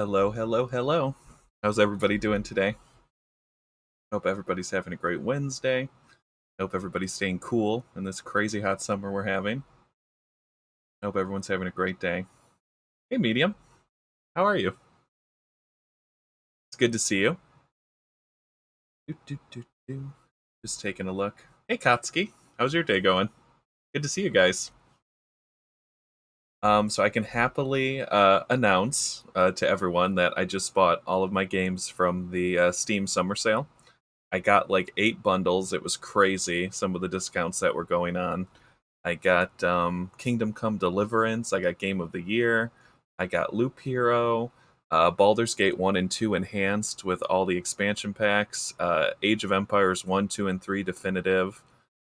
Hello, hello, hello. How's everybody doing today? Hope everybody's having a great Wednesday. Hope everybody's staying cool in this crazy hot summer we're having. Hope everyone's having a great day. Hey, Medium. How are you? It's good to see you. Do, do, do, do. Just taking a look. Hey, Katsuki. How's your day going? Good to see you guys. So I can happily announce to everyone that I just bought all of my games from the Steam Summer Sale. I got like 8 bundles. It was crazy, some of the discounts that were going on. I got Kingdom Come Deliverance. I got Game of the Year. I got Loop Hero. Baldur's Gate 1 and 2 Enhanced with all the expansion packs. Age of Empires 1, 2, and 3 Definitive.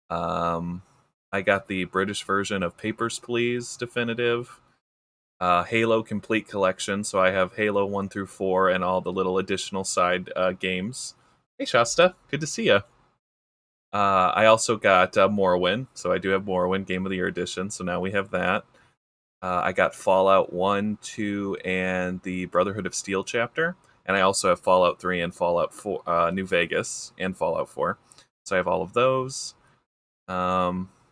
Um, I got the British version of Papers, Please Definitive. Halo Complete Collection. So I have Halo 1 through 4 and all the little additional side games. Hey, Shasta. Good to see you. I also got Morrowind, so I do have Morrowind Game of the Year edition. So now we have that. I got Fallout 1, 2, and the Brotherhood of Steel chapter, and I also have Fallout 3 and Fallout 4, New Vegas, and Fallout 4. So I have all of those.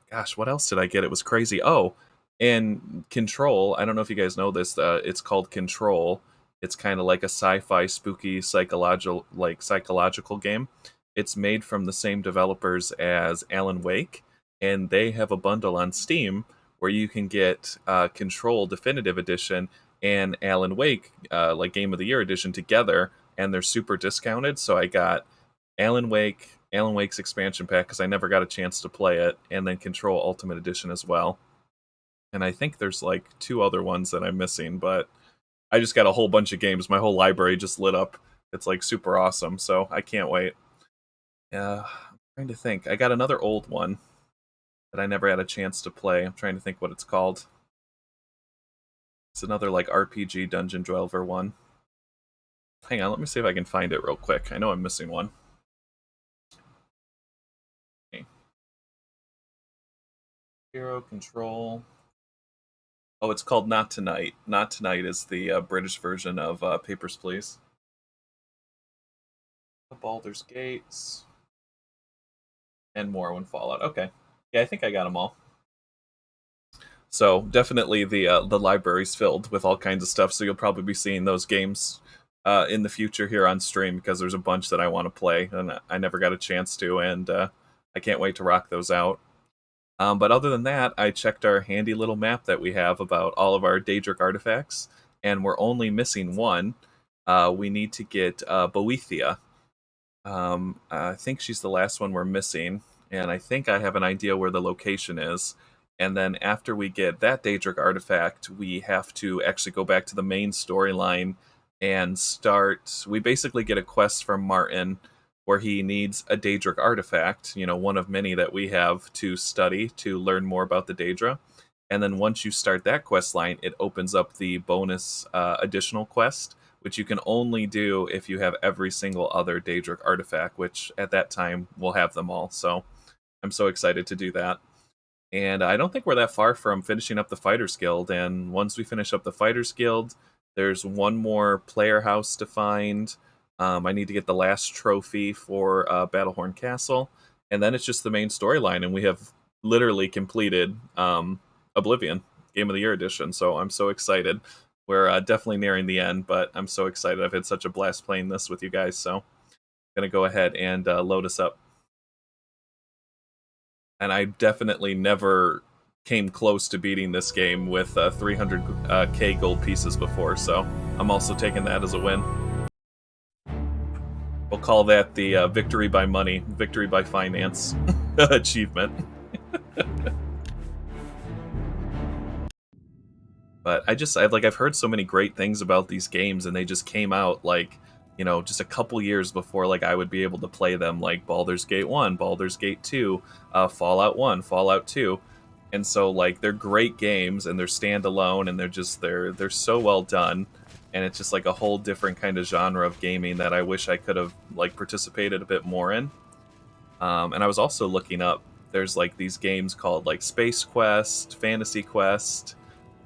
Gosh, what else did I get? It was crazy. Oh, and Control. I don't know if you guys know this. It's called Control. It's kind of like a sci-fi, spooky, psychological game. It's made from the same developers as Alan Wake, and they have a bundle on Steam where you can get Control Definitive Edition and Alan Wake, like Game of the Year Edition, together, and they're super discounted. So I got Alan Wake's expansion pack because I never got a chance to play it, and then Control Ultimate Edition as well. And I think there's like 2 other ones that I'm missing, but I just got a whole bunch of games. My whole library just lit up. It's like super awesome, so I can't wait. I'm trying to think. I got another old one that I never had a chance to play. I'm trying to think what it's called. It's another like RPG Dungeon Dweller one. Hang on, let me see if I can find it real quick. I know I'm missing one. Okay. Hero Control. Oh, it's called Not Tonight. Not Tonight is the British version of Papers, Please. Baldur's Gates. And Morrowind Fallout. Okay. Yeah, I think I got them all. So definitely the library's filled with all kinds of stuff. So you'll probably be seeing those games in the future here on stream because there's a bunch that I want to play and I never got a chance to, and I can't wait to rock those out. But other than that, I checked our handy little map that we have about all of our Daedric artifacts, and we're only missing one. We need to get Boethia. I think she's the last one we're missing, and I think I have an idea where the location is. And then after we get that Daedric artifact, we have to actually go back to the main storyline and start. We basically get a quest from Martin where he needs a Daedric artifact, one of many that we have to study to learn more about the Daedra. And then once you start that quest line, it opens up the bonus additional quest, which you can only do if you have every single other Daedric artifact, which at that time we'll have them all. So I'm so excited to do that. And I don't think we're that far from finishing up the Fighters Guild. And once we finish up the Fighters Guild, there's one more player house to find. I need to get the last trophy for Battlehorn Castle. And then it's just the main storyline. And we have literally completed Oblivion, Game of the Year edition. So I'm so excited. We're definitely nearing the end, but I'm so excited. I've had such a blast playing this with you guys. So I'm going to go ahead and load us up. And I definitely never came close to beating this game with 300k gold pieces before, so I'm also taking that as a win. We'll call that the victory by money, victory by finance achievement. But I've heard so many great things about these games, and they just came out like, just a couple years before like I would be able to play them, like Baldur's Gate 1, Baldur's Gate 2, Fallout 1, Fallout 2. And so like they're great games and they're standalone and they're so well done, and it's just like a whole different kind of genre of gaming that I wish I could have like participated a bit more in. And I was also looking up, there's like these games called like Space Quest, Fantasy Quest,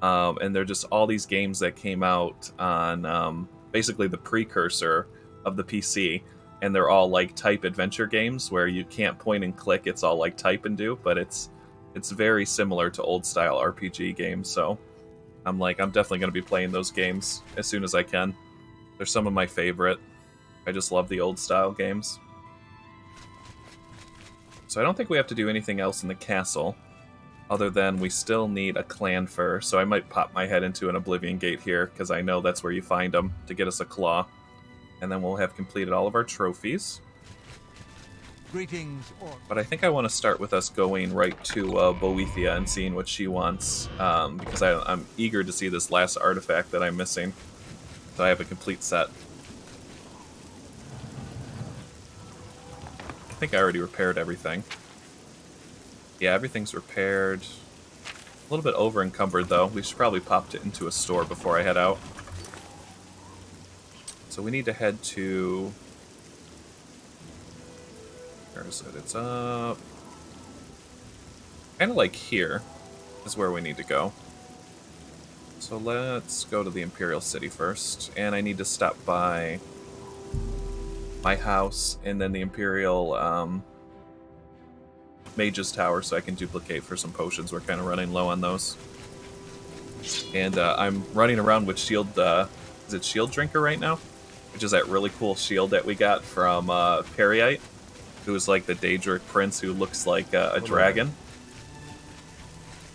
and they're just all these games that came out on basically the precursor of the PC, and they're all like type adventure games where you can't point and click. It's all like type and do, but it's very similar to old style RPG games. So I'm definitely going to be playing those games as soon as I can. They're some of my favorite. I just love the old style games. So I don't think we have to do anything else in the castle, other than we still need a clan fur, so I might pop my head into an Oblivion gate here, because I know that's where you find them, to get us a claw. And then we'll have completed all of our trophies. Greetings, but I think I want to start with us going right to Boethia and seeing what she wants, because I'm eager to see this last artifact that I'm missing, so I have a complete set. I think I already repaired everything. Yeah, everything's repaired. A little bit over encumbered though. We should probably pop it into a store before I head out. So we need to head to... Where is it? It's up... kind of like here is where we need to go. So let's go to the Imperial City first. And I need to stop by my house and then the Imperial Mage's Tower so I can duplicate for some potions. We're kind of running low on those. And I'm running around with Shield... is it Shield Drinker right now? Which is that really cool shield that we got from Periite, who's like the Daedric prince who looks like a dragon.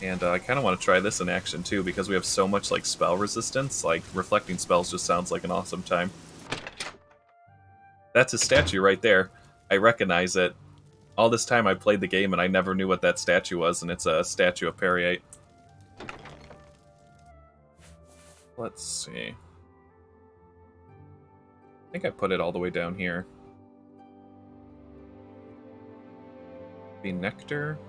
And I kind of want to try this in action too, because we have so much like spell resistance. Like, reflecting spells just sounds like an awesome time. That's a statue right there. I recognize it. All this time I played the game and I never knew what that statue was, and it's a statue of Periite. Let's see. I think I put it all the way down here. The nectar.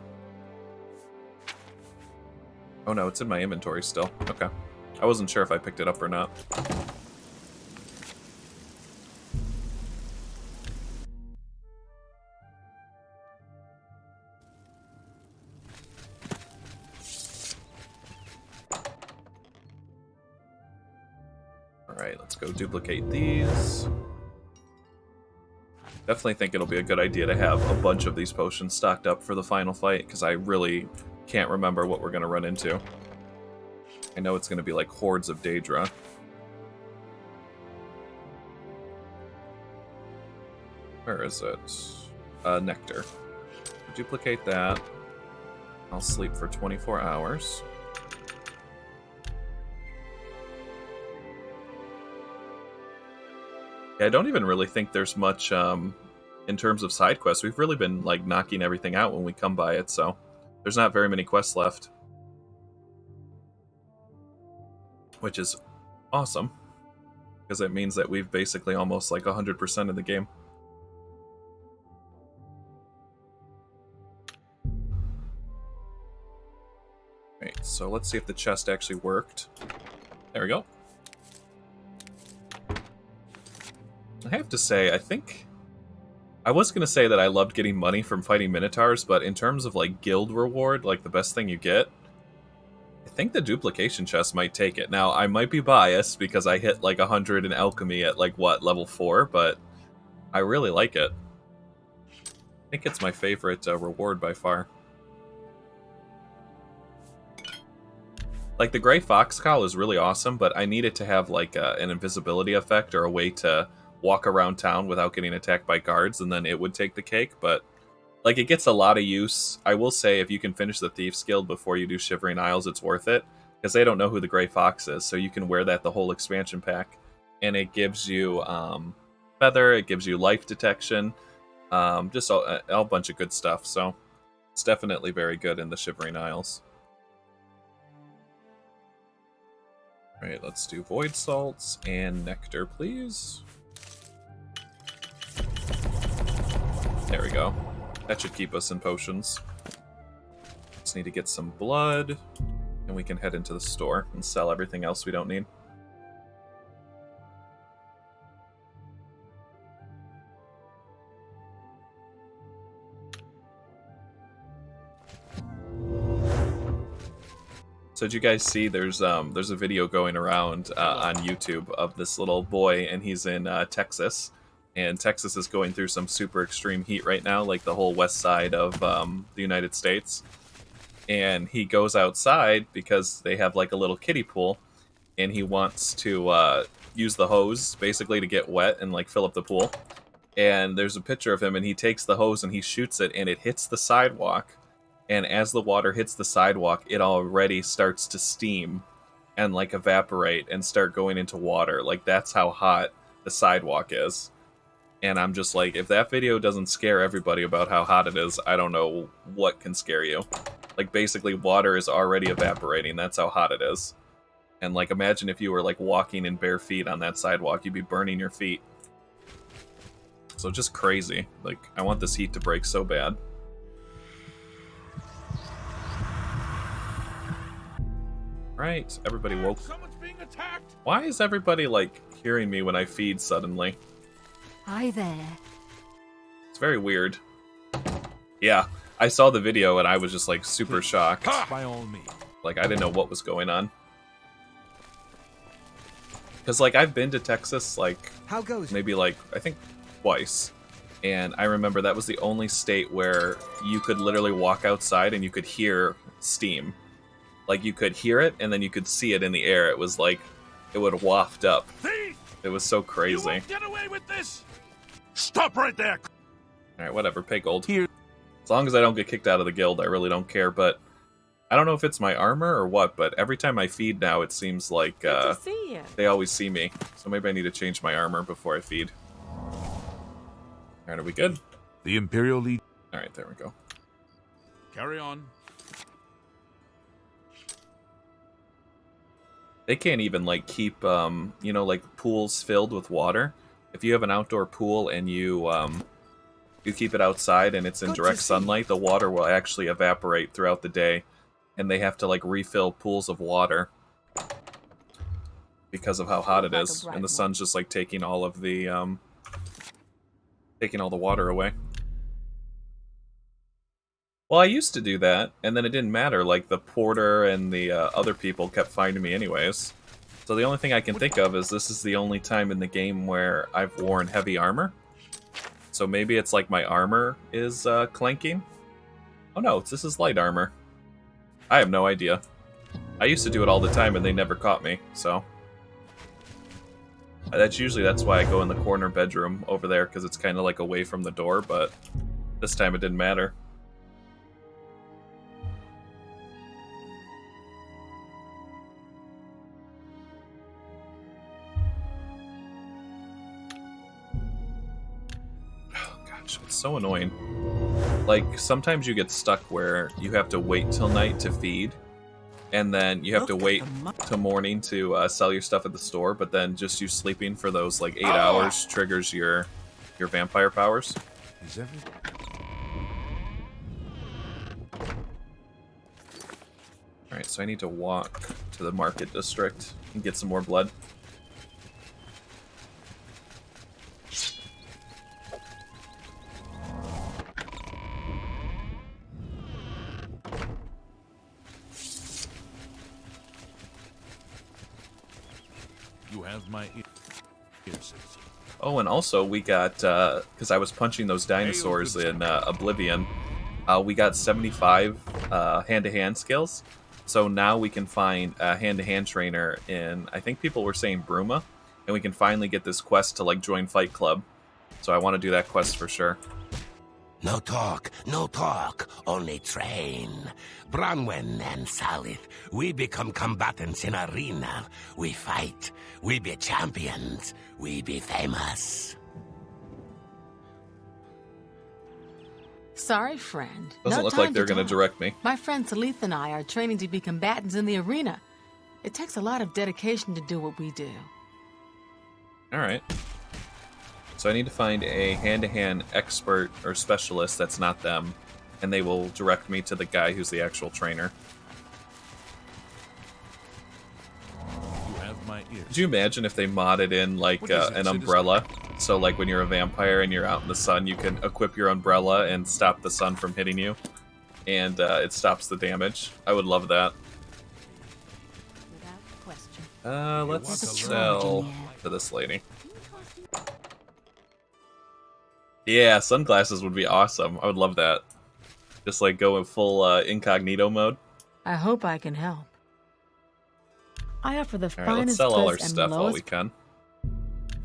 Oh no, it's in my inventory still. Okay. I wasn't sure if I picked it up or not. Alright, let's go duplicate these. Definitely think it'll be a good idea to have a bunch of these potions stocked up for the final fight, because I really can't remember what we're going to run into. I know it's going to be like hordes of Daedra. Where is it? Nectar. Duplicate that. I'll sleep for 24 hours. Yeah, I don't even really think there's much in terms of side quests. We've really been like knocking everything out when we come by it, so there's not very many quests left. Which is awesome, because it means that we've basically almost like 100% of the game. Right, so let's see if the chest actually worked. There we go. I have to say, I think... I was going to say that I loved getting money from fighting Minotaurs, but in terms of, like, guild reward, like, the best thing you get, I think the duplication chest might take it. Now, I might be biased because I hit, like, 100 in alchemy at, like, what, level 4, but I really like it. I think it's my favorite reward by far. Like, the Grey Fox Cowl is really awesome, but I need it to have, like, an invisibility effect or a way to walk around town without getting attacked by guards, and then it would take the cake, but like, it gets a lot of use. I will say, if you can finish the Thief's Guild before you do Shivering Isles, it's worth it, because they don't know who the Grey Fox is, so you can wear that the whole expansion pack, and it gives you feather, it gives you life detection, just a bunch of good stuff, so it's definitely very good in the Shivering Isles. Alright, let's do Void Salts and Nectar, please. There we go. That should keep us in potions. Just need to get some blood, and we can head into the store and sell everything else we don't need. So did you guys see there's a video going around on YouTube of this little boy, and he's in Texas, and Texas is going through some super extreme heat right now, like the whole west side of the United States. And he goes outside because they have like a little kiddie pool, and he wants to use the hose basically to get wet and like fill up the pool. And there's a picture of him, and he takes the hose and he shoots it, and it hits the sidewalk. And as the water hits the sidewalk, it already starts to steam and like evaporate and start going into water. Like, that's how hot the sidewalk is. And I'm just like, if that video doesn't scare everybody about how hot it is, I don't know what can scare you. Like, basically water is already evaporating. That's how hot it is. And like, imagine if you were like walking in bare feet on that sidewalk, you'd be burning your feet. So just crazy. Like, I want this heat to break so bad. Right, everybody woke. Someone's being attacked. Why is everybody like hearing me when I feed suddenly? Hi there. It's very weird. Yeah, I saw the video and I was just like super shocked. By all means. Like, I didn't know what was going on. Because like, I've been to Texas like How goes maybe like I think twice. And I remember that was the only state where you could literally walk outside and you could hear steam. Like, you could hear it, and then you could see it in the air. It was like, it would waft up. Thief! It was so You crazy. won't get away with this! Stop right there! Alright, whatever, pay gold. Here. As long as I don't get kicked out of the guild, I really don't care, but I don't know if it's my armor or what, but every time I feed now, it seems like Good to see you. they always see me. So maybe I need to change my armor before I feed. Alright, are we good? The Imperial Legion. Alright, there we go. Carry on. They can't even like keep you know, like pools filled with water. If you have an outdoor pool and you keep it outside and it's in direct sunlight, the water will actually evaporate throughout the day, and they have to like refill pools of water because of how hot it is, and the sun's just like taking all of the taking all the water away. Well, I used to do that, and then it didn't matter. Like, the porter and the other people kept finding me anyways. So the only thing I can think of is this is the only time in the game where I've worn heavy armor. So maybe it's like my armor is clanking. Oh no, this is light armor. I have no idea. I used to do it all the time, and they never caught me, so... That's why I go in the corner bedroom over there, because it's kind of like away from the door, but this time it didn't matter. It's so annoying. Like, sometimes you get stuck where you have to wait till night to feed, and then you have to wait till morning to sell your stuff at the store, but then just you sleeping for those, like, 8 hours triggers your vampire powers. Is everything? Alright, so I need to walk to the market district and get some more blood. You have my ears. Oh, and also we got, because I was punching those dinosaurs in Oblivion, we got 75 hand-to-hand skills. So now we can find a hand-to-hand trainer in, I think people were saying Bruma, and we can finally get this quest to, like, join Fight Club. So I want to do that quest for sure. No talk, only train. Bronwyn and Salith, we become combatants in arena. We fight, we be champions, we be famous. Sorry, friend. Doesn't No look time like they're to going to talk. direct me. My friend Salith and I are training to be combatants in the arena. It takes a lot of dedication to do what we do. Alright. So I need to find a hand-to-hand expert or specialist that's not them, and they will direct me to the guy who's the actual trainer. You have my ears. Could you imagine if they modded in, like, What is it, an citizen? umbrella? So, like, when you're a vampire and you're out in the sun, you can equip your umbrella and stop the sun from hitting you, and it stops the damage. I would love that. Let's There's a sell charge in here. to this lady. Yeah, sunglasses would be awesome. I would love that. Just like go in full incognito mode. I hope I can help. I offer the All right, let's finest sell all our goods and stuff while lowest. we can.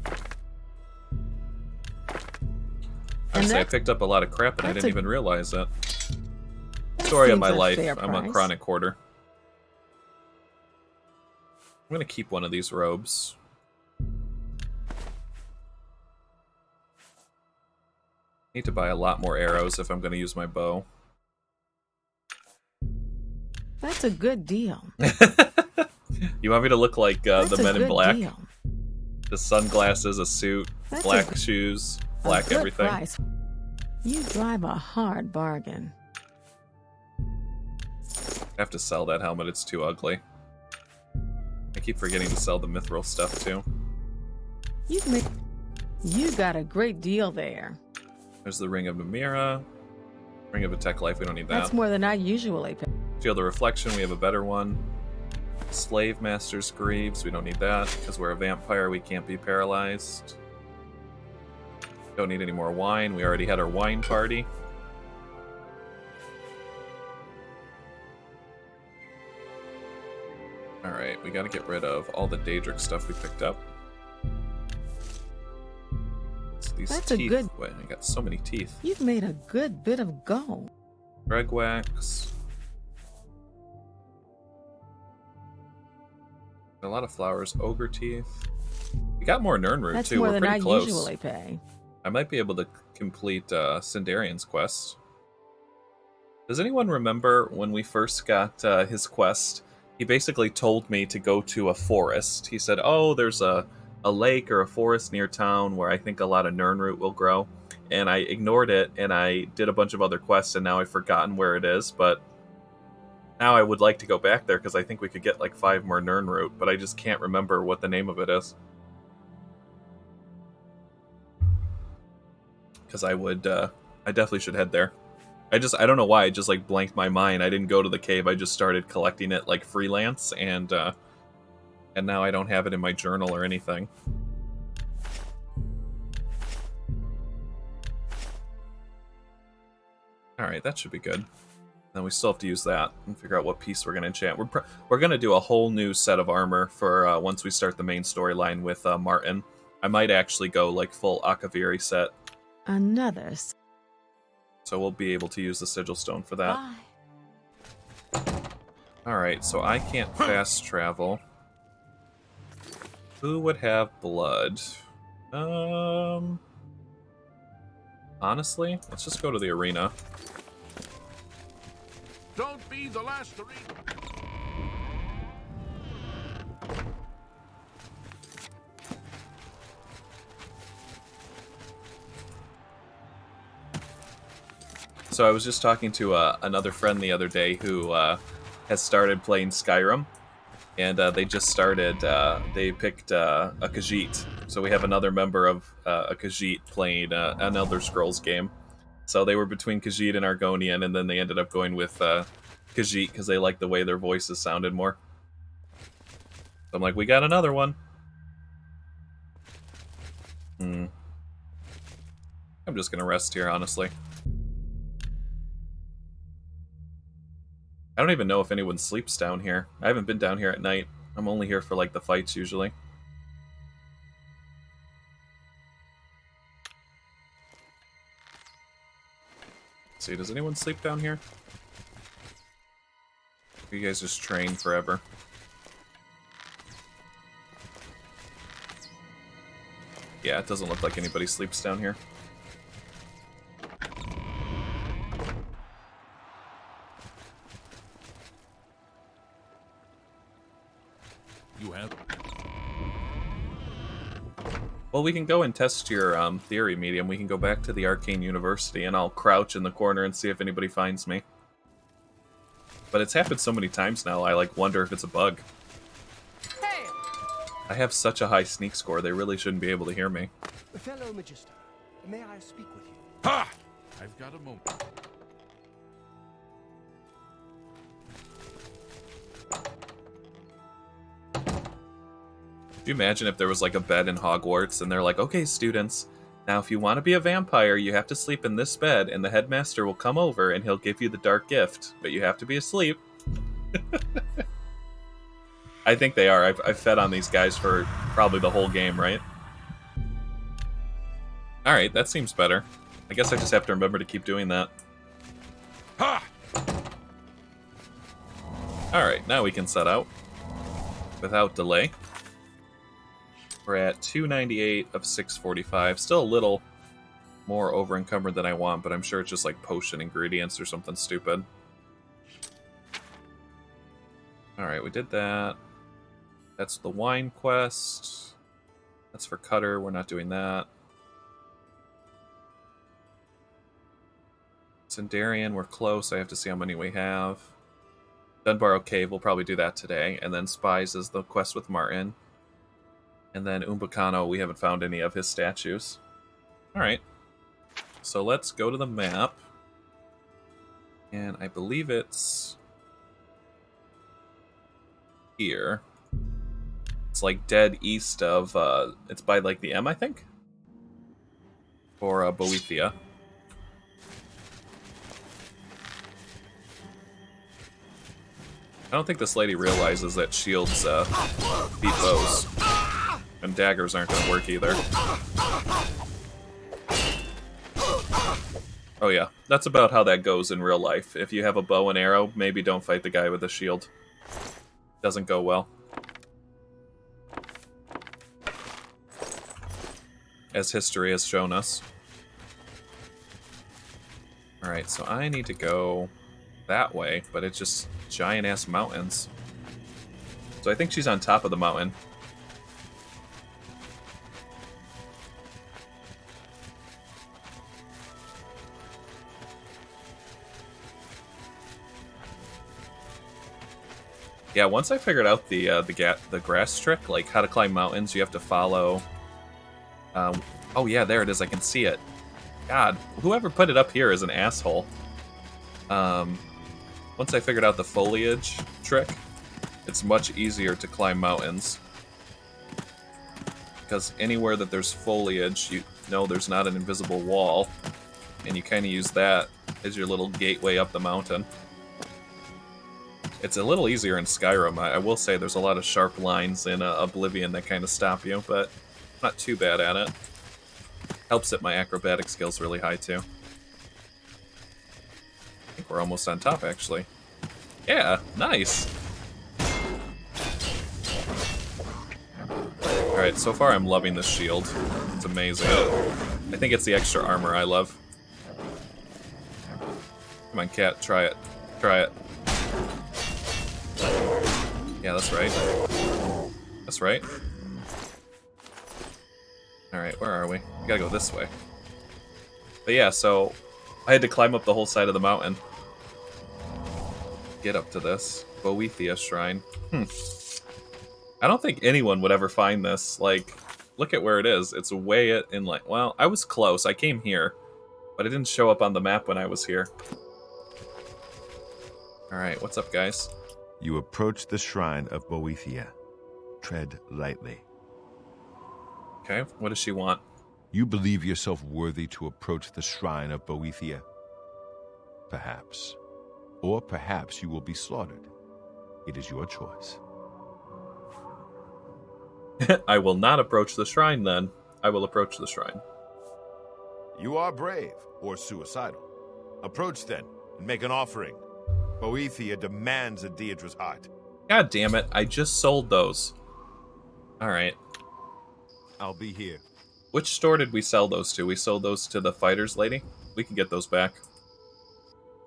And Honestly, I that's- picked up a lot of crap and I that's didn't a- even realize it. that Story of seems my a life. fair I'm a price. chronic hoarder. I'm gonna keep one of these robes. Need to buy a lot more arrows if I'm gonna use my bow. That's a good deal. You want me to look like That's the a Men in good Black? deal. The sunglasses, a suit, That's black a shoes, A black good everything. price. You drive a hard bargain. I have to sell that helmet, it's too ugly. I keep forgetting to sell the mithril stuff too. You got a great deal there. There's the Ring of Namira. Ring of Attack Life, we don't need that. That's more than I usually pay. Shield of Reflection, we have a better one. Slave Master's Greaves, we don't need that. Because we're a vampire, we can't be paralyzed. Don't need any more wine, we already had our wine party. Alright, we gotta get rid of all the Daedric stuff we picked up. These That's a teeth. good- Wait, I got so many teeth. You've made a good bit of gold. Reg wax. A lot of flowers. Ogre teeth. We got more Nirnroot That's too. more We're than pretty I close. usually pay. I might be able to complete Sindarian's quest. Does anyone remember when we first got his quest? He basically told me to go to a forest. He said, oh, there's a lake or a forest near town where I think a lot of Nirnroot will grow. And I ignored it, and I did a bunch of other quests, and now I've forgotten where it is, but now I would like to go back there, because I think we could get like 5 more Nirnroot, but I just can't remember what the name of it is. Because I definitely should head there. I don't know why, it just like blanked my mind. I didn't go to the cave, I just started collecting it like freelance, and now I don't have it in my journal or anything. Alright, that should be good. Then we still have to use that and figure out what piece we're going to enchant. We're going to do a whole new set of armor for once we start the main storyline with Martin. I might actually go like full Akaviri set. Another. So we'll be able to use the Sigil Stone for that. Bye. Alright, so I can't fast travel. Who would have blood? Honestly, let's just go to the arena. Don't be the last to read. So I was just talking to another friend the other day who has started playing Skyrim, and they just started. They picked a Khajiit, so we have another member of a Khajiit playing an Elder Scrolls game. So they were between Khajiit and Argonian, and then they ended up going with Khajiit because they liked the way their voices sounded more. So I'm like, we got another one. I'm just gonna rest here, honestly. I don't even know if anyone sleeps down here. I haven't been down here at night. I'm only here for, like, the fights, usually. Let's see, does anyone sleep down here? You guys just train forever. Yeah, it doesn't look like anybody sleeps down here. You have. Well, we can go and test your theory medium. We can go back to the Arcane University, and I'll crouch in the corner and see if anybody finds me. But it's happened so many times now, I like wonder if it's a bug. Hey! I have such a high sneak score, they really shouldn't be able to hear me. Fellow Magister, may I speak with you? Ha! I've got a moment. you imagine if there was like a bed in Hogwarts and they're like, okay, students, now if you want to be a vampire, you have to sleep in this bed, and the headmaster will come over and he'll give you the dark gift, but you have to be asleep. I think they are. I've fed on these guys for probably the whole game, right? Alright, that seems better. I guess I just have to remember to keep doing that. Ha! Alright, now we can set out. Without delay. We're at 298 of 645. Still a little more over-encumbered than I want, but I'm sure it's just like potion ingredients or something stupid. Alright, we did that. That's the wine quest. That's for Cutter. We're not doing that. Sindarian, we're close. I have to see how many we have. Dunbarrow Cave, we'll probably do that today. And then Spies is the quest with Martin. And then Umbacano, we haven't found any of his statues. Alright. So let's go to the map. And I believe it's here. It's like dead east of, it's by like the M, I think? For Boethia. I don't think this lady realizes that shields beat bows. And daggers aren't going to work either. Oh yeah, that's about how that goes in real life. If you have a bow and arrow, maybe don't fight the guy with a shield. Doesn't go well. As history has shown us. Alright, so I need to go that way, but it's just giant-ass mountains. So I think she's on top of the mountain. Yeah, once I figured out the grass trick, like how to climb mountains, you have to follow... oh yeah, there it is, I can see it. God, whoever put it up here is an asshole. Once I figured out the foliage trick, it's much easier to climb mountains. Because anywhere that there's foliage, you know there's not an invisible wall, and you kind of use that as your little gateway up the mountain. It's a little easier in Skyrim. I will say there's a lot of sharp lines in Oblivion that kind of stop you, but not too bad at it. Helps that my acrobatic skill's really high, too. I think we're almost on top, actually. Yeah, nice! Alright, so far I'm loving this shield. It's amazing. I think it's the extra armor I love. Come on, cat, try it. Try it. Yeah, that's right. That's right. Alright, where are we? We gotta go this way. But yeah, so I had to climb up the whole side of the mountain. Get up to this. Boethia Shrine. I don't think anyone would ever find this. Like, look at where it is. It's way in like... Well, I was close. I came here. But it didn't show up on the map when I was here. Alright, what's up, guys? You approach the shrine of Boethia. Tread lightly. Okay, what does she want? You believe yourself worthy to approach the shrine of Boethia? Perhaps. Or perhaps you will be slaughtered. It is your choice. I will not approach the shrine, then. I will approach the shrine. You are brave, or suicidal. Approach then, and make an offering. Boethia demands a Daedra's heart. God damn it, I just sold those. Alright. I'll be here. Which store did we sell those to? We sold those to the fighters lady? We can get those back.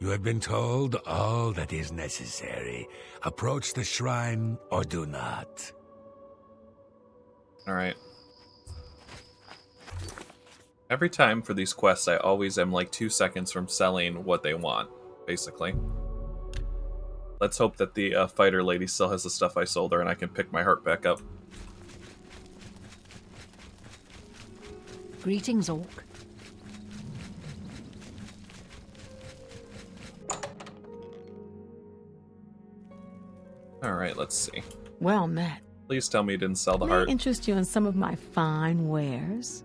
You have been told all that is necessary. Approach the shrine or do not. Alright. Every time for these quests, I always am like 2 seconds from selling what they want, basically. Let's hope that the fighter lady still has the stuff I sold her and I can pick my heart back up. Greetings, Orc. Alright, let's see. Well met. Please tell me you didn't sell the May I heart. interest you in some of my fine wares?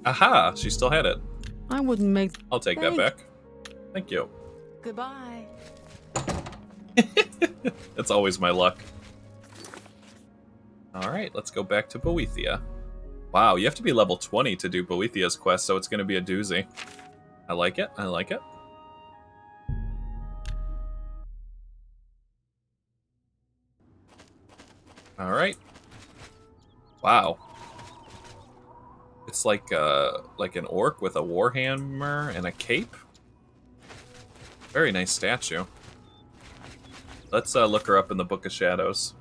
Aha! She still had it. I wouldn't make... I'll take that back. Thank you. Goodbye. That's always my luck. Alright, let's go back to Boethia. Wow, you have to be level 20 to do Boethia's quest, so it's going to be a doozy. I like it, I like it. Alright. Wow. It's like an orc with a warhammer and a cape. Very nice statue. Let's look her up in the Book of Shadows.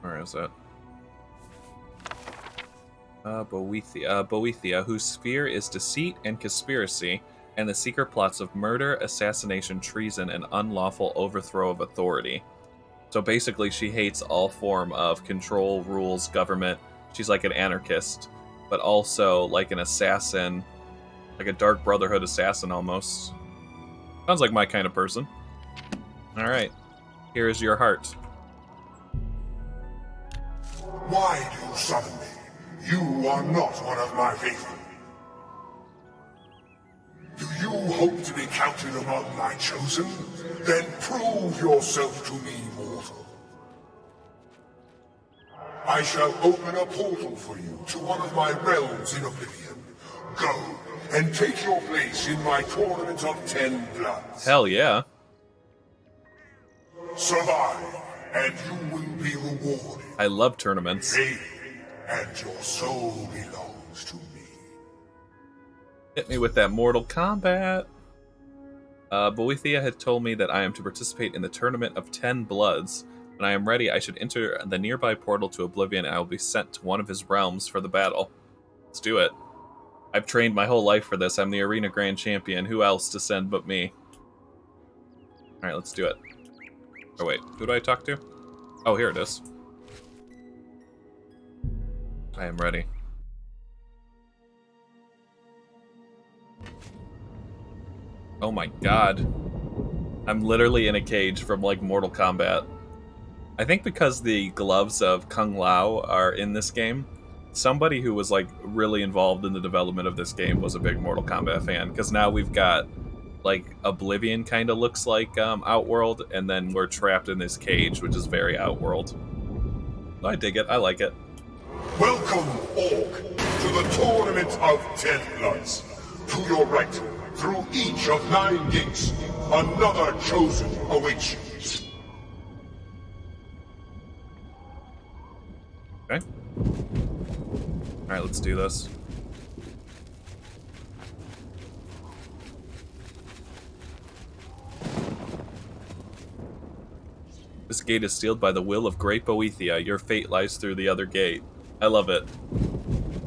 Where is it? Boethia, whose sphere is deceit and conspiracy, and the secret plots of murder, assassination, treason, and unlawful overthrow of authority. So basically, she hates all form of control, rules, government. She's like an anarchist, but also like an assassin, like a Dark Brotherhood assassin almost. Sounds like my kind of person. All right, here is your heart. Why do you summon me? You are not one of my faithful. Do you hope to be counted among my chosen? Then prove yourself to me, mortal. I shall open a portal for you to one of my realms in Oblivion. Go and take your place in my tournament of 10 bloods. Hell yeah. Survive, and you will be rewarded. I love tournaments. Hey, and your soul belongs to me. Hit me with that Mortal Kombat. Boethia had told me that I am to participate in the tournament of 10 bloods. When I am ready, I should enter the nearby portal to Oblivion, and I will be sent to one of his realms for the battle. Let's do it. I've trained my whole life for this. I'm the Arena Grand Champion. Who else to send but me? Alright, let's do it. Oh wait, who do I talk to? Oh, here it is. I am ready. Oh my god. I'm literally in a cage from, like, Mortal Kombat. I think because the gloves of Kung Lao are in this game, somebody who was, like, really involved in the development of this game was a big Mortal Kombat fan, because now we've got, like, Oblivion kind of looks like Outworld, and then we're trapped in this cage, which is very Outworld. I dig it. I like it. Welcome, Orc, to the tournament of 10 bloods. To your right, through each of 9 gates, another chosen awaits you. Okay. Alright, let's do this. This gate is sealed by the will of Great Boethia. Your fate lies through the other gate. I love it.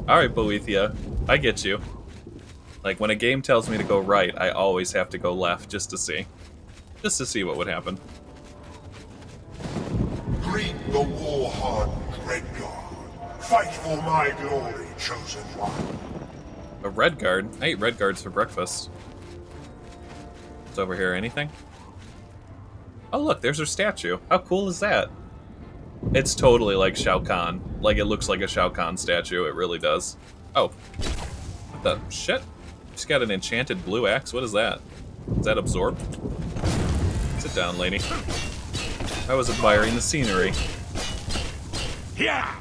Alright, Boethia. I get you. Like, when a game tells me to go right, I always have to go left just to see. Just to see what would happen. Greet the war-hardened Red Guard. Fight for my glory, chosen one. A Red Guard? I ate Red Guards for breakfast. What's over here? Anything? Oh look, there's her statue. How cool is that? It's totally like Shao Kahn. Like, it looks like a Shao Kahn statue. It really does. Oh. What the shit? She's got an enchanted blue axe. What is that? Is that absorbed? Sit down, lady. I was admiring the scenery. Yeah!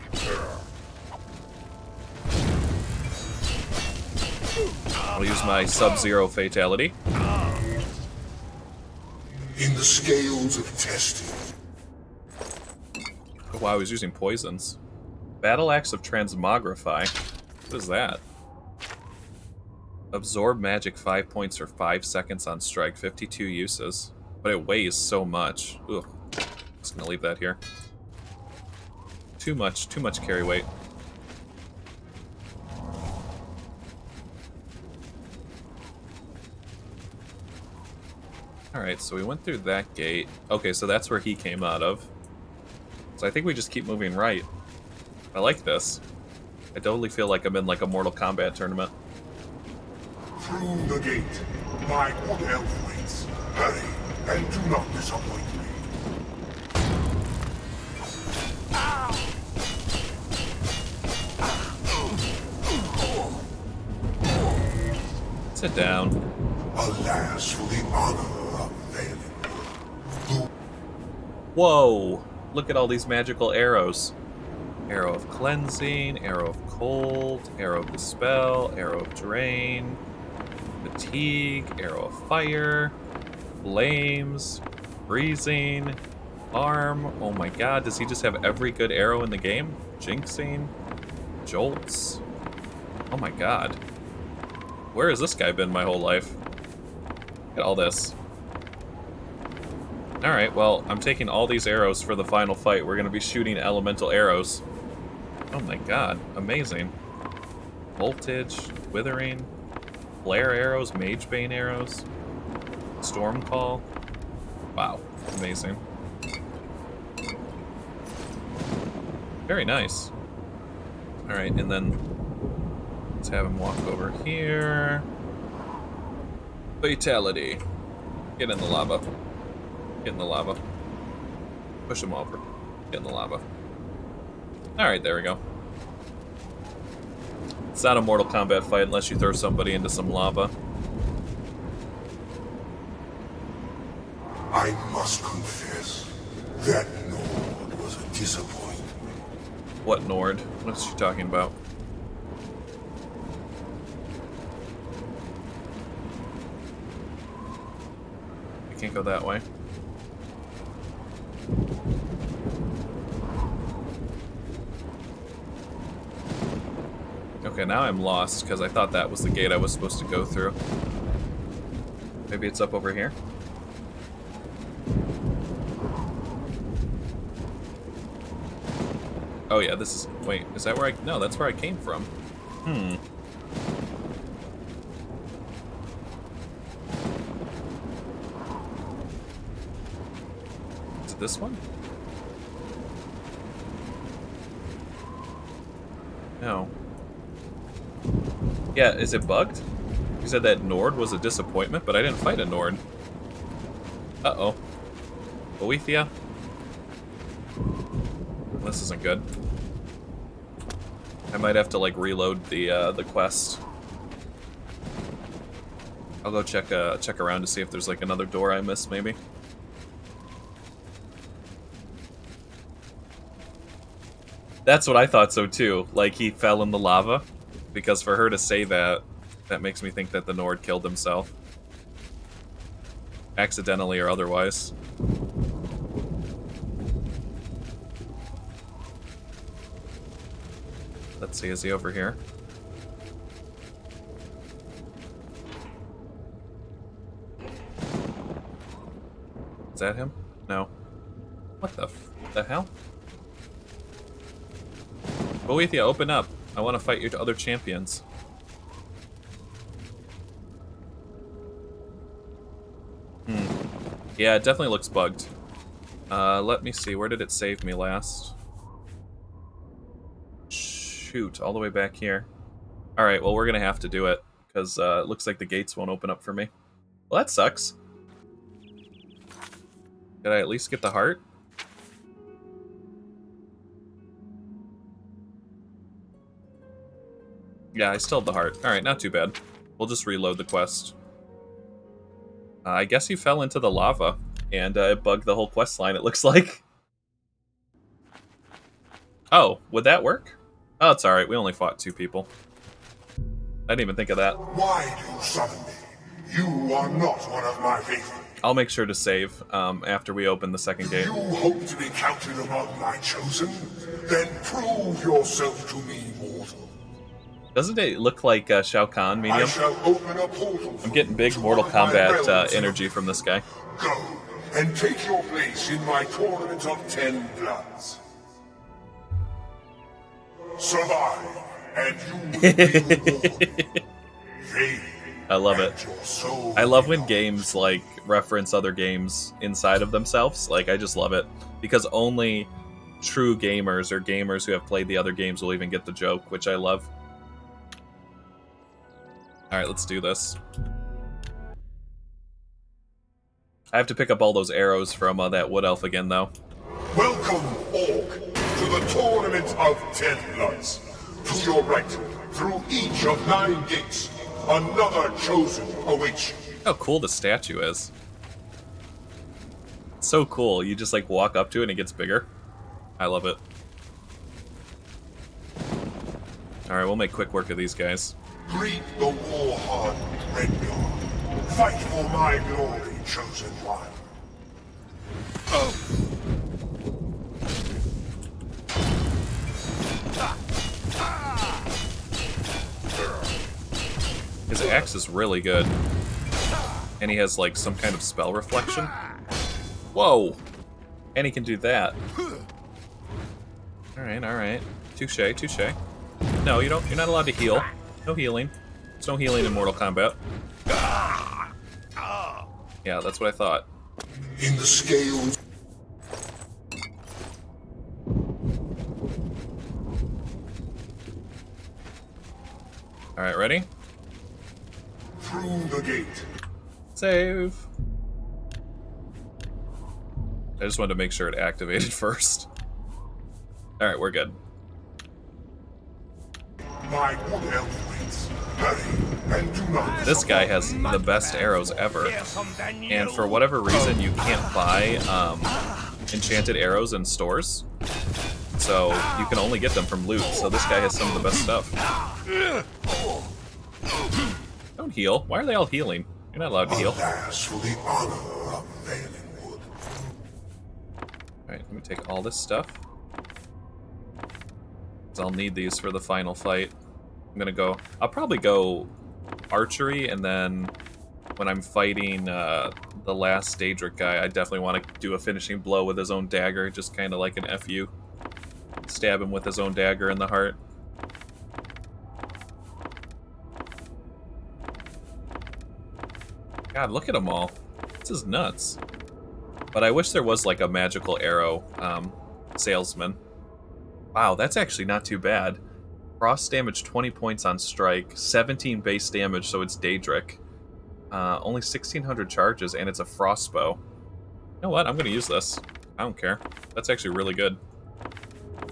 I'll use my Sub-Zero fatality. In the scales of testing. Oh, wow, I was using poisons. Battle Axe of Transmogrify. What is that? Absorb magic 5 points for 5 seconds on strike. 52 uses. But it weighs so much. Ugh. Just gonna leave that here. Too much carry weight. Alright, so we went through that gate. Okay, so that's where he came out of. So I think we just keep moving right. I like this. I totally feel like I'm in like a Mortal Kombat tournament. Through the gate, my wood elf waits. Hurry, and do not disappoint me. Sit down. Alas for the honor of failing. Whoa! Look at all these magical arrows. Arrow of cleansing, arrow of cold, arrow of dispel, arrow of drain, fatigue, arrow of fire, flames, freezing, arm. Oh my god, does he just have every good arrow in the game? Jinxing, jolts. Oh my god. Where has this guy been my whole life? Look at all this. Alright, well, I'm taking all these arrows for the final fight. We're going to be shooting elemental arrows. Oh my god, amazing. Voltage, withering, flare arrows, magebane arrows, storm call. Wow, amazing. Very nice. Alright, and then let's have him walk over here. Fatality. Get in the lava. Get in the lava. Push him over. Get in the lava. Alright, there we go. It's not a Mortal Kombat fight unless you throw somebody into some lava. I must confess, that Nord was a disappointment. What Nord? What's she talking about? I can't go that way. Okay, now I'm lost, because I thought that was the gate I was supposed to go through. Maybe it's up over here? Oh yeah, this is... Wait, is that where I... No, that's where I came from. Hmm. Is it this one? No. Yeah, is it bugged? You said that Nord was a disappointment, but I didn't fight a Nord. Uh-oh. Boethia? This isn't good. I might have to, like, reload the quest. I'll go check around to see if there's, like, another door I missed, maybe. That's what I thought so, too. Like, he fell in the lava. Because for her to say that, that makes me think that the Nord killed himself. Accidentally or otherwise. Let's see, is he over here? Is that him? No. What the hell? Boethia, open up. I want to fight your other champions. Yeah, it definitely looks bugged. Let me see. Where did it save me last? Shoot, all the way back here. Alright, well, we're going to have to do it. Because it looks like the gates won't open up for me. Well, that sucks. Did I at least get the heart? Yeah, I still have the heart. Alright, not too bad. We'll just reload the quest. I guess he fell into the lava, and it bugged the whole quest line, it looks like. Oh, would that work? Oh, it's alright, we only fought 2 people. I didn't even think of that. Why do you summon me? You are not one of my faithful. I'll make sure to save after we open the second gate. You hope to be counted among my chosen? Then prove yourself to me, mortal. Doesn't it look like Shao Kahn medium? I shall open a portal. I'm getting big to Mortal one of my Kombat realms. energy from this guy. Go and take your place in my tournament of 10 bloods. Survive, and you will be rewarded. Faith, I love and it. your soul I love when belongs. games like reference other games inside of themselves. Like, I just love it because only true gamers or gamers who have played the other games will even get the joke, which I love. Alright, let's do this. I have to pick up all those arrows from that wood elf again, though. Welcome, Orc, to the Tournament of 10 Lights. To your right, through each of 9 gates, another chosen awaits you. How cool the statue is. It's so cool. You just, like, walk up to it and it gets bigger. I love it. Alright, we'll make quick work of these guys. Greet the war-hardened Rengar. Fight for my glory, chosen one. His axe is really good. And he has, like, some kind of spell reflection. Whoa! And he can do that. Alright, alright. Touche, touche. No, you're not allowed to heal. No healing. There's no healing in Mortal Kombat. Yeah, that's what I thought. In the scales. Alright, ready? Through the gate. Save. I just wanted to make sure it activated first. Alright, we're good. My wood elf waits. Hurry, and do not. This guy has the best arrows ever. And for whatever reason, you can't buy enchanted arrows in stores. So you can only get them from loot. So this guy has some of the best stuff. Don't heal. Why are they all healing? You're not allowed to heal. Alas, for the honor of Valen Wood. Alright, let me take all this stuff. Because I'll need these for the final fight. I'm gonna go... I'll probably go archery, and then when I'm fighting the last Daedric guy, I definitely want to do a finishing blow with his own dagger, just kind of like an FU. Stab him with his own dagger in the heart. God, look at them all. This is nuts. But I wish there was like a magical arrow salesman. Wow, that's actually not too bad. Frost damage 20 points on strike, 17 base damage, so it's Daedric. Only 1,600 charges, and it's a frost bow. You know what? I'm gonna use this. I don't care. That's actually really good.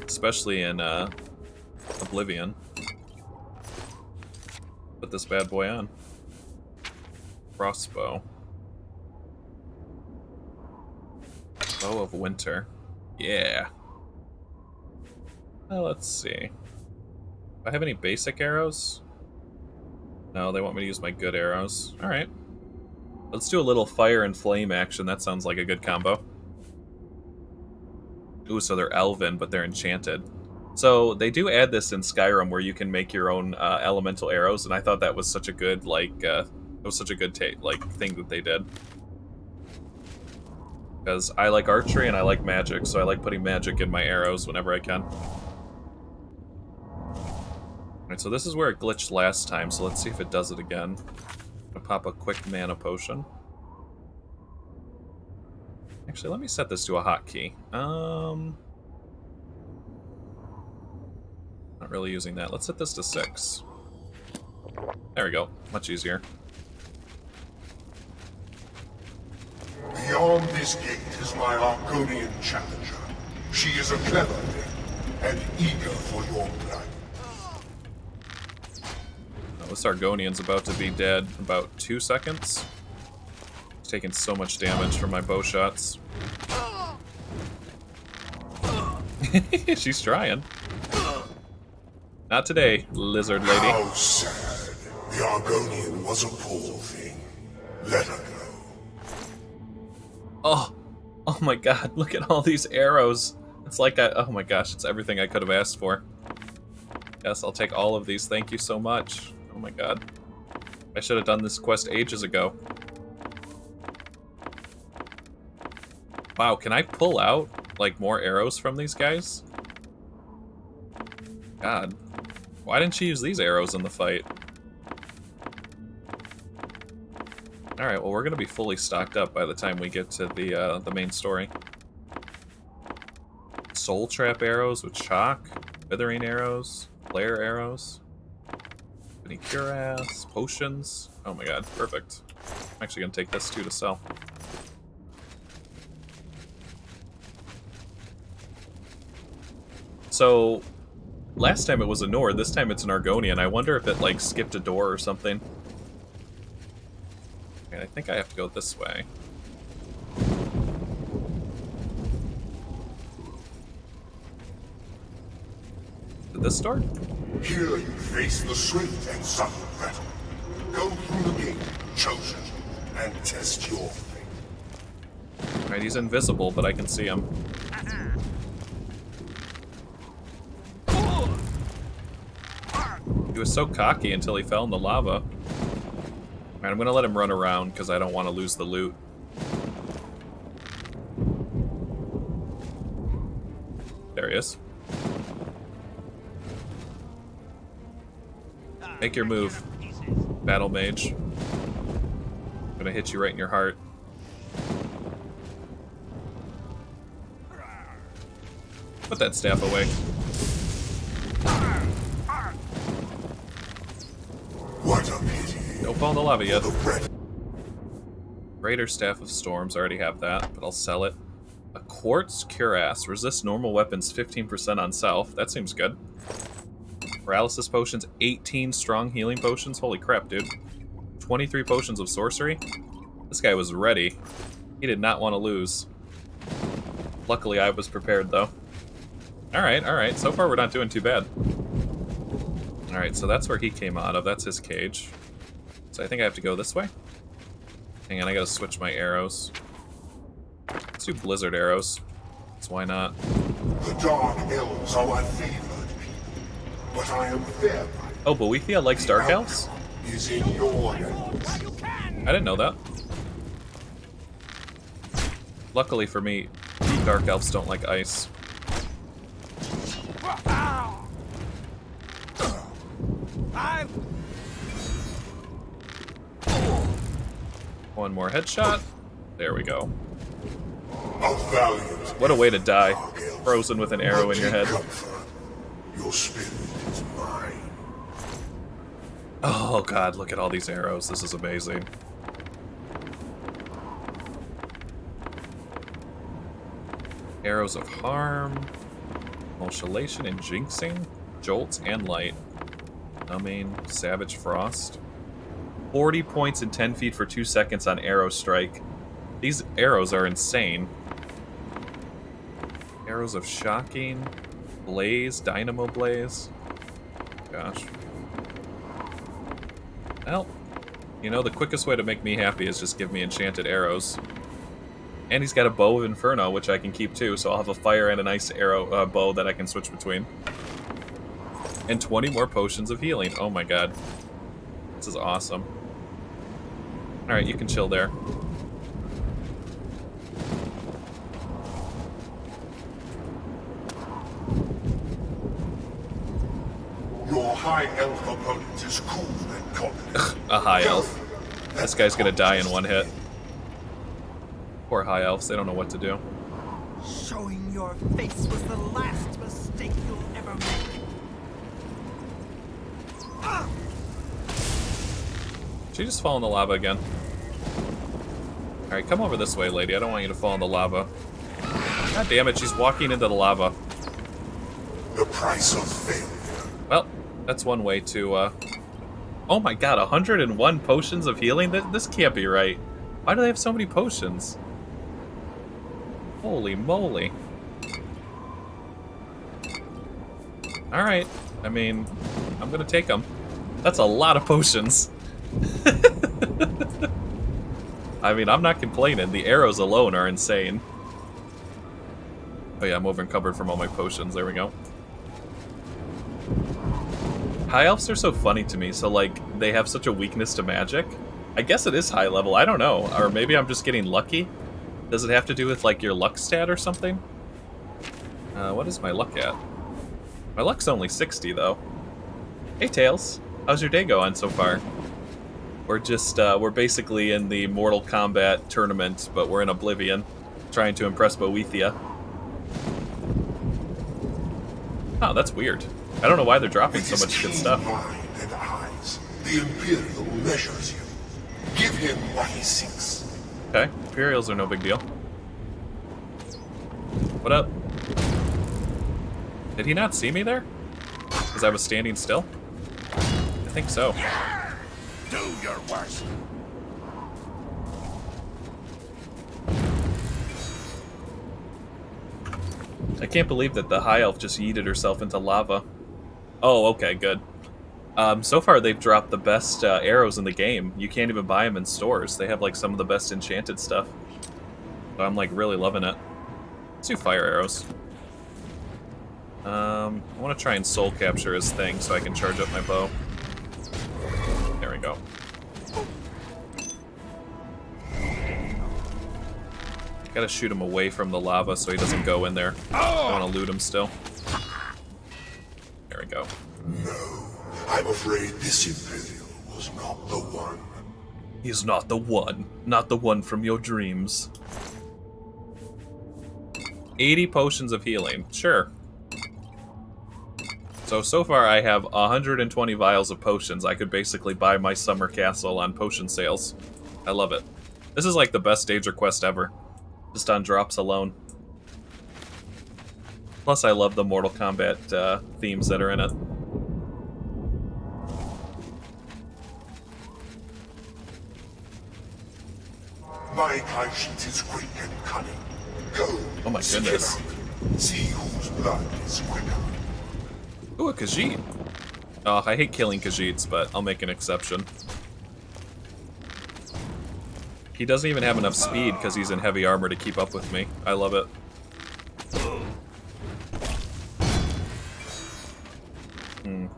Especially in Oblivion. Put this bad boy on. Crossbow. Bow of Winter. Yeah. Well, let's see. Do I have any basic arrows? No, they want me to use my good arrows. Alright. Let's do a little fire and flame action. That sounds like a good combo. Ooh, so they're elven, but they're enchanted. So they do add this in Skyrim where you can make your own elemental arrows, and I thought that was such a good, like, it was such a good thing that they did. Because I like archery and I like magic, so I like putting magic in my arrows whenever I can. Alright, so this is where it glitched last time, so let's see if it does it again. I'm gonna pop a quick mana potion. Actually, let me set this to a hotkey. Not really using that. Let's set this to 6. There we go. Much easier. Beyond this gate is my Argonian challenger. She is a clever thing, and eager for your blood. Oh, this Argonian's about to be dead in about 2 seconds. He's taking so much damage from my bow shots. She's trying. Not today, lizard lady. How sad. The Argonian was a poor thing. Let her go. Oh my god, look at all these arrows. It's like oh my gosh, it's everything I could have asked for. Yes, I'll take all of these, thank you so much. Oh my god. I should have done this quest ages ago. Wow, can I pull out, like, more arrows from these guys? God. Why didn't she use these arrows in the fight? Alright, well, we're gonna be fully stocked up by the time we get to the main story. Soul Trap arrows with shock, Withering arrows, Flare arrows. Any cuirass, potions? Oh my god, perfect. I'm actually gonna take this too to sell. So, last time it was a Nord, this time it's an Argonian. I wonder if it, like, skipped a door or something. Okay, I think I have to go this way. To this door? Here you face the swift and sudden battle. Go through the gate, chosen, and test your fate. Alright, he's invisible, but I can see him. He was so cocky until he fell in the lava. Alright, I'm gonna let him run around because I don't want to lose the loot. There he is. Make your move, Battle Mage. I'm gonna hit you right in your heart. Put that staff away. What a pity. Don't fall in the lava yet. Greater Staff of Storms, I already have that, but I'll sell it. A Quartz Cuirass, resists normal weapons 15% on self. That seems good. Paralysis potions, 18 strong healing potions. Holy crap, dude. 23 potions of sorcery. This guy was ready. He did not want to lose. Luckily, I was prepared, though. Alright, alright. So far, we're not doing too bad. Alright, so that's where he came out of. That's his cage. So I think I have to go this way. Hang on, I gotta switch my arrows. Let's do blizzard arrows. So why not? The Dark Elves are my favored people, but I am fair. Oh, Boethia likes Dark Elves? Is in your hands. I didn't know that. Luckily for me, Dark Elves don't like ice. One more headshot. There we go. A valiant. What a way to die. Frozen with an arrow in your head. Your spirit is mine. Oh god, look at all these arrows. This is amazing. Arrows of harm, emulsion and jinxing, jolts and light, numbing, savage frost. 40 points and 10 feet for 2 seconds on arrow strike. These arrows are insane. Arrows of shocking, blaze, dynamo blaze. Gosh. Well, you know, the quickest way to make me happy is just give me enchanted arrows. And he's got a bow of Inferno, which I can keep too, so I'll have a fire and a nice arrow bow that I can switch between. And 20 more potions of healing. Oh my god. This is awesome. Alright, you can chill there. Your high elf opponent is cool and confident. A high elf. This guy's gonna die in one hit. Poor high elves, they don't know what to do. Showing your face was the last mistake you'll ever make. She just fall in the lava again. Alright, come over this way, lady. I don't want you to fall in the lava. God damn it, she's walking into the lava. The price of failure. Well, that's one way to, Oh my god, 101 potions of healing? This can't be right. Why do they have so many potions? Holy moly. Alright, I mean, I'm gonna take them. That's a lot of potions. I mean, I'm not complaining. The arrows alone are insane. Oh yeah, I'm over encumbered from all my potions. There we go. High elves are so funny to me, so like, they have such a weakness to magic. I guess it is high level, I don't know. Or maybe I'm just getting lucky. Does it have to do with like your luck stat or something? What is my luck at? My luck's only 60 though. Hey Tails, how's your day going so far? We're just, we're basically in the Mortal Kombat tournament, but we're in Oblivion, trying to impress Boethia. Oh, that's weird. I don't know why they're dropping so much good stuff. Mind and eyes. The Imperial measures you. Give him what he seeks. Okay, Imperials are no big deal. What up? Did he not see me there? Because I was standing still? I think so. Do your worst. I can't believe that the High Elf just yeeted herself into lava. Oh, okay, good. So far they've dropped the best arrows in the game. You can't even buy them in stores. They have like some of the best enchanted stuff. So I'm like really loving it. Let's do fire arrows. I want to try and soul capture his thing so I can charge up my bow. There we go. Gotta shoot him away from the lava so he doesn't go in there. I want to loot him still. There we go. No, I'm afraid this Imperial was not the one. He's not the one. Not the one from your dreams. 80 potions of healing. Sure. So far I have 120 vials of potions. I could basically buy my summer castle on potion sales. I love it. This is like the best Daedric quest ever. Just on drops alone. Plus I love the Mortal Kombat themes that are in it. My conscience is quick and cunning. Go. Oh my seek goodness. him out. See whose blood is quicker. Ooh, a Khajiit. Oh, I hate killing Khajiits, but I'll make an exception. He doesn't even have enough speed because he's in heavy armor to keep up with me. I love it.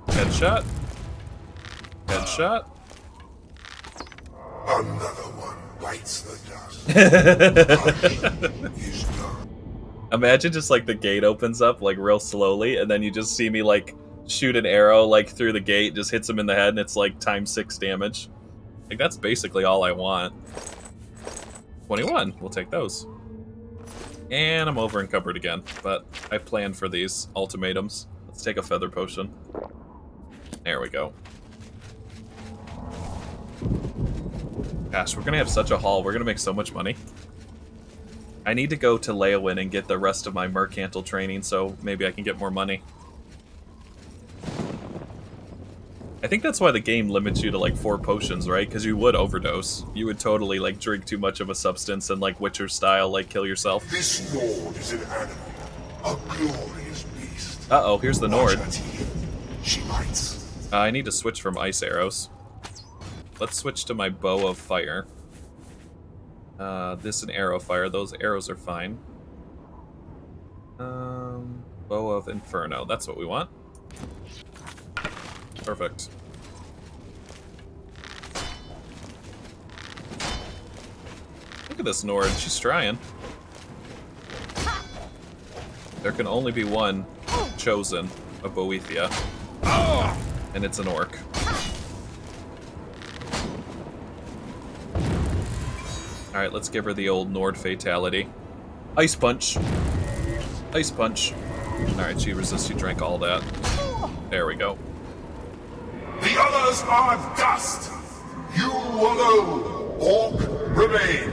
Headshot. Headshot. Another one bites the dust. He's done. Imagine just like the gate opens up like real slowly and then you just see me like shoot an arrow like through the gate, just hits him in the head and it's like ×6 damage. Like that's basically all I want. 21, we'll take those. And I'm over encumbered again, but I planned for these ultimatums. Let's take a feather potion. There we go. Gosh, we're gonna have such a haul. We're gonna make so much money. I need to go to Leowin and get the rest of my mercantil training, so maybe I can get more money. I think that's why the game limits you to like 4 potions, right? Because you would overdose. You would totally like drink too much of a substance and like Witcher style, like kill yourself. This Nord is an animal, a glorious beast. Uh-oh, here's the Nord. Watch her teeth. She bites. I need to switch from ice arrows. Let's switch to my bow of fire. This and arrow fire. Those arrows are fine. Bow of Inferno. That's what we want. Perfect. Look at this Nord. She's trying. There can only be one chosen of Boethia. And it's an orc. Alright, let's give her the old Nord fatality. Ice punch. Ice punch. Alright, she resists. She drank all that. There we go. The others are dust. You alone, Orc, remain.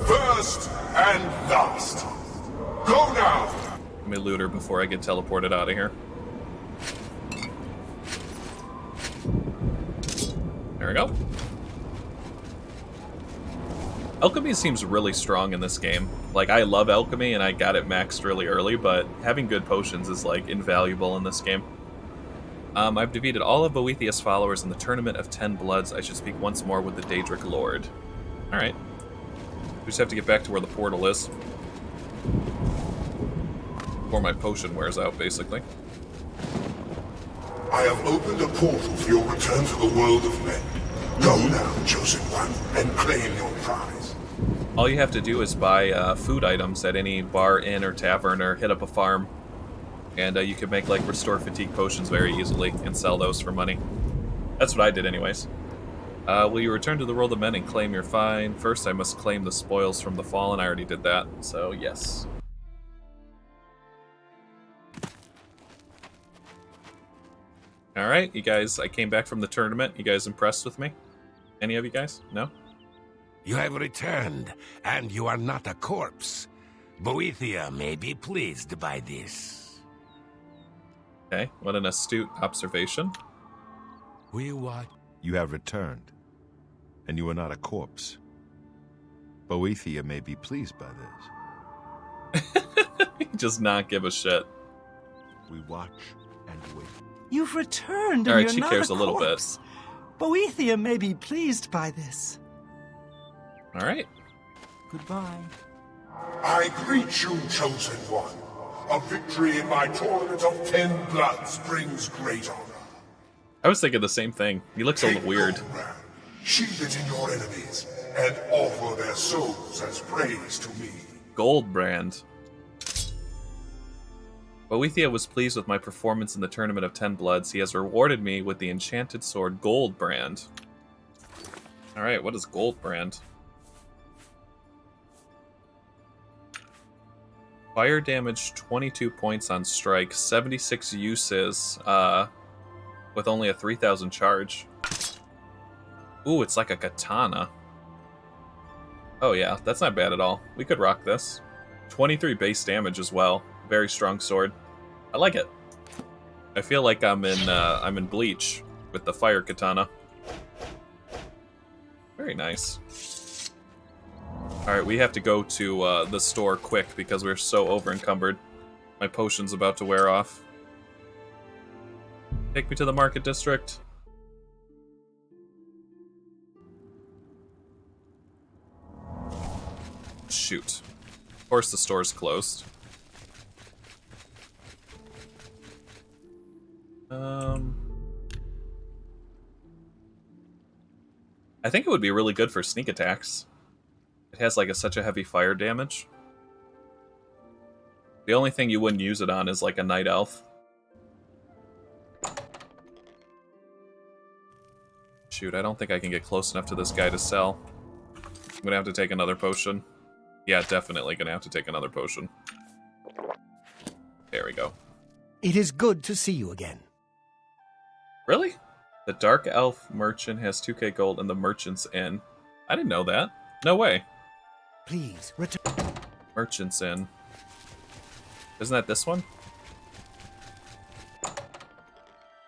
First and last. Go now. Let me loot her before I get teleported out of here. There we go. Alchemy seems really strong in this game. Like, I love alchemy and I got it maxed really early, but having good potions is, like, invaluable in this game. I've defeated all of Boethia's followers in the Tournament of 10 Bloods. I should speak once more with the Daedric Lord. Alright. We just have to get back to where the portal is. Before my potion wears out, basically. I have opened a portal for your return to the world of men. Go now, chosen one, and claim your prize. All you have to do is buy food items at any bar, inn, or tavern, or hit up a farm. And you can make, like, Restore Fatigue potions very easily and sell those for money. That's what I did anyways. Will you return to the world of men and claim your fine? First, I must claim the spoils from the fallen. I already did that, so yes. All right, you guys. I came back from the tournament. You guys impressed with me? Any of you guys? No? You have returned, and you are not a corpse. Boethia may be pleased by this. Okay, what an astute observation. We watch. You have returned, and you are not a corpse. Boethia may be pleased by this. He does not give a shit. We watch and wait. You've returned, and All right, you're she not cares a a little bit. corpse. Boethia may be pleased by this. All right. Goodbye. I greet you, Chosen One. A victory in my tournament of 10 bloods brings great honor. I was thinking the same thing. He looks a little Take weird. Goldbrand, shield it in your enemies, and offer their souls as praise to me. Goldbrand. Boethia was pleased with my performance in the Tournament of 10 Bloods. He has rewarded me with the enchanted sword Goldbrand. Alright, what is Goldbrand? Fire damage 22 points on strike, 76 uses, with only a 3,000 charge. Ooh, it's like a katana. Oh yeah, that's not bad at all. We could rock this. 23 base damage as well. Very strong sword. I like it. I feel like I'm in Bleach with the fire katana. Very nice. Alright, we have to go to the store quick because we're so over-encumbered. My potion's about to wear off. Take me to the market district. Shoot. Of course the store's closed. I think it would be really good for sneak attacks. It has like such a heavy fire damage. The only thing you wouldn't use it on is like a night elf. Shoot, I don't think I can get close enough to this guy to sell. I'm gonna have to take another potion. Yeah, definitely gonna have to take another potion. There we go. It is good to see you again. Really? The Dark Elf Merchant has 2k gold in the Merchant's Inn. I didn't know that. No way. Please, return. Merchant's Inn. Isn't that this one?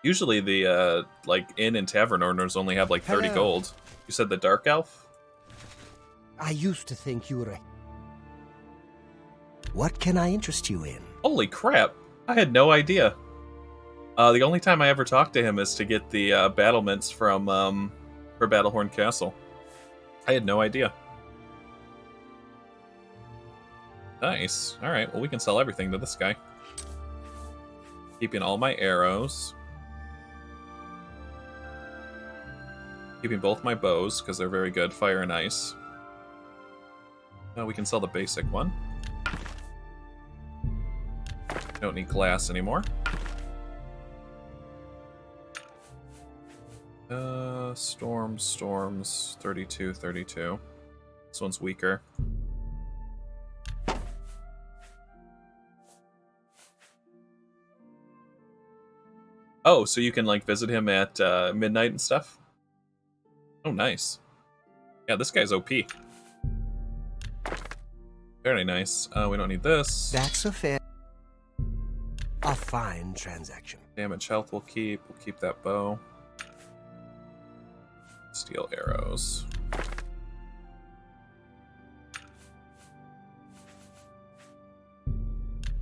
Usually the, like, inn and tavern owners only have, like, 30 Hello. gold. You said the Dark Elf? I used to think you were a... What can I interest you in? Holy crap. I had no idea. The only time I ever talked to him is to get the battlements from for Battlehorn Castle. I had no idea. Nice. Alright, well we can sell everything to this guy. Keeping all my arrows. Keeping both my bows, because they're very good. Fire and ice. Now we can sell the basic one. Don't need glass anymore. Storms, 32, 32. This one's weaker. Oh, so you can, like, visit him at midnight and stuff? Oh, nice. Yeah, this guy's OP. Very nice. We don't need this. That's a fine transaction. Damage health we'll keep. We'll keep that bow. Steel arrows.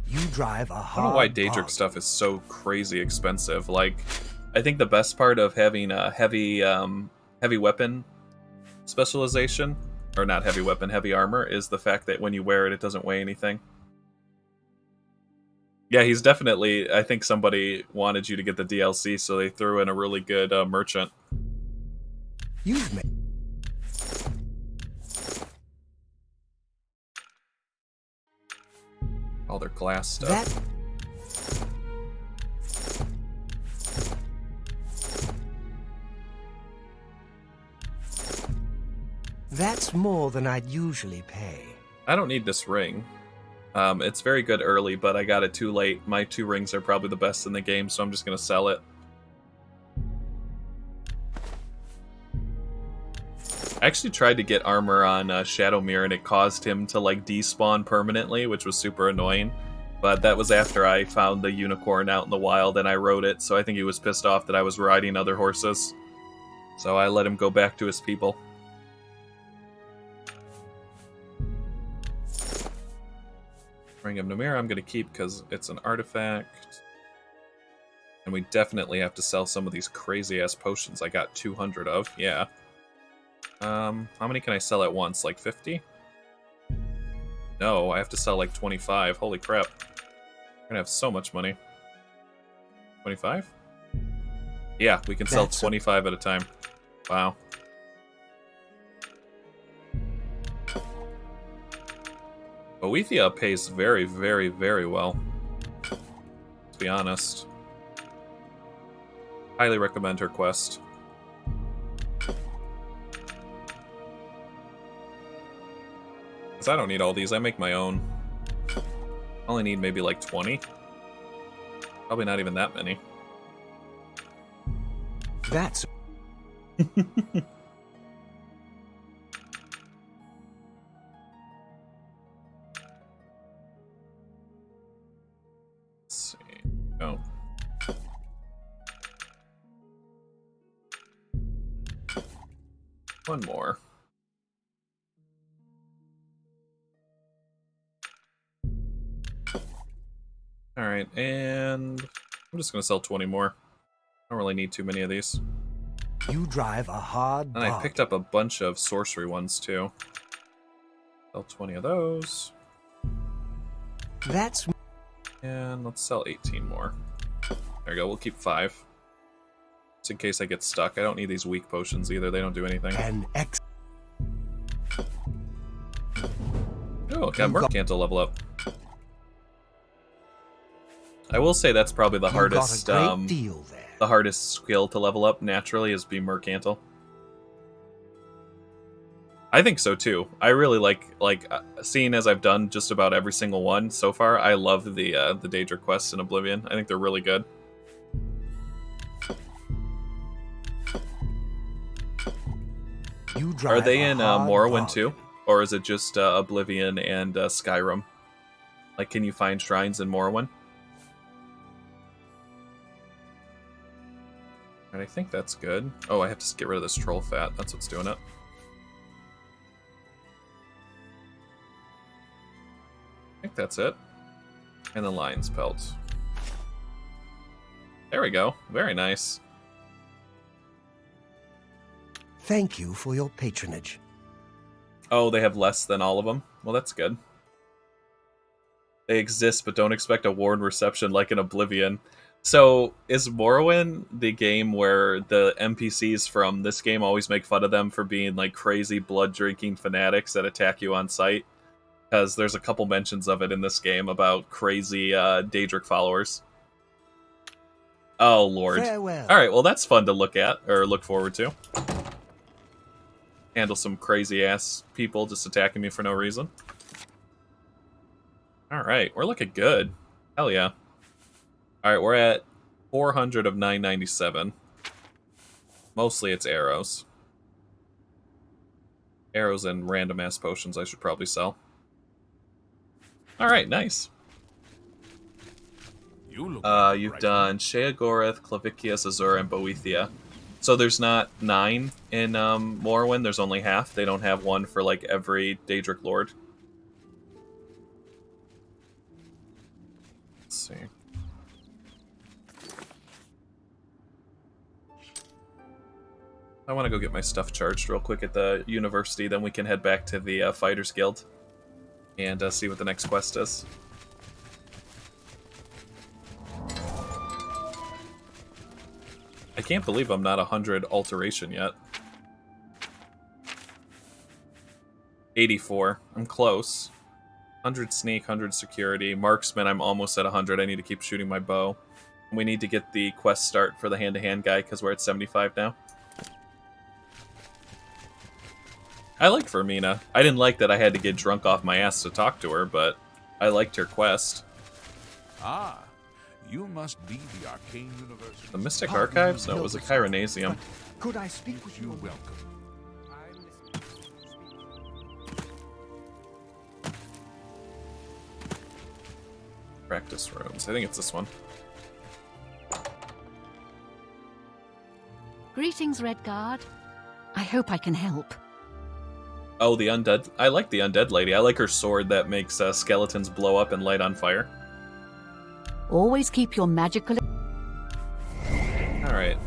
You drive a I hard don't know why Daedric bargain. stuff is so crazy expensive. Like, I think the best part of having a heavy weapon specialization, or not heavy weapon, heavy armor, is the fact that when you wear it, it doesn't weigh anything. Yeah, he's definitely... I think somebody wanted you to get the DLC, so they threw in a really good merchant. You've made... All their glass stuff. That's more than I'd usually pay. I don't need this ring. It's very good early, but I got it too late. My 2 rings are probably the best in the game, so I'm just going to sell it. I actually tried to get armor on Shadowmere, and it caused him to like despawn permanently, which was super annoying. But that was after I found the unicorn out in the wild and I rode it, so I think he was pissed off that I was riding other horses. So I let him go back to his people. Ring of Namira I'm going to keep because it's an artifact. And we definitely have to sell some of these crazy-ass potions I got 200 of. Yeah. How many can I sell at once? Like 50? No, I have to sell like 25. Holy crap. I'm gonna have so much money. 25? Yeah, we can sell 25 at a time. Wow. Boethia pays very, very, very well. To be honest. Highly recommend her quest. Because I don't need all these, I make my own. I only need maybe like 20. Probably not even that many. That's... Let's see. Oh. One more. Alright, and I'm just gonna sell 20 more. I don't really need too many of these. You drive a hard And I picked up a bunch of sorcery ones too. Sell 20 of those. That's... And let's sell 18 more. There we go, we'll keep 5. Just in case I get stuck. I don't need these weak potions either, they don't do anything. Oh, got Mercant level up. I will say that's probably the hardest the hardest skill to level up naturally is be Mercantil. I think so too. I really like seeing as I've done just about every single one so far. I love the Daedric quests in Oblivion. I think they're really good. Are they in Morrowind too? Or is it just Oblivion and Skyrim? Like, can you find shrines in Morrowind? And I think that's good. Oh, I have to get rid of this troll fat. That's what's doing it. I think that's it. And the lion's pelt. There we go. Very nice. Thank you for your patronage. Oh, they have less than all of them? Well, that's good. They exist, but don't expect a warm reception like in Oblivion. So, is Morrowind the game where the NPCs from this game always make fun of them for being like crazy blood-drinking fanatics that attack you on sight? Because there's a couple mentions of it in this game about crazy Daedric followers. Oh, Lord. Farewell. Alright, well that's fun to look at, or look forward to. Handle some crazy-ass people just attacking me for no reason. Alright, we're looking good. Hell yeah. Alright, we're at 400 of 997. Mostly it's arrows. Arrows and random-ass potions I should probably sell. Alright, nice. You've done Sheogorath, Clavikius, Azur, and Boethia. So there's not 9 in Morrowind, there's only half. They don't have one for like every Daedric Lord. Let's see. I want to go get my stuff charged real quick at the university, then we can head back to the Fighters Guild and see what the next quest is. I can't believe I'm not 100 alteration yet. 84. I'm close. 100 sneak, 100 security. Marksman, I'm almost at 100. I need to keep shooting my bow. We need to get the quest start for the hand-to-hand guy because we're at 75 now. I like Fermina. I didn't like that I had to get drunk off my ass to talk to her, but I liked her quest. Ah, you must be the Arcane University. The Mystic Archives? No, it was a Chironasium. Could I speak with you? Welcome. Practice rooms. I think it's this one. Greetings, Redguard. I hope I can help. Oh, the undead. I like the undead lady. I like her sword that makes skeletons blow up and light on fire. Always keep your magical... Alright.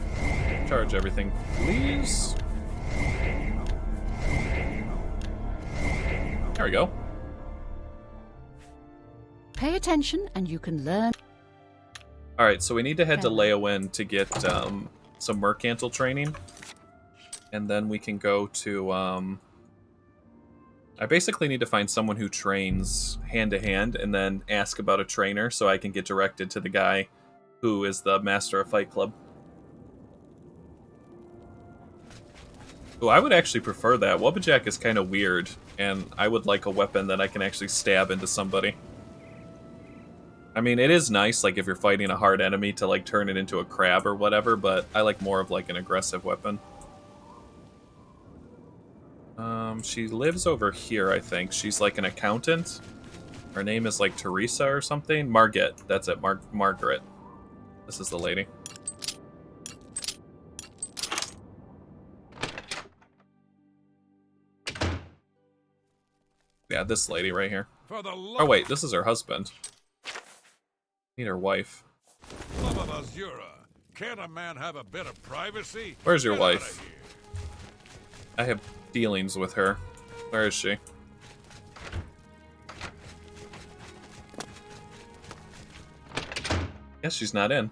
Charge everything, please. There we go. Pay attention and you can learn. Alright, so we need to head to Leowyn to get some Mercantil training. And then we can go to... I basically need to find someone who trains hand-to-hand and then ask about a trainer so I can get directed to the guy who is the master of Fight Club. Ooh, I would actually prefer that. Wubbajack is kind of weird, and I would like a weapon that I can actually stab into somebody. I mean, it is nice, like, if you're fighting a hard enemy to, like, turn it into a crab or whatever, but I like more of, like, an aggressive weapon. She lives over here, I think. She's, like, an accountant. Her name is, like, Teresa or something. Margaret. That's it, Margaret. This is the lady. Yeah, this lady right here. Oh, wait, this is her husband. Need her wife. Can't a man have a bit of privacy? Where's your Get wife? outta here. I have dealings with her. Where is she? Guess she's not in.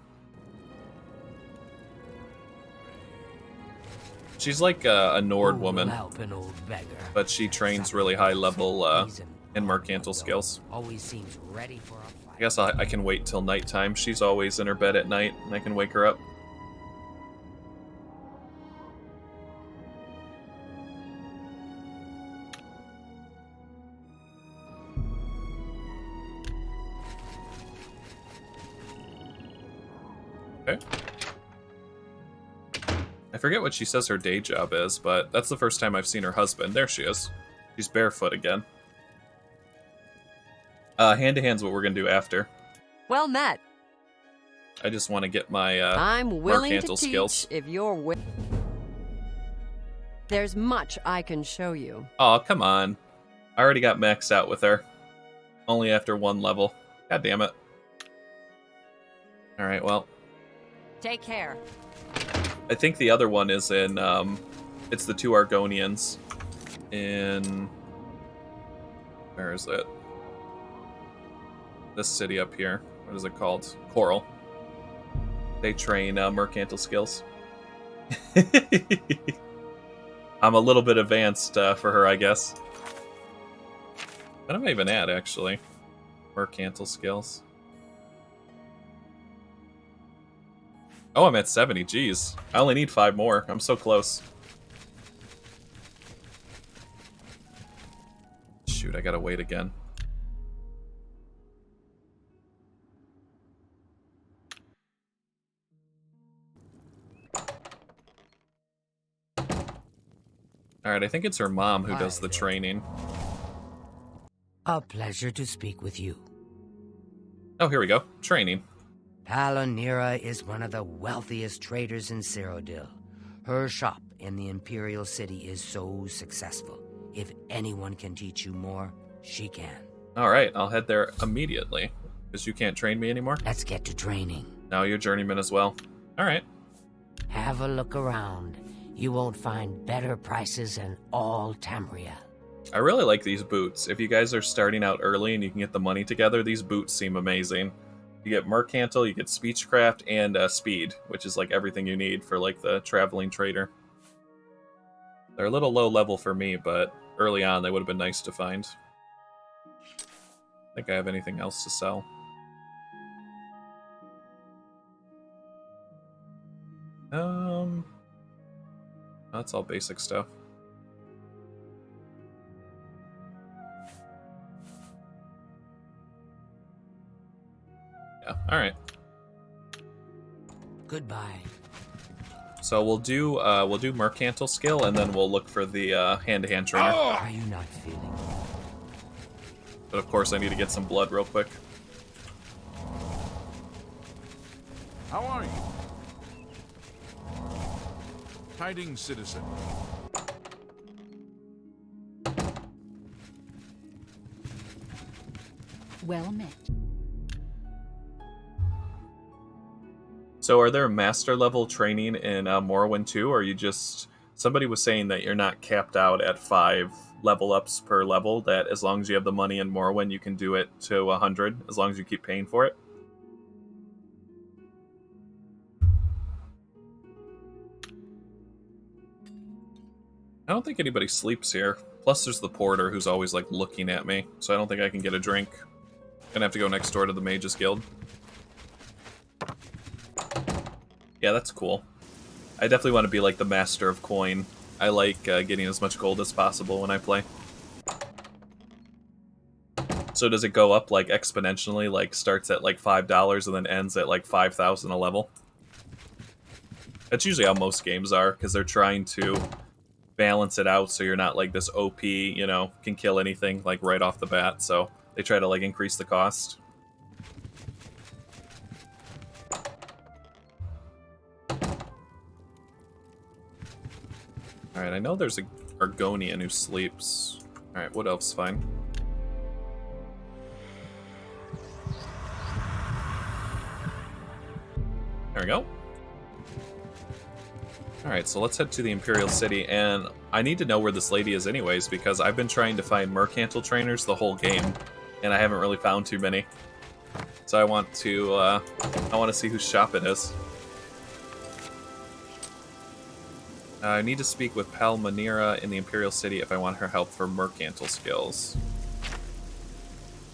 She's like a Nord woman, but she trains really high level in Mercantil skills. Always seems ready for a fight. I guess I can wait till nighttime. She's always in her bed at night, and I can wake her up. Okay. I forget what she says her day job is, but that's the first time I've seen her husband. There she is. She's barefoot again. Hand-to-hand's what we're gonna do after. Well met. I just want to get my I'm willing to Mercantil teach skills. if you're There's much I can show you. Oh, come on. I already got maxed out with her. Only after one level. God damn it. Alright, well. Take care. I think the other one is in, it's the two Argonians in, where is it? This city up here. What is it called? Coral. They train Mercantil skills. I'm a little bit advanced for her, I guess. What am I even at, actually? Mercantil skills. Oh, I'm at 70. Jeez. I only need 5 more. I'm so close. Shoot, I gotta wait again. Alright, I think it's her mom who does the training. A pleasure to speak with you. Oh, here we go. Training. Palonira is one of the wealthiest traders in Cyrodiil. Her shop in the Imperial City is so successful. If anyone can teach you more, she can. Alright, I'll head there immediately. Because you can't train me anymore? Let's get to training. Now you're journeyman as well. Alright. Have a look around. You won't find better prices in all Tamriel. I really like these boots. If you guys are starting out early and you can get the money together, these boots seem amazing. You get Mercantil, you get Speechcraft, and Speed, which is like everything you need for like the traveling trader. They're a little low level for me, but early on they would have been nice to find. I think I have anything else to sell. That's all basic stuff. Yeah, alright. Goodbye. So we'll do Mercantil skill, and then we'll look for the hand-to-hand trainer. Are you not feeling? But of course I need to get some blood real quick. How are you? Tidings, citizen. Well met. So are there master level training in Morrowind 2, or are you just... Somebody was saying that you're not capped out at 5 level ups per level, that as long as you have the money in Morrowind, you can do it to 100, as long as you keep paying for it. I don't think anybody sleeps here. Plus there's the porter who's always like looking at me, so I don't think I can get a drink. Gonna have to go next door to the Mages Guild. Yeah, that's cool. I definitely want to be like the master of coin. I like getting as much gold as possible when I play. So does it go up like exponentially, like starts at like $5 and then ends at like 5,000 a level? That's usually how most games are, because they're trying to balance it out so you're not like this OP, you know, can kill anything like right off the bat, so they try to like increase the cost. Alright, I know there's a Argonian who sleeps. Alright, what else? Fine. There we go. Alright, so let's head to the Imperial City, and I need to know where this lady is anyways, because I've been trying to find mercantile trainers the whole game, and I haven't really found too many. So I want to see whose shop it is. I need to speak with Palmyra in the Imperial City if I want her help for mercantile skills.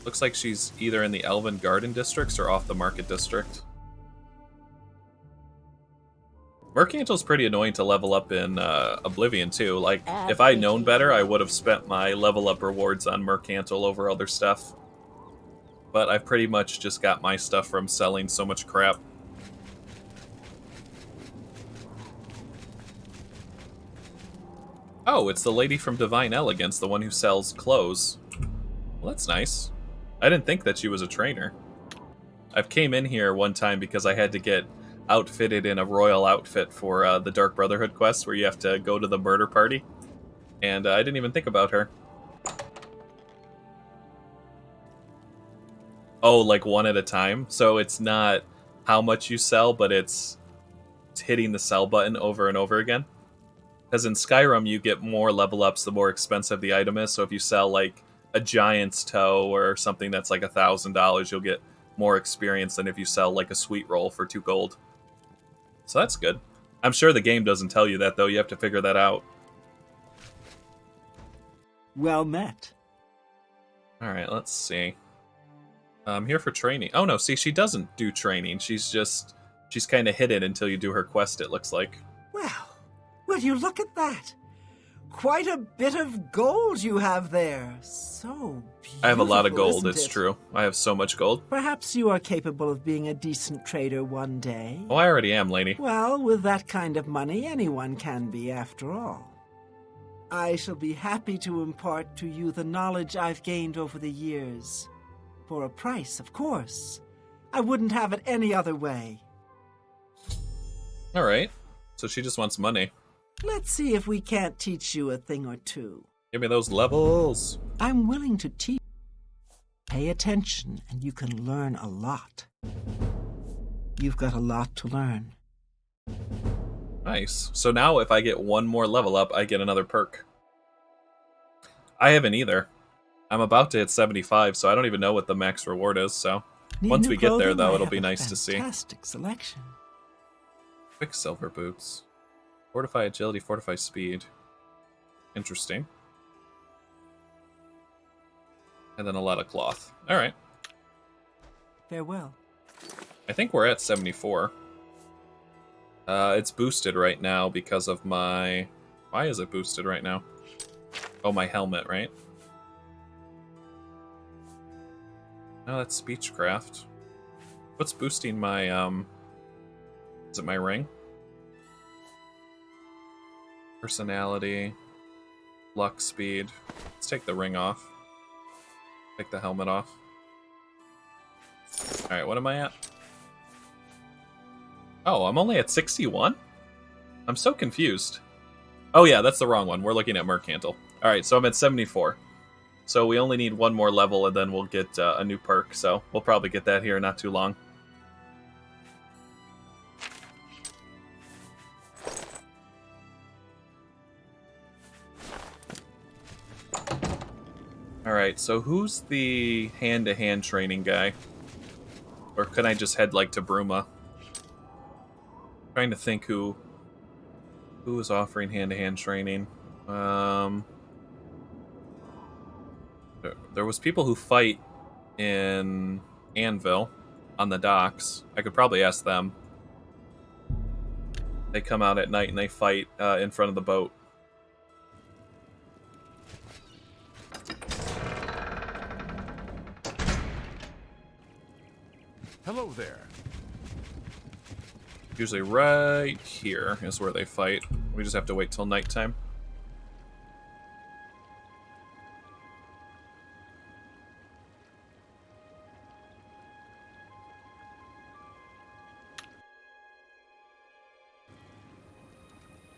Looks like she's either in the Elven Garden districts or off the Market District. Mercantile's pretty annoying to level up in Oblivion too. Like, if I'd known better, I would have spent my level up rewards on Mercantile over other stuff. But I've pretty much just got my stuff from selling so much crap. Oh, it's the lady from Divine Elegance, the one who sells clothes. Well, that's nice. I didn't think that she was a trainer. I've came in here one time because I had to get outfitted in a royal outfit for the Dark Brotherhood quest, where you have to go to the murder party. And I didn't even think about her. Oh, like one at a time? So it's not how much you sell, but it's hitting the sell button over and over again? Because in Skyrim, you get more level ups the more expensive the item is. So if you sell like a giant's toe or something that's like $1,000, you'll get more experience than if you sell like a sweet roll for 2 gold. So that's good. I'm sure the game doesn't tell you that, though. You have to figure that out. Well met. Alright, let's see. I'm here for training. Oh no, see, she doesn't do training. She's kind of hidden until you do her quest, it looks like. Well, will you look at that? Quite a bit of gold you have there. So beautiful, I have a lot of gold, isn't it's it? true. I have so much gold. Perhaps you are capable of being a decent trader one day. Oh, I already am, lady. Well, with that kind of money, anyone can be, after all. I shall be happy to impart to you the knowledge I've gained over the years. For a price, of course. I wouldn't have it any other way. Alright. So she just wants money. Let's see if we can't teach you a thing or two. Give me those levels. I'm willing to teach. Pay attention, and you can learn a lot. You've got a lot to learn. Nice. So now if I get one more level up, I get another perk. I haven't either. I'm about to hit 75, so I don't even know what the max reward is, so... Once we get there, though, it'll be nice to see. Fantastic selection. Quicksilver boots. Fortify agility, fortify speed. Interesting. And then a lot of cloth. Alright. Farewell. I think we're at 74. It's boosted right now because of my... Why is it boosted right now? Oh, my helmet, right? No, that's speechcraft. What's boosting my, Is it my ring? Personality. Luck, speed. Let's take the ring off. Take the helmet off. Alright, what am I at? Oh, I'm only at 61? I'm so confused. Oh yeah, that's the wrong one. We're looking at Mercantil. Alright, so I'm at 74. So we only need one more level and then we'll get a new perk. So we'll probably get that here not too long. Alright, so who's the hand-to-hand training guy? Or can I just head like to Bruma? Trying to think who is offering hand-to-hand training. There was people who fight in Anvil on the docks. I could probably ask them. They come out at night and they fight in front of the boat. Hello there. Usually right here is where they fight. We just have to wait till nighttime.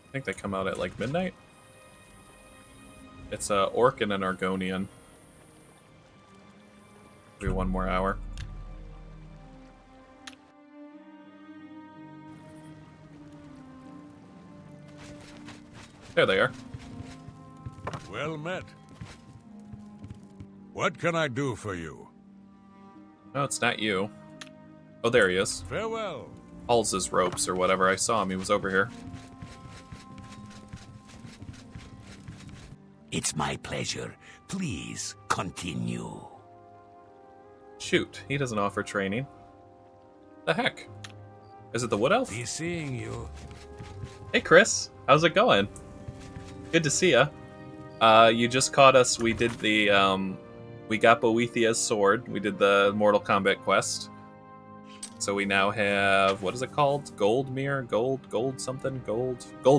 I think they come out at like midnight. It's a Orc and an Argonian. Maybe one more hour. There they are. Well met. What can I do for you? No, it's not you. Oh, there he is. Farewell. Hauls his ropes or whatever. I saw him. He was over here. It's my pleasure. Please continue. Shoot, he doesn't offer training. The heck? Is it the Wood Elf? Be seeing you. Hey, Chris. How's it going? Good to see ya. You just caught us. We did the, we got Boethia's sword. We did the Mortal Kombat quest. So we now have, what is it called? Gold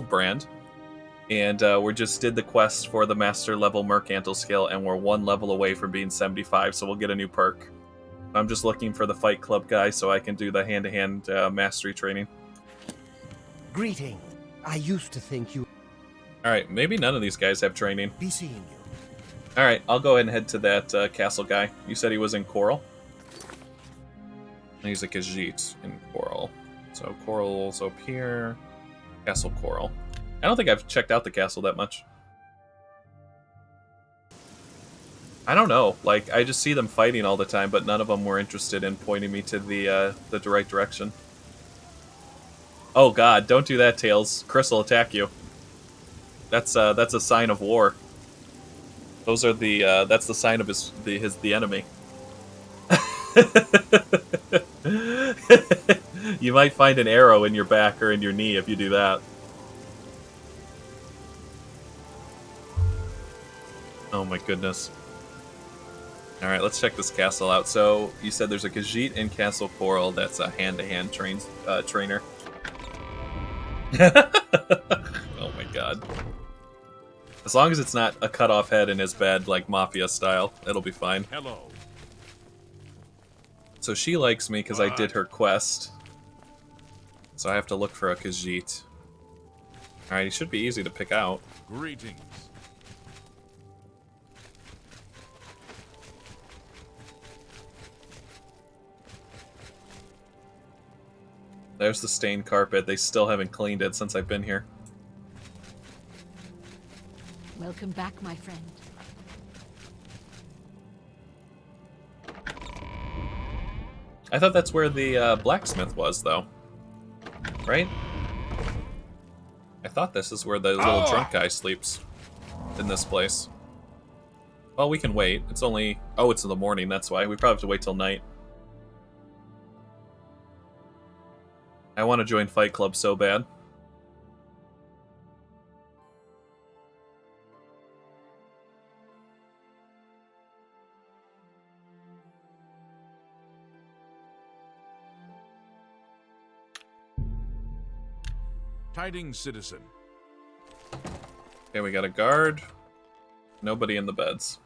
brand. And we just did the quest for the master level Mercantil skill, and we're one level away from being 75, so we'll get a new perk. I'm just looking for the Fight Club guy so I can do the hand-to-hand mastery training. Greeting. I used to think you... Alright, maybe none of these guys have training. Be seeing you. Alright, I'll go ahead and head to that castle guy. You said he was in Coral? He's a Khajiit in Coral. So Coral's up here. Castle Coral. I don't think I've checked out the castle that much. I don't know. Like, I just see them fighting all the time, but none of them were interested in pointing me to the right direction. Oh god, don't do that, Tails. Chris will attack you. That's a sign of war. Those are the that's the sign of the enemy. You might find an arrow in your back or in your knee if you do that. Oh my goodness. Alright, let's check this castle out. So, you said there's a Khajiit in Castle Coral that's a hand-to-hand trainer. Oh my god. As long as it's not a cut-off head in his bed, like Mafia style, it'll be fine. Hello. So she likes me because I did her quest. So I have to look for a Khajiit. Alright, he should be easy to pick out. Greetings. There's the stained carpet. They still haven't cleaned it since I've been here. Welcome back, my friend. I thought that's where the blacksmith was, though. Right? I thought this is where the little drunk guy sleeps. In this place. Well, we can wait. It's only... Oh, it's in the morning, that's why. We probably have to wait till night. I want to join Fight Club so bad. Tidings, citizen. Okay, we got a guard. Nobody in the beds.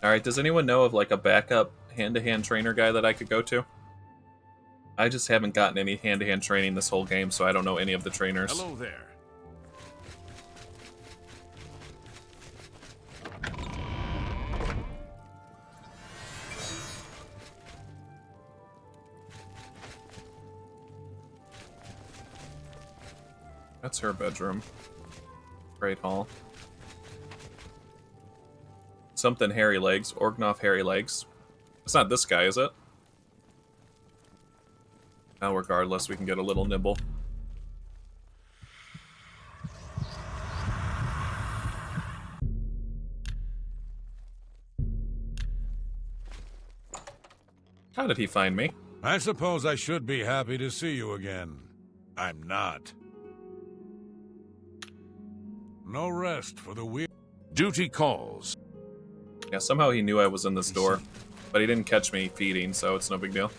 Alright, does anyone know of like a backup hand-to-hand trainer guy that I could go to? I just haven't gotten any hand-to-hand training this whole game, so I don't know any of the trainers. Hello there. That's her bedroom. Great hall. Something hairy legs. Orgnoff hairy legs. It's not this guy, is it? Now, regardless, we can get a little nibble. How did he find me? I suppose I should be happy to see you again. I'm not. No rest for the weary. Duty calls. Yeah, somehow he knew I was in this door, but he didn't catch me feeding, so it's no big deal.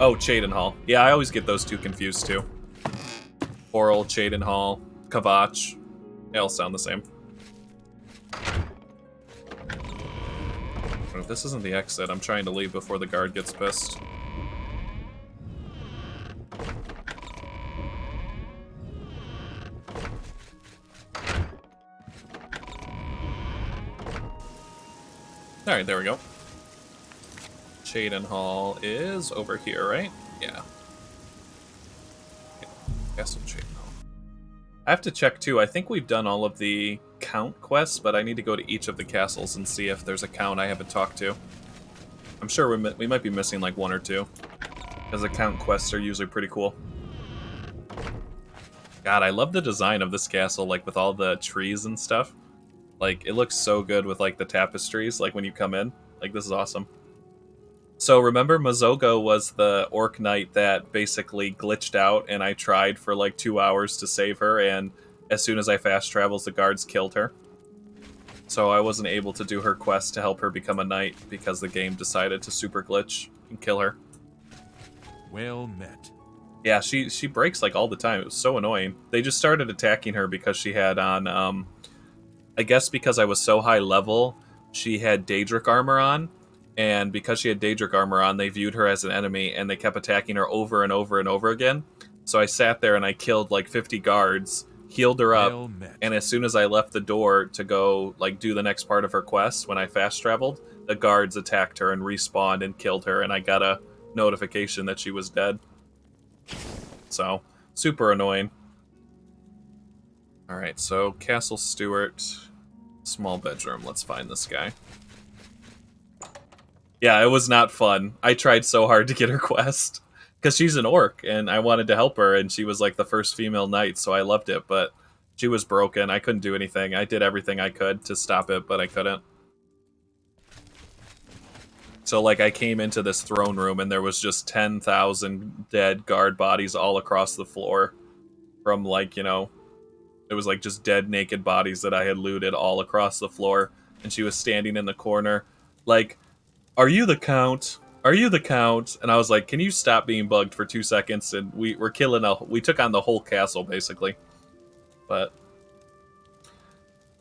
Oh, Cheydinhal. Yeah, I always get those two confused, too. Oral, Cheydinhal, Kavach. They all sound the same. If this isn't the exit, I'm trying to leave before the guard gets pissed. Alright, there we go. Cheydinhal is over here, right? Yeah. Castle Cheydinhal. I have to check, too. I think we've done all of the count quests, but I need to go to each of the castles and see if there's a count I haven't talked to. I'm sure we might be missing, like, one or two. Because the count quests are usually pretty cool. God, I love the design of this castle, like, with all the trees and stuff. Like, it looks so good with, like, the tapestries, like, when you come in. Like, this is awesome. So, remember, Mazogo was the orc knight that basically glitched out, and I tried for, like, 2 hours to save her, and as soon as I fast travels, the guards killed her. So I wasn't able to do her quest to help her become a knight, because the game decided to super glitch and kill her. Well met. Yeah, she breaks, like, all the time. It was so annoying. They just started attacking her because she had on, I guess because I was so high level, she had Daedric armor on, and because she had Daedric armor on, they viewed her as an enemy, and they kept attacking her over and over and over again. So I sat there and I killed like 50 guards, healed her up, and as soon as I left the door to go like do the next part of her quest, when I fast traveled, the guards attacked her and respawned and killed her, and I got a notification that she was dead. So, super annoying. Alright, so Castle Stewart, small bedroom. Let's find this guy. Yeah, it was not fun. I tried so hard to get her quest. Because she's an orc, and I wanted to help her, and she was like the first female knight, so I loved it, but she was broken. I couldn't do anything. I did everything I could to stop it, but I couldn't. So, like, I came into this throne room, and there was just 10,000 dead guard bodies all across the floor. From, like, you know, it was like just dead, naked bodies that I had looted all across the floor, and she was standing in the corner, like, "Are you the Count? Are you the Count?" And I was like, "Can you stop being bugged for 2 seconds?" And we took on the whole castle, basically. But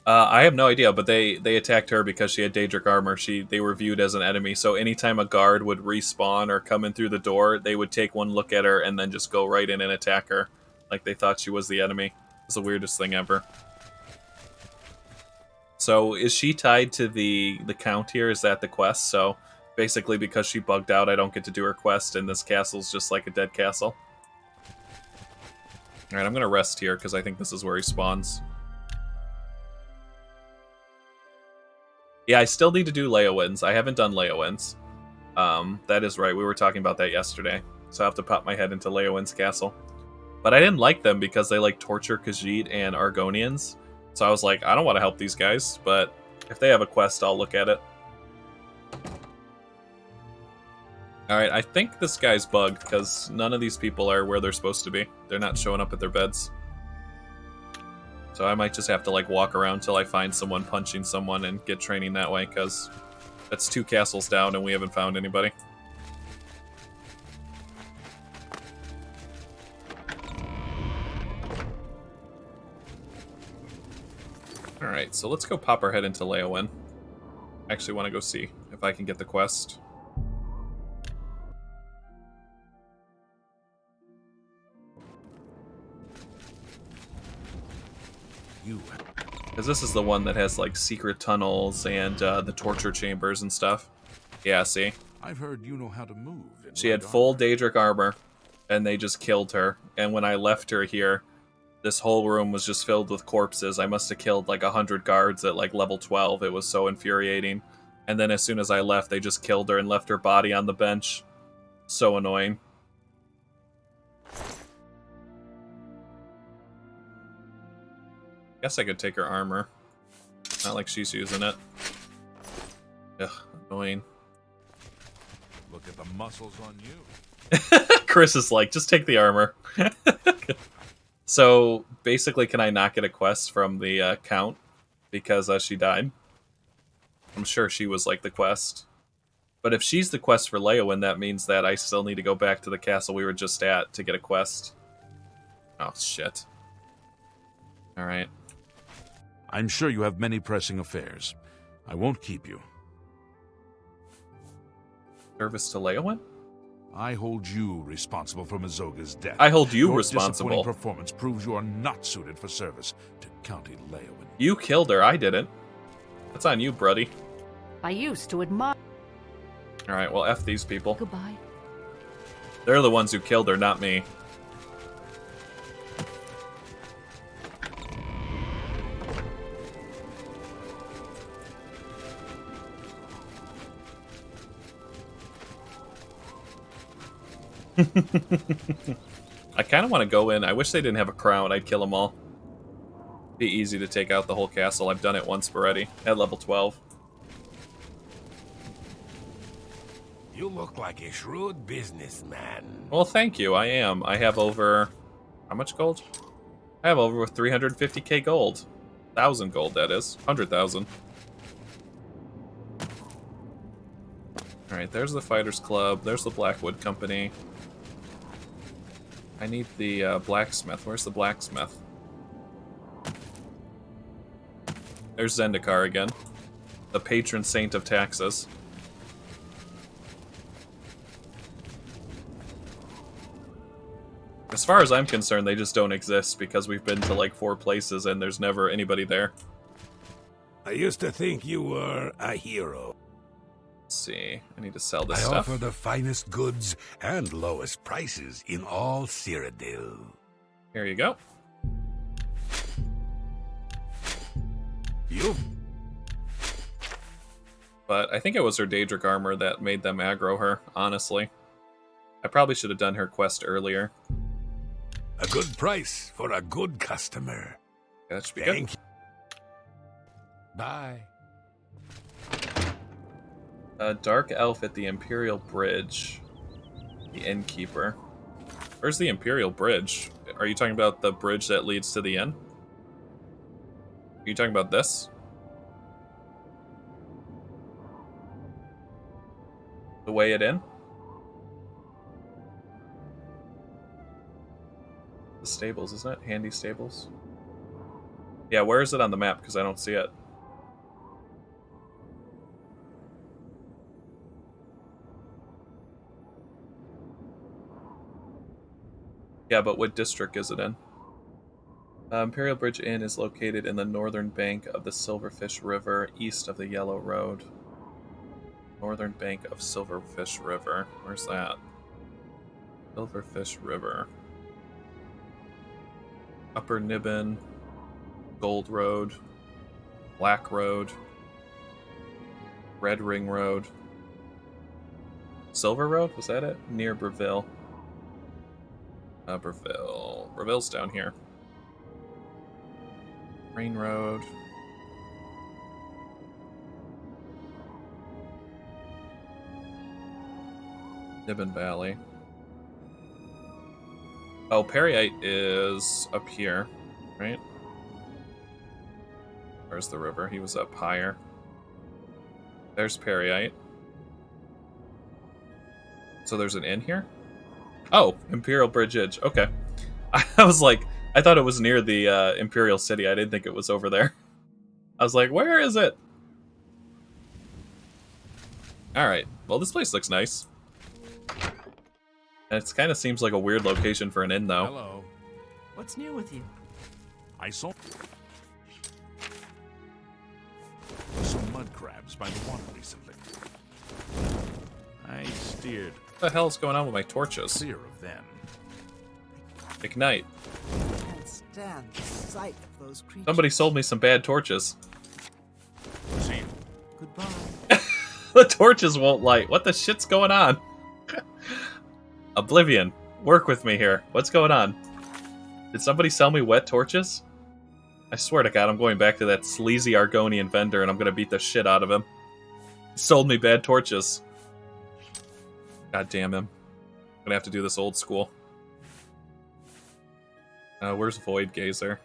I have no idea, but they attacked her because she had Daedric armor. They were viewed as an enemy, so anytime a guard would respawn or come in through the door, they would take one look at her and then just go right in and attack her. Like they thought she was the enemy. It's the weirdest thing ever. So is she tied to the Count here? Is that the quest? So basically, because she bugged out, I don't get to do her quest, and this castle's just like a dead castle. Alright, I'm gonna rest here, because I think this is where he spawns. Yeah, I still need to do Leowin's. I haven't done Leowin's. That is right, we were talking about that yesterday. So I have to pop my head into Leowin's castle. But I didn't like them because they like torture Khajiit and Argonians. So I was like, I don't want to help these guys, but if they have a quest, I'll look at it. Alright, I think this guy's bugged, because none of these people are where they're supposed to be. They're not showing up at their beds. So I might just have to, like, walk around till I find someone punching someone and get training that way, because that's 2 castles down and we haven't found anybody. Alright, so let's go pop our head into Leowin. I actually want to go see if I can get the quest. Because this is the one that has, like, secret tunnels and the torture chambers and stuff. Yeah, see? I've heard you know how to move. She had full Daedric armor, and they just killed her. And when I left her here, this whole room was just filled with corpses. I must have killed, like, 100 guards at, like, level 12. It was so infuriating. And then as soon as I left, they just killed her and left her body on the bench. So annoying. Guess I could take her armor. Not like she's using it. Ugh, annoying. Look at the muscles on you. Chris is like, just take the armor. So, basically, can I not get a quest from the Count? Because she died? I'm sure she was, like, the quest. But if she's the quest for Leowin, that means that I still need to go back to the castle we were just at to get a quest. Oh, shit. Alright. I'm sure you have many pressing affairs. I won't keep you. Service to Leowin? I hold you responsible for Mazoga's death. I hold you Your responsible. Disappointing performance proves you are not suited for service to County Leowin. You killed her, I didn't. That's on you, buddy. I used to admire. Alright, well, F these people. Goodbye. They're the ones who killed her, not me. I kind of want to go in. I wish they didn't have a crown. I'd kill them all. Be easy to take out the whole castle. I've done it once already at level 12. You look like a shrewd businessman. Well, thank you. I am. I have over... How much gold? I have over 350k gold. 1,000 gold, that is. 100,000. Alright, there's the Fighters Club. There's the Blackwood Company. I need the blacksmith. Where's the blacksmith? There's Zendikar again. The patron saint of taxes. As far as I'm concerned, they just don't exist because we've been to like 4 places and there's never anybody there. I used to think you were a hero. Let's see. I need to sell this I stuff. offer the finest goods and lowest prices in all Cyrodiil. Here you go. You. But I think it was her Daedric armor that made them aggro her, honestly. I probably should have done her quest earlier. A good price for a good customer. That should be Thank good. you. Bye. Dark Elf at the Imperial Bridge. The Innkeeper. Where's the Imperial Bridge? Are you talking about the bridge that leads to the inn? Are you talking about this? The way it in? The stables, isn't it? Handy stables? Yeah, where is it on the map? Because I don't see it. Yeah, but what district is it in? Imperial Bridge Inn is located in the northern bank of the Silverfish River, east of the Yellow Road. Northern bank of Silverfish River. Where's that? Silverfish River. Upper Nibbin, Gold Road, Black Road, Red Ring Road, Silver Road? Was that it? Near Breville. Breville. Breville's down here. Rain Road. Nibbin Valley. Oh, Perryite is up here, right? Where's the river? He was up higher. There's Perryite. So there's an inn here? Oh, Imperial Bridge Edge. Okay. I was like, I thought it was near the Imperial City. I didn't think it was over there. I was like, where is it? Alright, well this place looks nice. It kind of seems like a weird location for an inn, though. Hello. What's new with you? I saw some mud crabs by the water recently. I steered What the hell's going on with my torches? clear of them. Ignite. Can't stand the sight of those creatures. Somebody sold me some bad torches. See you. Goodbye. The torches won't light. What the shit's going on? Oblivion, work with me here. What's going on? Did somebody sell me wet torches? I swear to God, I'm going back to that sleazy Argonian vendor and I'm gonna beat the shit out of him. He sold me bad torches. God damn him. I'm gonna have to do this old school. Where's Void Gazer?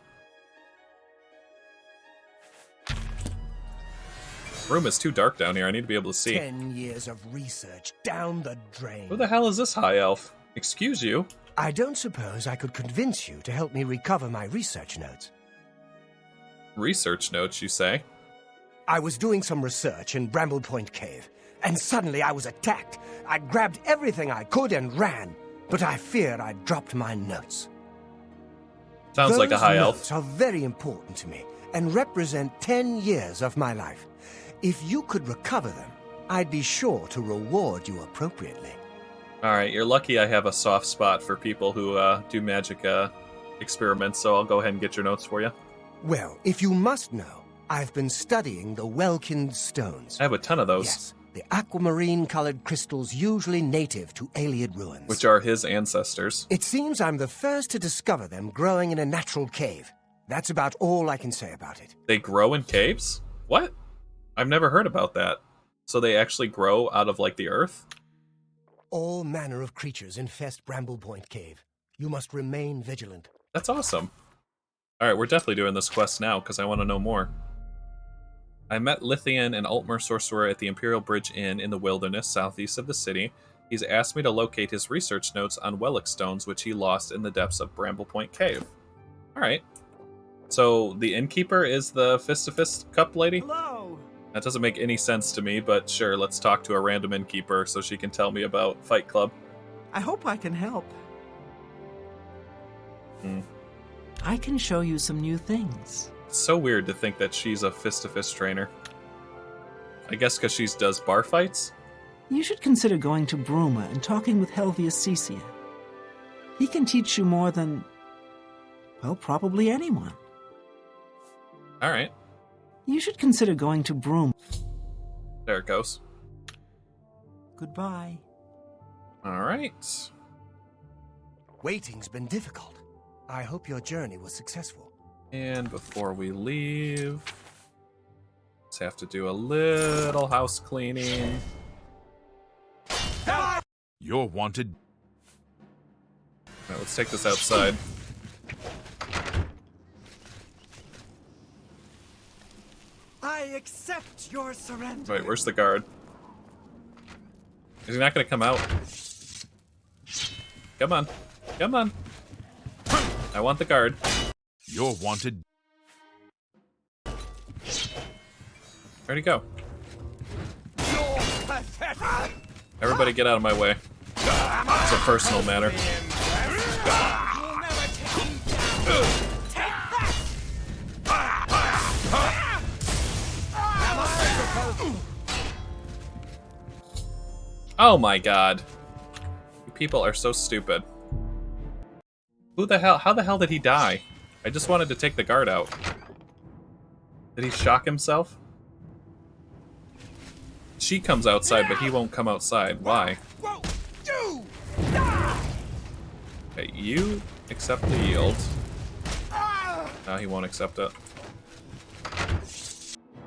Room is too dark down here. I need to be able to see. 10 years of research down the drain. Who the hell is this high elf? Excuse you? I don't suppose I could convince you to help me recover my research notes. Research notes, you say? I was doing some research in Bramble Point Cave, and suddenly I was attacked. I grabbed everything I could and ran, but I feared I'd dropped my notes. Sounds like a high elf. Those notes are very important to me and represent 10 years of my life. If you could recover them, I'd be sure to reward you appropriately. Alright, you're lucky I have a soft spot for people who do magic experiments, so I'll go ahead and get your notes for you. Well, if you must know, I've been studying the Welkin stones. I have a ton of those. Yes, the aquamarine-colored crystals usually native to Iliad ruins. Which are his ancestors. It seems I'm the first to discover them growing in a natural cave. That's about all I can say about it. They grow in caves? What? I've never heard about that. So they actually grow out of, like, the earth? All manner of creatures infest Bramble Point Cave. You must remain vigilant. That's awesome. Alright, we're definitely doing this quest now, because I want to know more. I met Lithian, an Altmer sorcerer, at the Imperial Bridge Inn in the wilderness southeast of the city. He's asked me to locate his research notes on Wellick stones, which he lost in the depths of Bramble Point Cave. Alright. So, the innkeeper is the fist-to-fist cup lady? Hello. That doesn't make any sense to me, but sure, let's talk to a random innkeeper so she can tell me about Fight Club. I hope I can help. Hmm. I can show you some new things. It's so weird to think that she's a fist-to-fist trainer. I guess because she does bar fights? You should consider going to Bruma and talking with Helvius Cecia. He can teach you more than, well, probably anyone. Alright. You should consider going to Bruma. There it goes. Goodbye. Alright. Waiting's been difficult. I hope your journey was successful. And before we leave, let's have to do a little house cleaning. You're wanted. Alright, let's take this outside. I accept your surrender. Wait, where's the guard? Is he not going to come out? Come on. Come on. I want the guard. You're wanted. Where'd he go? Everybody get out of my way. It's a personal matter. Oh my god. You people are so stupid. Who the hell? How the hell did he die? I just wanted to take the guard out. Did he shock himself? She comes outside, but he won't come outside. Why? Okay, you accept the yield. No, he won't accept it.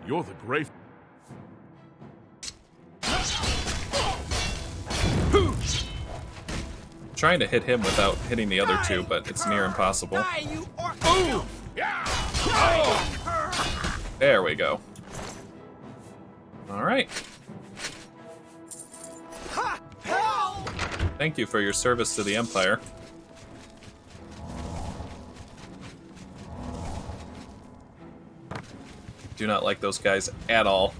You're the grave. Trying to hit him without hitting the other two, but it's near impossible. There we go. Alright. Thank you for your service to the Empire. Do not like those guys at all.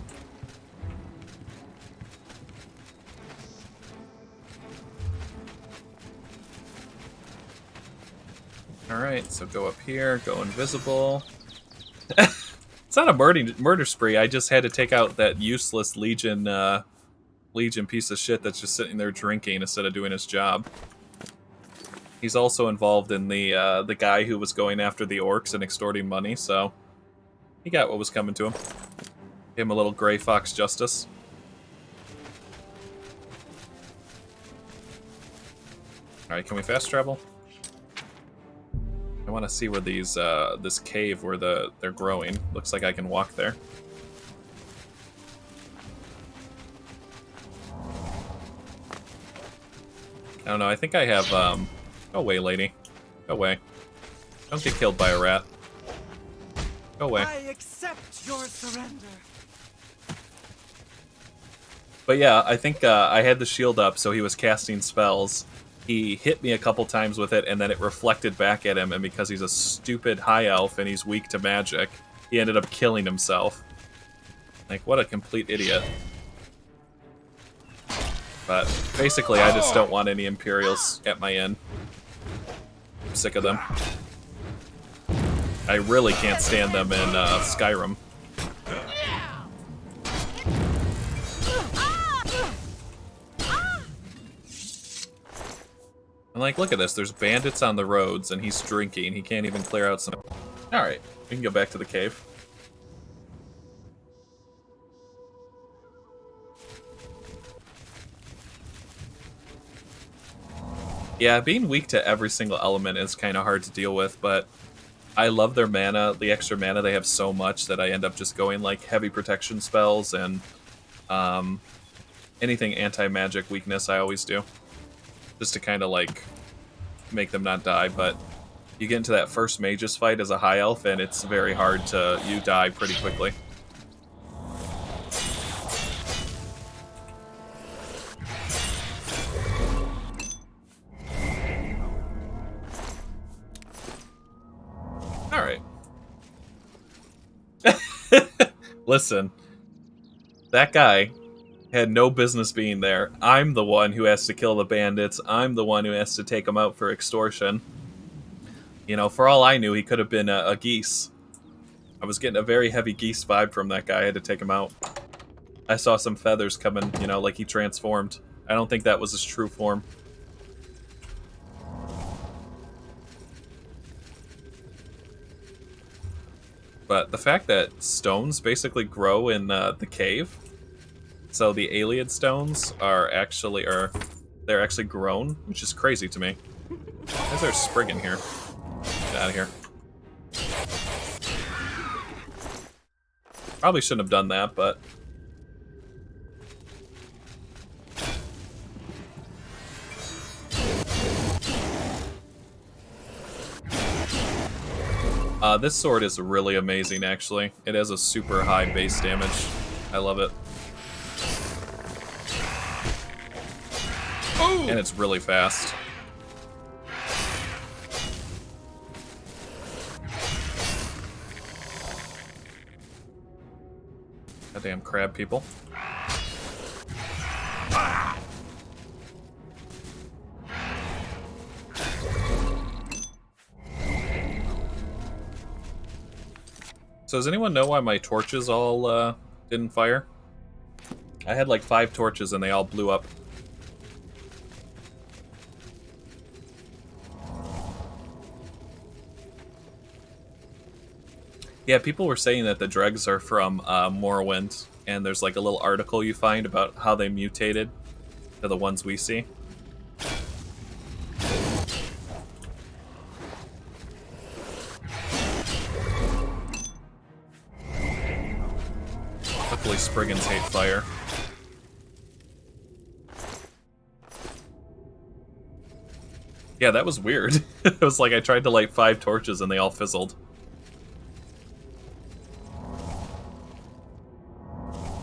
Alright, so go up here, go invisible. It's not a murder spree, I just had to take out that useless Legion piece of shit that's just sitting there drinking instead of doing his job. He's also involved in the guy who was going after the orcs and extorting money, so he got what was coming to him. Give him a little Grey Fox justice. Alright, can we fast travel? I want to see where these, this cave where they're growing. Looks like I can walk there. I don't know, I think I have, Go away, lady. Go away. Don't get killed by a rat. Go away. I accept your surrender. But yeah, I think I had the shield up, so he was casting spells. He hit me a couple times with it, and then it reflected back at him, and because he's a stupid high elf and he's weak to magic, he ended up killing himself. Like, what a complete idiot. But basically, I just don't want any Imperials at my inn. I'm sick of them. I really can't stand them in Skyrim. And like, look at this, there's bandits on the roads and he's drinking. He can't even clear out some... Alright, we can go back to the cave. Yeah, being weak to every single element is kind of hard to deal with, but I love their mana, the extra mana. They have so much that I end up just going like heavy protection spells and anything anti-magic weakness I always do. Just to kind of like make them not die, but you get into that first mage's fight as a high elf and it's very hard to... you die pretty quickly. Alright. Listen, that guy had no business being there. I'm the one who has to kill the bandits. I'm the one who has to take them out for extortion. You know, for all I knew, he could have been a geese. I was getting a very heavy geese vibe from that guy. I had to take him out. I saw some feathers coming, you know, like he transformed. I don't think that was his true form. But the fact that stones basically grow in the cave... So the alien stones are actually, they're actually grown, which is crazy to me. Why is there a sprig in here? Get out of here. Probably shouldn't have done that, but... this sword is really amazing, actually. It has a super high base damage. I love it. And it's really fast. Goddamn crab people. So does anyone know why my torches all didn't fire? I had like 5 torches and they all blew up. Yeah, people were saying that the dregs are from Morrowind, and there's like a little article you find about how they mutated to the ones we see. Luckily, Spriggans hate fire. Yeah, that was weird. It was like I tried to light 5 torches and they all fizzled.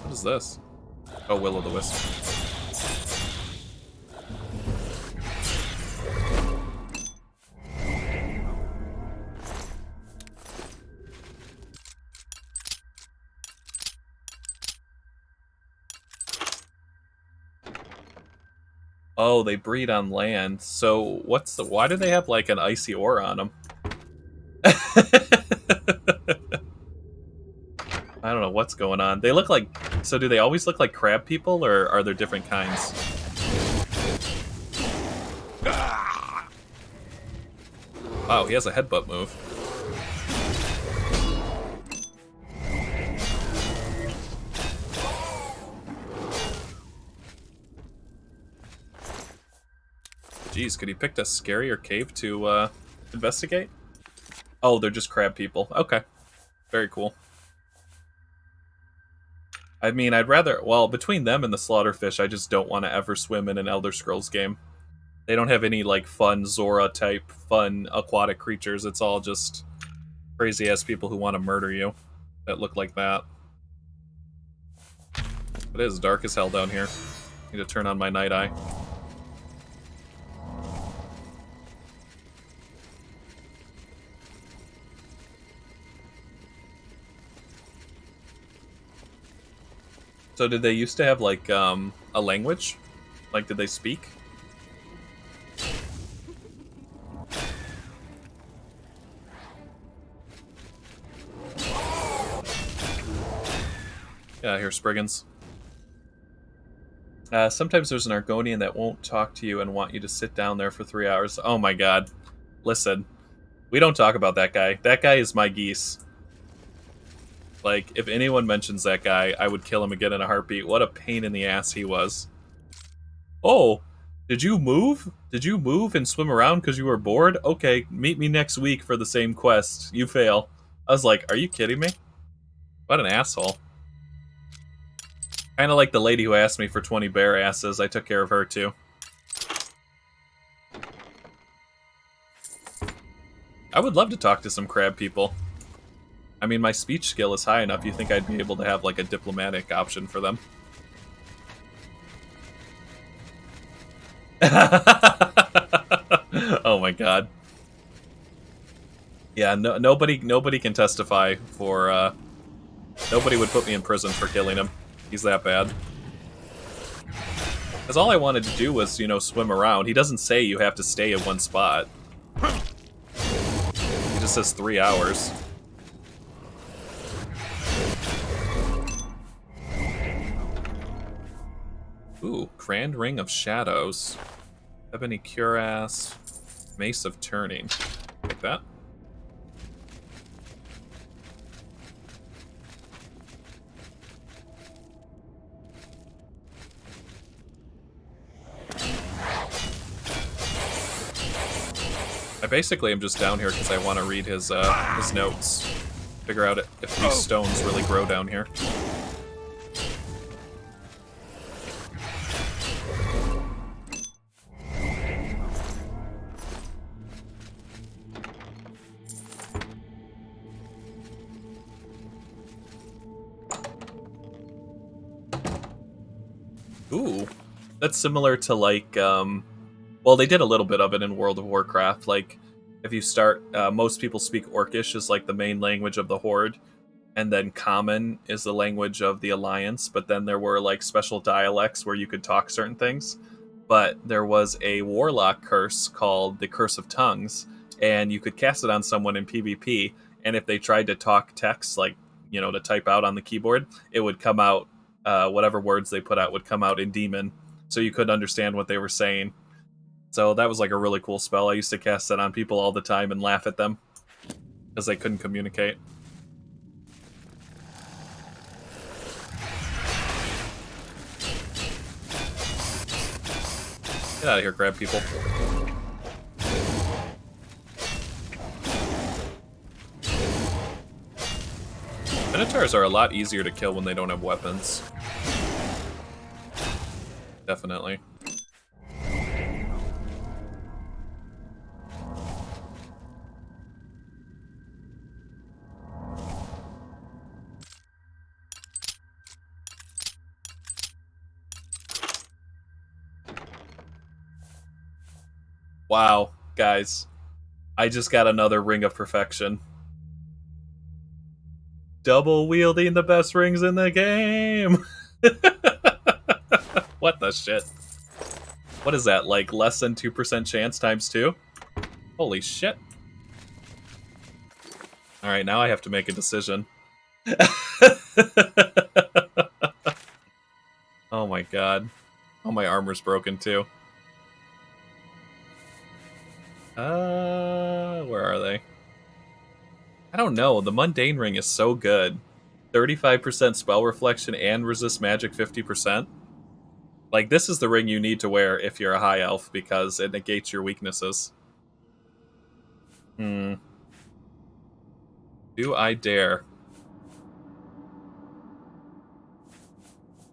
What is this? Oh, Will-o'-the-Wisp. Oh, they breed on land. So what's the? Why do they have like an icy ore on them? I don't know what's going on. They look like... So do they always look like crab people, or are there different kinds? Wow, he has a headbutt move. Jeez, could he pick a scarier cave to investigate? Oh, they're just crab people. Okay. Very cool. I mean, I'd rather... Well, between them and the slaughterfish, I just don't want to ever swim in an Elder Scrolls game. They don't have any, like, fun Zora-type, fun aquatic creatures. It's all just crazy-ass people who want to murder you that look like that. It is dark as hell down here. Need to turn on my night eye. So did they used to have, like, a language? Like, did they speak? Yeah, here, Spriggans. Sometimes there's an Argonian that won't talk to you and want you to sit down there for 3 hours. Oh my god. Listen, we don't talk about that guy. That guy is my geese. Like, if anyone mentions that guy, I would kill him again in a heartbeat. What a pain in the ass he was. Oh, did you move? Did you move and swim around because you were bored? Okay, meet me next week for the same quest. You fail. I was like, are you kidding me? What an asshole. Kind of like the lady who asked me for 20 bear asses. I took care of her, too. I would love to talk to some crab people. I mean, my speech skill is high enough, you think I'd be able to have, like, a diplomatic option for them. Oh my god. Yeah, nobody can testify for, nobody would put me in prison for killing him. He's that bad. Because all I wanted to do was, you know, swim around. He doesn't say you have to stay in one spot. He just says 3 hours. Ooh, Grand Ring of Shadows. Ebony Cuirass. Mace of Turning. Like that. I basically am just down here because I want to read his notes. Figure out if these stones really grow down here. Ooh, that's similar to, like, well, they did a little bit of it in World of Warcraft. Like, if you start, most people speak Orcish as, like, the main language of the Horde, and then Common is the language of the Alliance, but then there were, like, special dialects where you could talk certain things. But there was a Warlock curse called the Curse of Tongues, and you could cast it on someone in PvP, and if they tried to talk text, like, you know, to type out on the keyboard, it would come out, whatever words they put out would come out in Demon, so you couldn't understand what they were saying. So that was like a really cool spell. I used to cast that on people all the time and laugh at them because they couldn't communicate. Get out of here, crab people. Minotaurs are a lot easier to kill when they don't have weapons. Definitely. Wow, guys. I just got another Ring of Perfection. Double wielding the best rings in the game! What the shit? What is that, like less than 2% chance times 2? Holy shit. Alright, now I have to make a decision. Oh my god. Oh, my armor's broken too. Where are they? I don't know. The Mundane Ring is so good. 35% spell reflection and resist magic 50%. Like, this is the ring you need to wear if you're a high elf because it negates your weaknesses. Do I dare?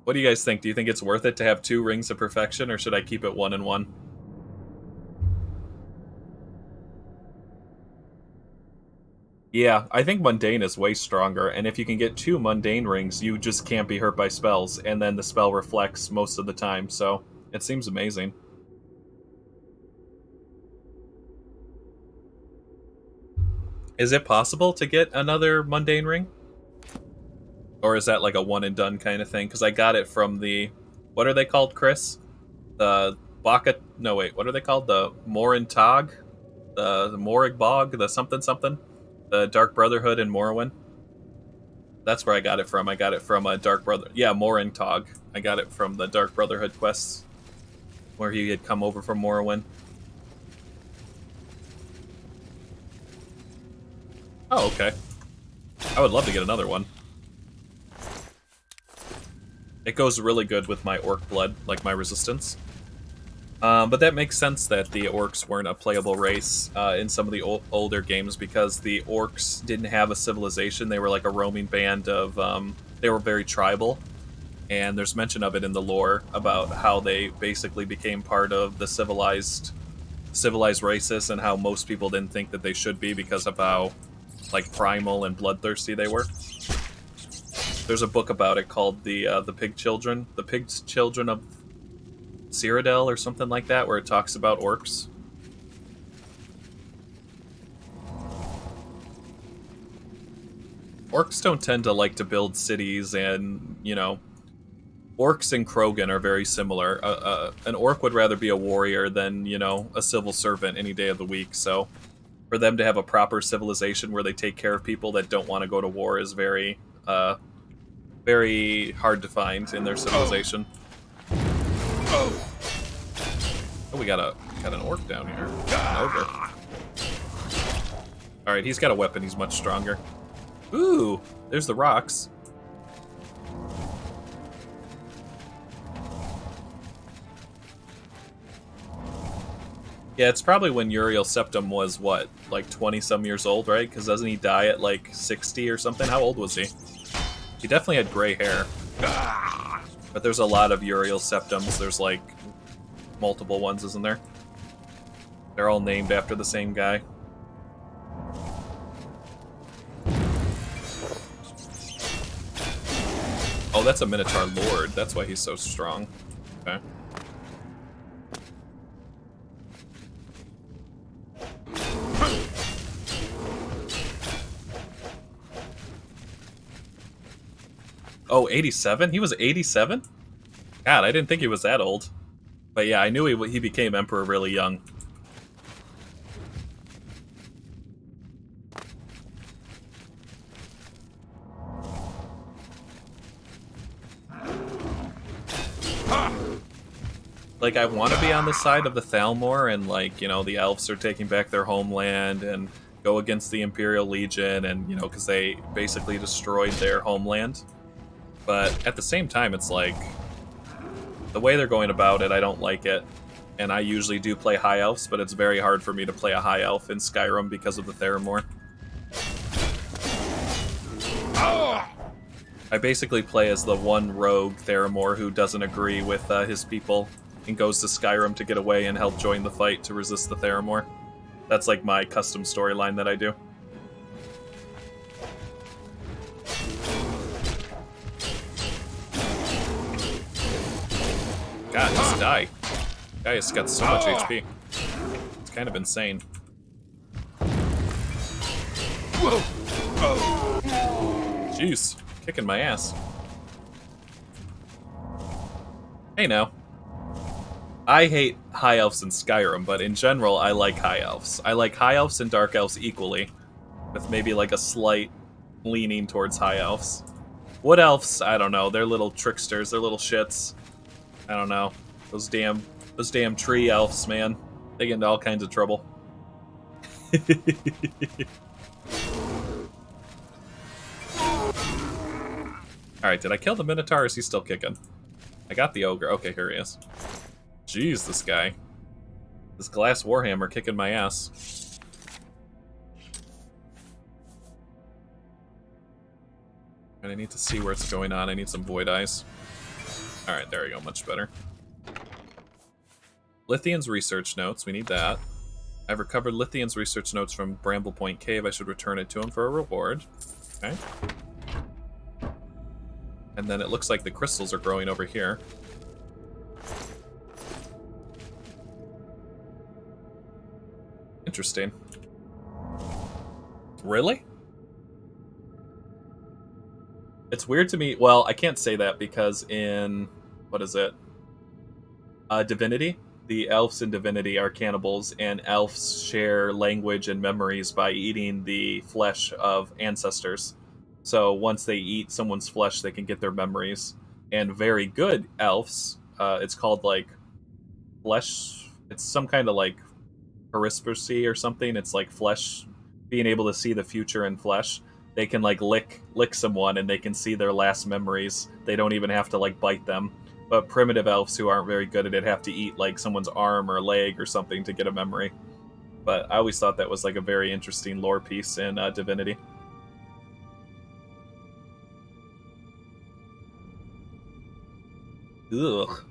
What do you guys think? Do you think it's worth it to have 2 rings of perfection, or should I keep it 1 and 1? Yeah, I think Mundane is way stronger, and if you can get 2 Mundane rings, you just can't be hurt by spells, and then the spell reflects most of the time, so it seems amazing. Is it possible to get another Mundane ring? Or is that like a one and done kind of thing? Because I got it from the... What are they called, Chris? The Baka... No, wait. What are they called? The Morin Tog? The Morig Bog? The something something? The Dark Brotherhood in Morrowind? That's where I got it from. I got it from a Dark Brother... Yeah, Morin Tog. I got it from the Dark Brotherhood quests. Where he had come over from Morrowind. Oh, okay. I would love to get another one. It goes really good with my orc blood, like my resistance. But that makes sense that the orcs weren't a playable race in some of the older games because the orcs didn't have a civilization. They were like a roaming band of... they were very tribal. And there's mention of it in the lore about how they basically became part of the civilized races and how most people didn't think that they should be because of how like primal and bloodthirsty they were. There's a book about it called the Pig Children of Cyrodiil or something like that, where it talks about orcs. Orcs don't tend to like to build cities, and you know, orcs and Krogan are very similar. An orc would rather be a warrior than, you know, a civil servant any day of the week. So for them to have a proper civilization where they take care of people that don't want to go to war is very very hard to find in their civilization. Oh, we got an orc down here. An ogre. Alright, he's got a weapon, he's much stronger. Ooh, there's the rocks. Yeah, it's probably when Uriel Septim was, what, like 20-some years old, right? Because doesn't he die at like 60 or something? How old was he? He definitely had gray hair. But there's a lot of Uriel Septims. There's like multiple ones, isn't there? They're all named after the same guy. Oh, that's a Minotaur Lord. That's why he's so strong. Okay. Oh, 87? He was 87? God, I didn't think he was that old. But yeah, I knew he became Emperor really young. Like, I want to be on the side of the Thalmor, and like, you know, the elves are taking back their homeland and go against the Imperial Legion, and, you know, because they basically destroyed their homeland. But at the same time, it's like, the way they're going about it, I don't like it. And I usually do play High Elves, but it's very hard for me to play a High Elf in Skyrim because of the Theramore. I basically play as the one rogue Theramore who doesn't agree with his people and goes to Skyrim to get away and help join the fight to resist the Theramore. That's like my custom storyline that I do. God, just die. Guy has got so much HP. It's kind of insane. Jeez, kicking my ass. Hey now. I hate high elves in Skyrim, but in general, I like high elves. I like high elves and dark elves equally, with maybe like a slight leaning towards high elves. Wood elves, I don't know. They're little tricksters. They're little shits. I don't know. Those damn tree elves, man. They get into all kinds of trouble. Alright, did I kill the Minotaur or is he still kicking? I got the ogre. Okay, here he is. Jeez, this guy. This glass warhammer kicking my ass. And I need to see where it's going on. I need some void eyes. Alright, there we go. Much better. Lithian's research notes. We need that. I've recovered Lithian's research notes from Bramble Point Cave. I should return it to him for a reward. Okay. And then it looks like the crystals are growing over here. Interesting. Really? It's weird to me. Well, I can't say that because in... What is it? Divinity? The elves in Divinity are cannibals, and elves share language and memories by eating the flesh of ancestors. So once they eat someone's flesh, they can get their memories. And very good elves, it's called like flesh. It's some kind of like parispercy or something. It's like flesh, being able to see the future in flesh. They can like lick someone and they can see their last memories. They don't even have to like bite them. But primitive elves who aren't very good at it have to eat like someone's arm or leg or something to get a memory. But I always thought that was like a very interesting lore piece in Divinity. Ugh.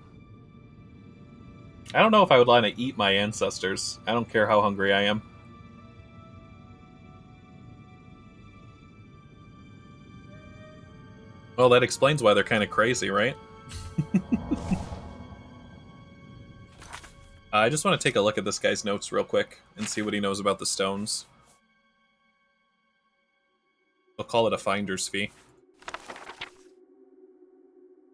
I don't know if I would want to eat my ancestors. I don't care how hungry I am. Well, that explains why they're kind of crazy, right? I just want to take a look at this guy's notes real quick and see what he knows about the stones. I'll call it a finder's fee.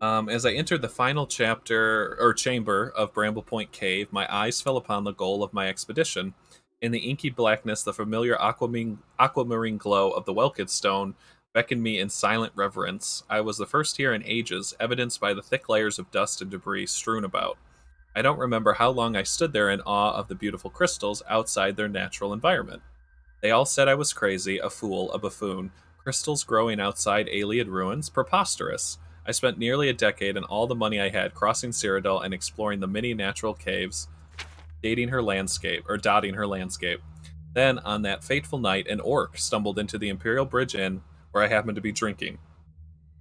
As I entered the final chapter, or chamber of Bramble Point Cave, my eyes fell upon the goal of my expedition. In the inky blackness, the familiar aquamarine glow of the Welkid stone beckoned me in silent reverence. I was the first here in ages, evidenced by the thick layers of dust and debris strewn about. I don't remember how long I stood there in awe of the beautiful crystals outside their natural environment. They all said I was crazy, a fool, a buffoon. Crystals growing outside Ayleid ruins? Preposterous. I spent nearly a decade and all the money I had crossing Cyrodiil and exploring the many natural caves, dotting her landscape. Then, on that fateful night, an orc stumbled into the Imperial Bridge Inn where I happened to be drinking.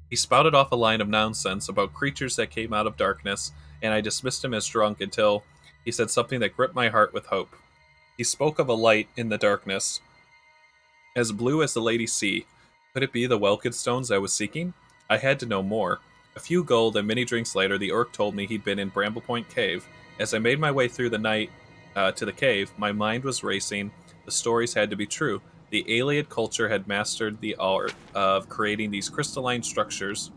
He spouted off a line of nonsense about creatures that came out of darkness, and I dismissed him as drunk until he said something that gripped my heart with hope. He spoke of a light in the darkness, as blue as the Lady Sea. Could it be the Welkid stones I was seeking? I had to know more. A few gold and many drinks later, the orc told me he'd been in Bramble Point Cave. As I made my way through the night to the cave, my mind was racing. The stories had to be true. The Ayleid culture had mastered the art of creating these crystalline structures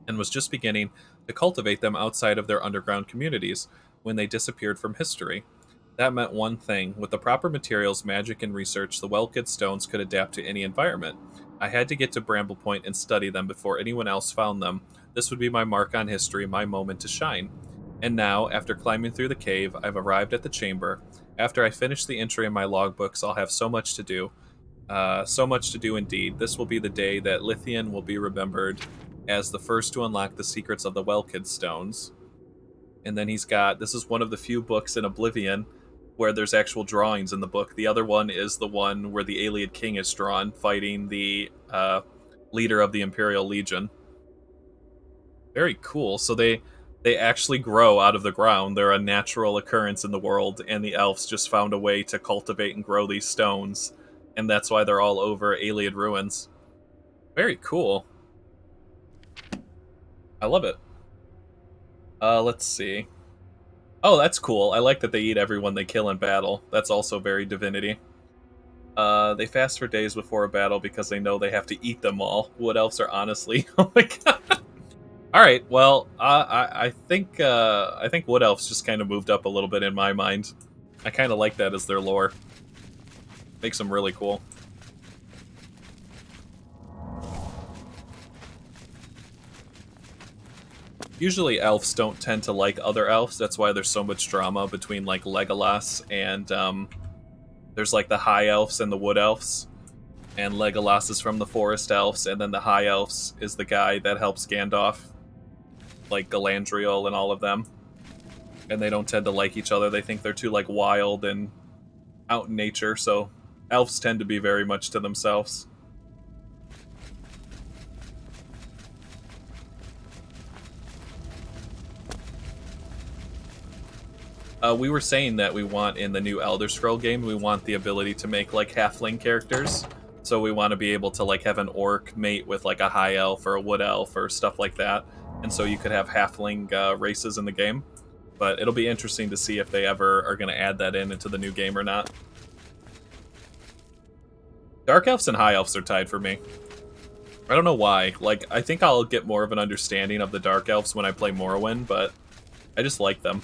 and was just beginning to cultivate them outside of their underground communities when they disappeared from history. That meant one thing. With the proper materials, magic, and research, the Welkid stones could adapt to any environment. I had to get to Bramble Point and study them before anyone else found them. This would be my mark on history, my moment to shine. And now, after climbing through the cave, I've arrived at the chamber. After I finish the entry in my logbooks, I'll have so much to do. So much to do indeed. This will be the day that Lithian will be remembered as the first to unlock the secrets of the Welkid stones. And then he's got, this is one of the few books in Oblivion where there's actual drawings in the book. The other one is the one where the Ayleid king is drawn, fighting the leader of the Imperial Legion. Very cool. So they actually grow out of the ground. They're a natural occurrence in the world, and the elves just found a way to cultivate and grow these stones, and that's why they're all over Ayleid ruins. Very cool. I love it. Let's see. Oh, that's cool. I like that they eat everyone they kill in battle. That's also very Divinity. They fast for days before a battle because they know they have to eat them all. Wood elves are honestly... Oh my god. All right. Well, I think Wood Elves just kind of moved up a little bit in my mind. I kind of like that as their lore. Makes them really cool. Usually elves don't tend to like other elves. That's why there's so much drama between like Legolas and there's like the high elves and the wood elves. And Legolas is from the forest elves, and then the high elves is the guy that helps Gandalf, like Galadriel and all of them. And they don't tend to like each other. They think they're too like wild and out in nature, so elves tend to be very much to themselves. We were saying that we want in the new Elder Scroll game, we want the ability to make like halfling characters. So we want to be able to like have an orc mate with like a high elf or a wood elf or stuff like that. And so you could have halfling races in the game. But it'll be interesting to see if they ever are going to add that into the new game or not. Dark elves and high elves are tied for me. I don't know why. Like, I think I'll get more of an understanding of the dark elves when I play Morrowind, but I just like them.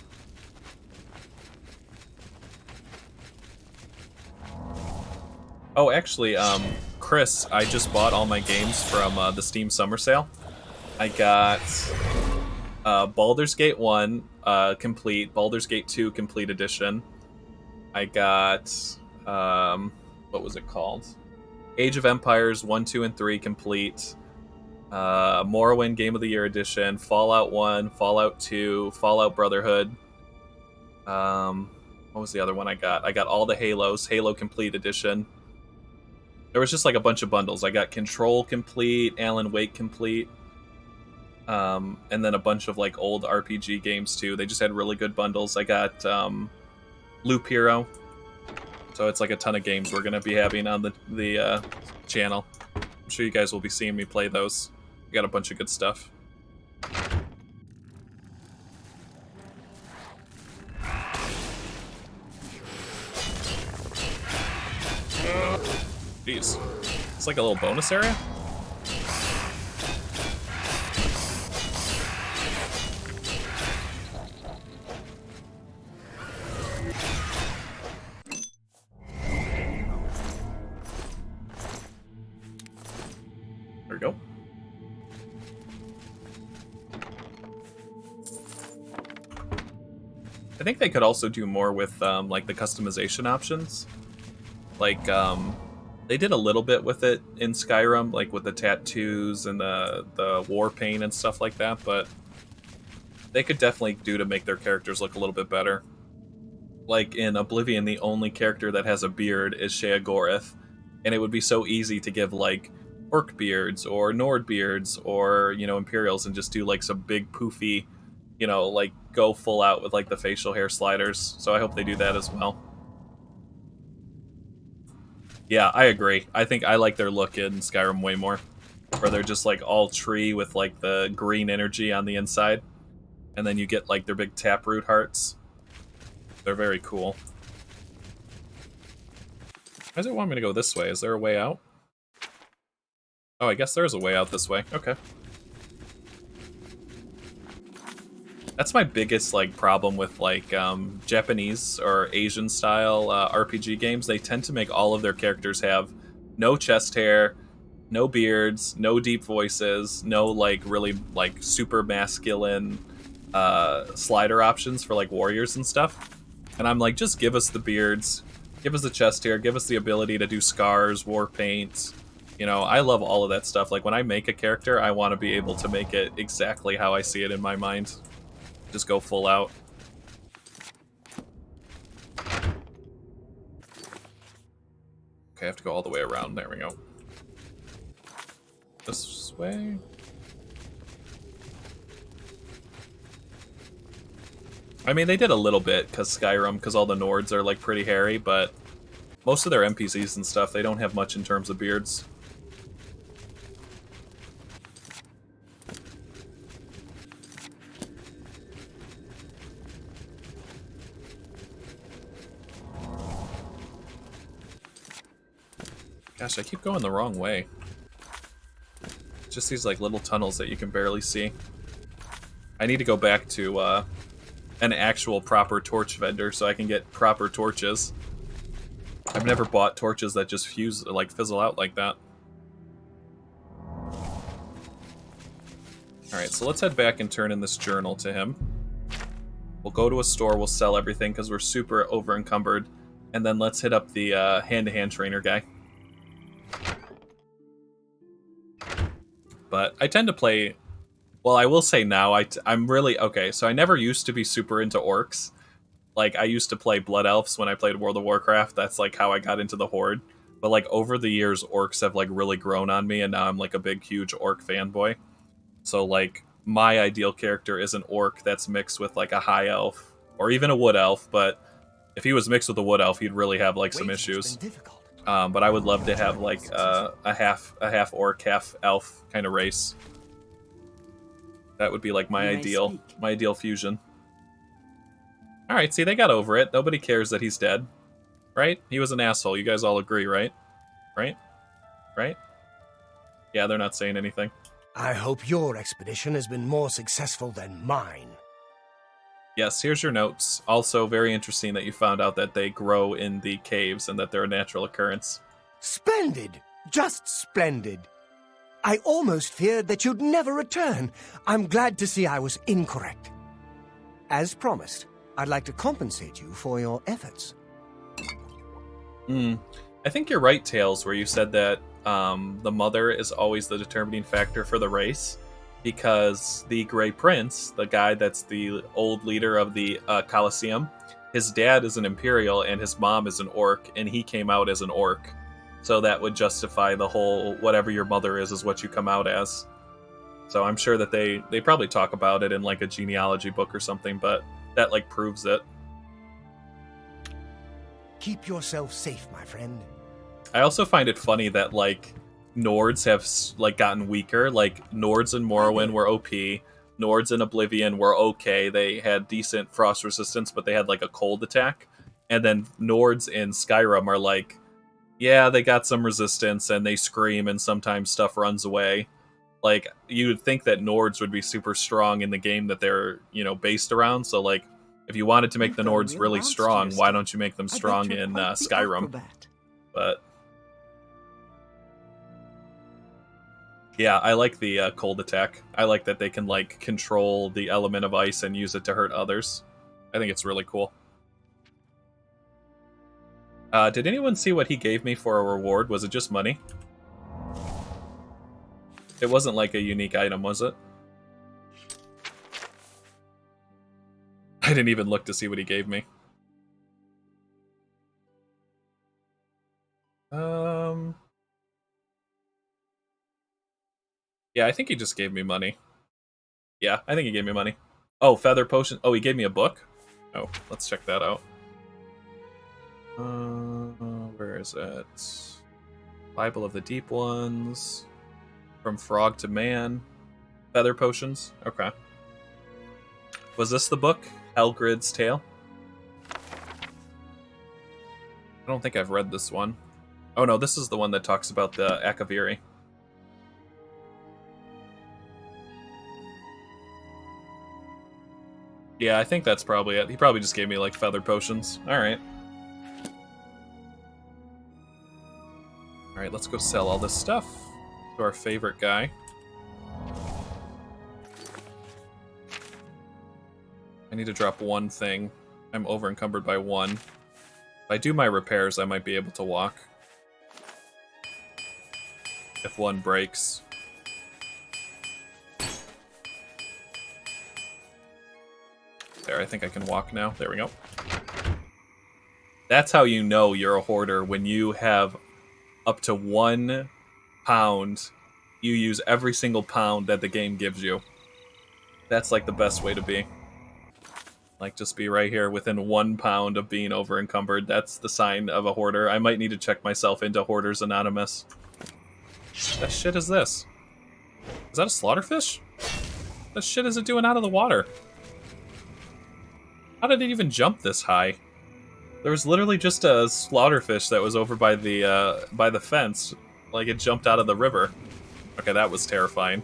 Oh, actually, Chris, I just bought all my games from the Steam Summer Sale. I got Baldur's Gate 1 complete, Baldur's Gate 2 complete edition. I got, what was it called? Age of Empires 1, 2, and 3 complete. Morrowind Game of the Year edition, Fallout 1, Fallout 2, Fallout Brotherhood. What was the other one I got? I got all the Halos, Halo Complete Edition. There was just like a bunch of bundles. I got Control complete, Alan Wake complete, and then a bunch of like old RPG games too. They just had really good bundles. I got Loop Hero, so it's like a ton of games we're gonna be having on the channel. I'm sure you guys will be seeing me play those. We got a bunch of good stuff. Jeez. It's like a little bonus area? There we go. I think they could also do more with like the customization options. Like they did a little bit with it in Skyrim, like with the tattoos and the war paint and stuff like that, but they could definitely do to make their characters look a little bit better. Like in Oblivion, the only character that has a beard is Sheogorath, and it would be so easy to give like orc beards or Nord beards or, you know, Imperials and just do like some big poofy, you know, like go full out with like the facial hair sliders. So I hope they do that as well. Yeah, I agree. I think I like their look in Skyrim way more. Where they're just like all tree with like the green energy on the inside. And then you get like their big taproot hearts. They're very cool. Why does it want me to go this way? Is there a way out? Oh, I guess there's a way out this way. Okay. That's my biggest like problem with like Japanese or Asian style RPG games. They tend to make all of their characters have no chest hair, no beards, no deep voices, no like really like super masculine slider options for like warriors and stuff. And I'm like, just give us the beards, give us the chest hair, give us the ability to do scars, war paint. You know, I love all of that stuff. Like when I make a character, I want to be able to make it exactly how I see it in my mind. Just go full out. Okay, I have to go all the way around. There we go. This way. I mean, they did a little bit because Skyrim, because all the Nords are like pretty hairy, but most of their NPCs and stuff, they don't have much in terms of beards. Gosh, I keep going the wrong way. Just these like little tunnels that you can barely see. I need to go back to an actual proper torch vendor so I can get proper torches. I've never bought torches that just fizzle out like that. Alright, so let's head back and turn in this journal to him. We'll go to a store, we'll sell everything because we're super over-encumbered. And then let's hit up the hand-to-hand trainer guy. But I tend to play... Well, I will say now, I'm really... Okay, so I never used to be super into orcs. Like, I used to play Blood Elves when I played World of Warcraft. That's, like, how I got into the Horde. But, like, over the years, orcs have, like, really grown on me, and now I'm, like, a big, huge orc fanboy. So, like, my ideal character is an orc that's mixed with, like, a high elf. Or even a wood elf, but if he was mixed with a wood elf, he'd really have, like, some issues. But I would love to have, like, a half orc, half elf kind of race. That would be, like, my ideal fusion. Alright, see, they got over it. Nobody cares that he's dead. Right? He was an asshole. You guys all agree, right? Right? Right? Yeah, they're not saying anything. I hope your expedition has been more successful than mine. Yes, here's your notes. Also, very interesting that you found out that they grow in the caves and that they're a natural occurrence. Splendid! Just splendid! I almost feared that you'd never return. I'm glad to see I was incorrect. As promised, I'd like to compensate you for your efforts. I think you're right, Tails, where you said that the mother is always the determining factor for the race, because the Grey Prince, the guy that's the old leader of the Colosseum, his dad is an Imperial and his mom is an Orc, and he came out as an Orc. So that would justify the whole whatever your mother is what you come out as. So I'm sure that they probably talk about it in like a genealogy book or something, but that like proves it. Keep yourself safe, my friend. I also find it funny that like Nords have like gotten weaker. Like Nords in Morrowind were OP, Nords in Oblivion were okay. They had decent frost resistance, but they had like a cold attack. And then Nords in Skyrim are like, yeah, they got some resistance and they scream and sometimes stuff runs away. Like, you would think that Nords would be super strong in the game that they're, you know, based around. So, like, if you wanted to make the Nords really strong, why don't you make them strong in Skyrim? But, yeah, I like the cold attack. I like that they can, like, control the element of ice and use it to hurt others. I think it's really cool. Did anyone see what he gave me for a reward? Was it just money? It wasn't like a unique item, was it? I didn't even look to see what he gave me. Yeah, I think he just gave me money. Yeah, I think he gave me money. Oh, feather potion. Oh, he gave me a book? Oh, let's check that out. Where is it? Bible of the Deep Ones. From Frog to Man. Feather potions. Okay. Was this the book? Helgrid's Tale? I don't think I've read this one. Oh no, this is the one that talks about the Akaviri. Yeah, I think that's probably it. He probably just gave me like feather potions. Alright. Alright, let's go sell all this stuff to our favorite guy. I need to drop one thing. I'm over encumbered by one. If I do my repairs, I might be able to walk. If one breaks. There, I think I can walk now. There we go. That's how you know you're a hoarder, when you have up to 1 pound. You use every single pound that the game gives you. That's like the best way to be. Like, just be right here within 1 pound of being over encumbered. That's the sign of a hoarder. I might need to check myself into Hoarders Anonymous. What shit is this? Is that a slaughterfish? What shit is it doing out of the water? How did it even jump this high? There was literally just a slaughterfish that was over by the fence. Like, it jumped out of the river. Okay, that was terrifying.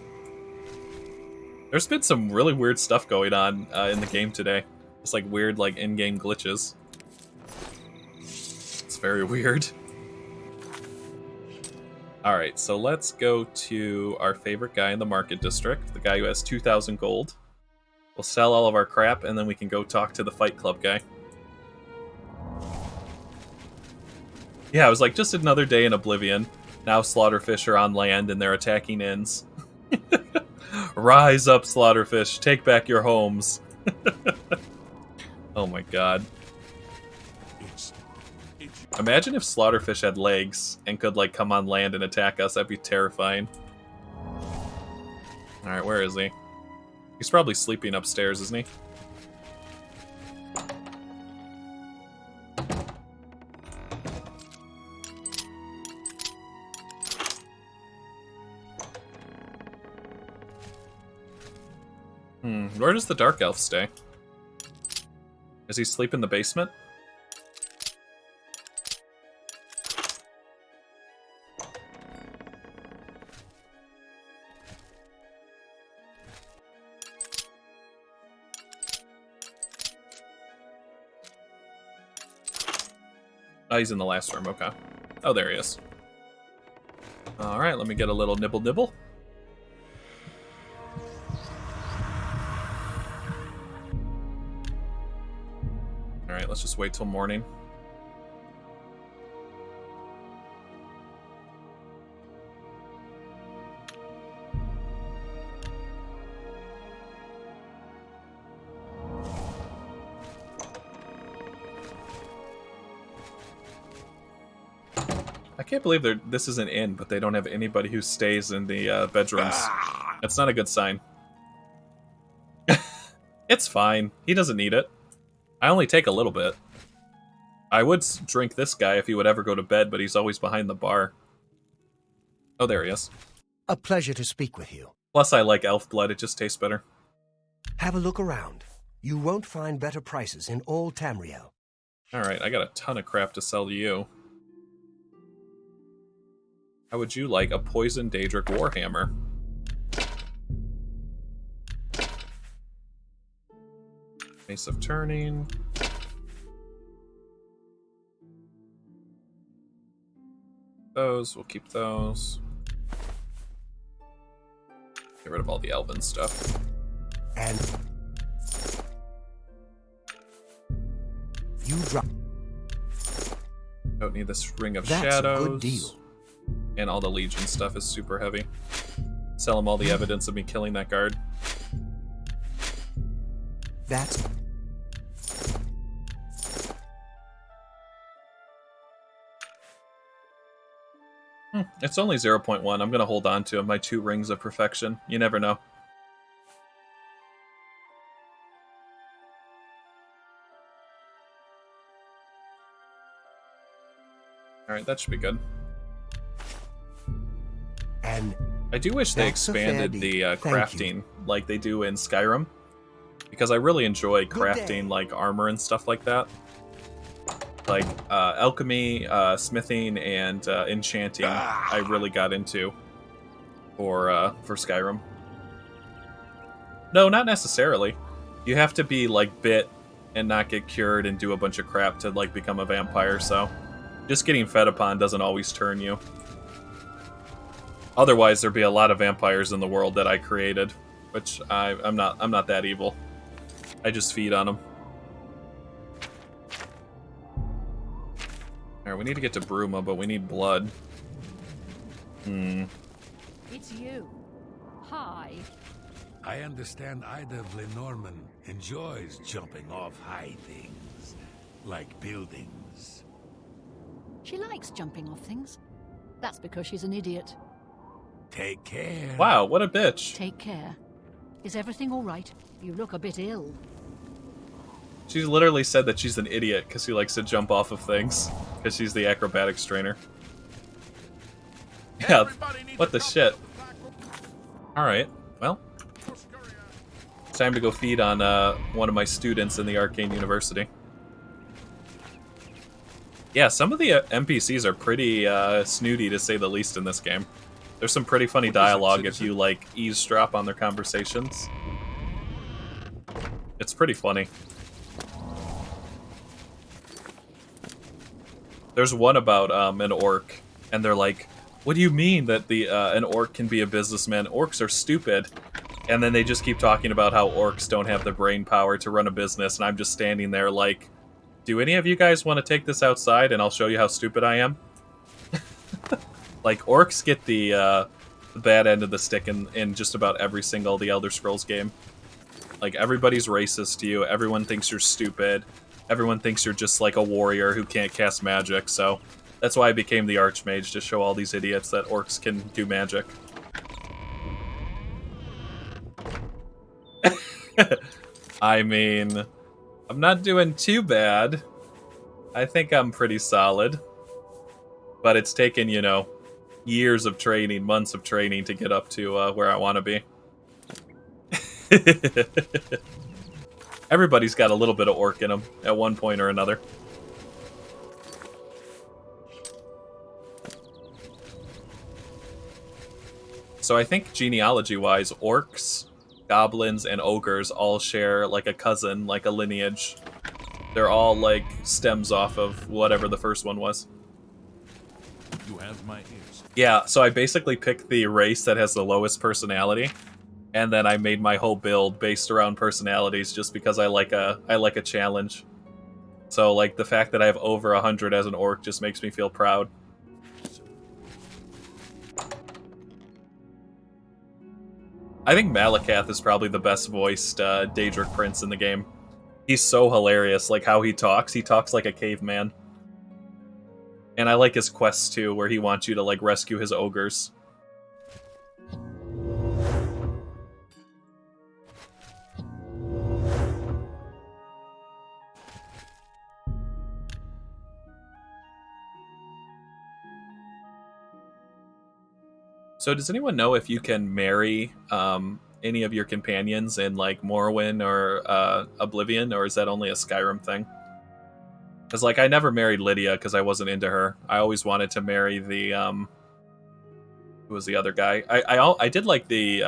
There's been some really weird stuff going on in the game today. It's like weird, like in-game glitches. It's very weird. All right, so let's go to our favorite guy in the market district, the guy who has 2,000 gold. We'll sell all of our crap, and then we can go talk to the Fight Club guy. Yeah, it was like just another day in Oblivion. Now Slaughterfish are on land, and they're attacking inns. Rise up, Slaughterfish. Take back your homes. Oh my god. Imagine if Slaughterfish had legs and could, like, come on land and attack us. That'd be terrifying. Alright, where is he? He's probably sleeping upstairs, isn't he? Where does the Dark Elf stay? Does he sleep in the basement? Oh, he's in the last room, okay. Oh, there he is. Alright, let me get a little nibble nibble. Alright, let's just wait till morning. I can't believe this is an inn, but they don't have anybody who stays in the bedrooms. That's not a good sign. It's fine. He doesn't need it. I only take a little bit. I would drink this guy if he would ever go to bed, but he's always behind the bar. Oh, there he is. A pleasure to speak with you. Plus, I like elf blood. It just tastes better. Have a look around. You won't find better prices in all Tamriel. Alright, I got a ton of crap to sell to you. How would you like a poison Daedric Warhammer? Ace of Turning. Those, we'll keep those. Get rid of all the elven stuff. And you drop. Don't need this Ring of That's Shadows. a good deal. And all the Legion stuff is super heavy. Sell him all the evidence of me killing that guard. That's... It's only 0.1. I'm going to hold on to my 2 Rings of Perfection. You never know. Alright, that should be good. And I do wish they expanded the crafting like they do in Skyrim. Because I really enjoy crafting like armor and stuff like that. Like alchemy, smithing, and enchanting I really got into for Skyrim. No, not necessarily. You have to be like bit and not get cured and do a bunch of crap to like become a vampire, so just getting fed upon doesn't always turn you. Otherwise, there'd be a lot of vampires in the world that I created, which I'm not that evil. I just feed on them. Alright, we need to get to Bruma, but we need blood. It's you. Hi. I understand Ida Lenormand enjoys jumping off high things, like buildings. She likes jumping off things. That's because she's an idiot. Take care. Wow, what a bitch. Take care. Is everything all right? You look a bit ill. She literally said that she's an idiot because she likes to jump off of things. Because she's the acrobatics trainer. Yeah, what the shit? Alright, well. It's time to go feed on one of my students in the Arcane University. Yeah, some of the NPCs are pretty snooty, to say the least, in this game. There's some pretty funny dialogue if you, like, eavesdrop on their conversations. It's pretty funny. There's one about an orc, and they're like, "What do you mean that an orc can be a businessman? Orcs are stupid." And then they just keep talking about how orcs don't have the brain power to run a business, and I'm just standing there like, "Do any of you guys want to take this outside, and I'll show you how stupid I am?" Like, orcs get the bad end of the stick in just about every single The Elder Scrolls game. Like, everybody's racist to you, everyone thinks you're stupid, everyone thinks you're just like a warrior who can't cast magic, so that's why I became the Archmage, to show all these idiots that orcs can do magic. I mean, I'm not doing too bad. I think I'm pretty solid. But it's taken, you know, years of training, months of training to get up to where I want to be. Everybody's got a little bit of orc in them at one point or another. So I think genealogy-wise, orcs, goblins, and ogres all share like a cousin, like a lineage. They're all like stems off of whatever the first one was. You have my ears. Yeah, so I basically picked the race that has the lowest personality, and then I made my whole build based around personalities just because I like a challenge. So like the fact that I have over 100 as an orc just makes me feel proud. I think Malakath is probably the best voiced Daedric prince in the game. He's so hilarious, like how he talks like a caveman. And I like his quests too, where he wants you to like rescue his ogres. So does anyone know if you can marry any of your companions in like Morrowind or Oblivion, or is that only a Skyrim thing? Because like I never married Lydia because I wasn't into her. I always wanted to marry the who was the other guy? I did like the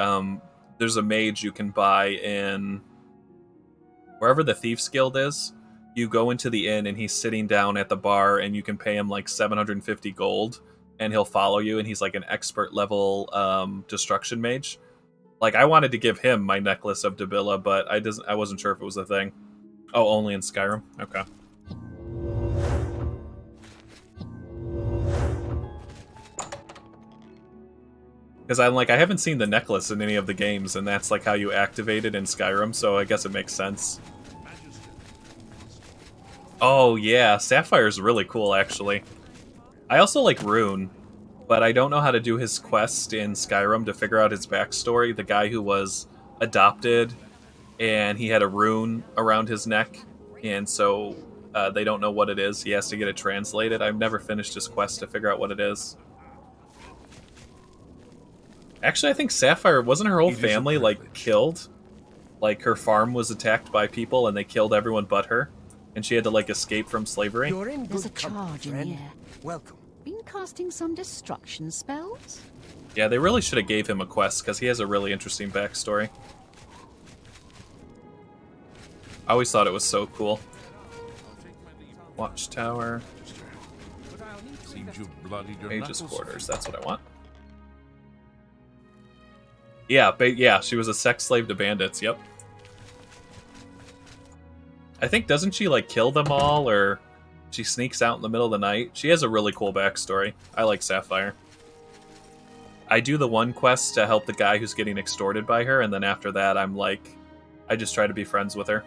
there's a mage you can buy in wherever the Thieves Guild is. You go into the inn and he's sitting down at the bar and you can pay him like 750 gold and he'll follow you, and he's like an expert level destruction mage. Like I wanted to give him my necklace of Dabilla, but I wasn't sure if it was a thing. Oh, only in Skyrim? Okay. Because I'm like, I haven't seen the necklace in any of the games, and that's like how you activate it in Skyrim, so I guess it makes sense. Oh yeah, Sapphire's really cool actually. I also like Rune, but I don't know how to do his quest in Skyrim to figure out his backstory. The guy who was adopted, and he had a rune around his neck, and so they don't know what it is. He has to get it translated. I've never finished his quest to figure out what it is. Actually, I think Sapphire, wasn't her whole family, like, killed? Like, her farm was attacked by people, and they killed everyone but her? And she had to, like, escape from slavery? You're in There's a good company, charge in friend. the air. Welcome. Been casting some destruction spells? Yeah, they really should have gave him a quest, because he has a really interesting backstory. I always thought it was so cool. Watchtower. Seems you've bloodied your Mage's knuckles. Quarters, that's what I want. Yeah, she was a sex slave to bandits, yep. I think, doesn't she, like, kill them all, or she sneaks out in the middle of the night? She has a really cool backstory. I like Sapphire. I do the one quest to help the guy who's getting extorted by her, and then after that, I'm like, I just try to be friends with her.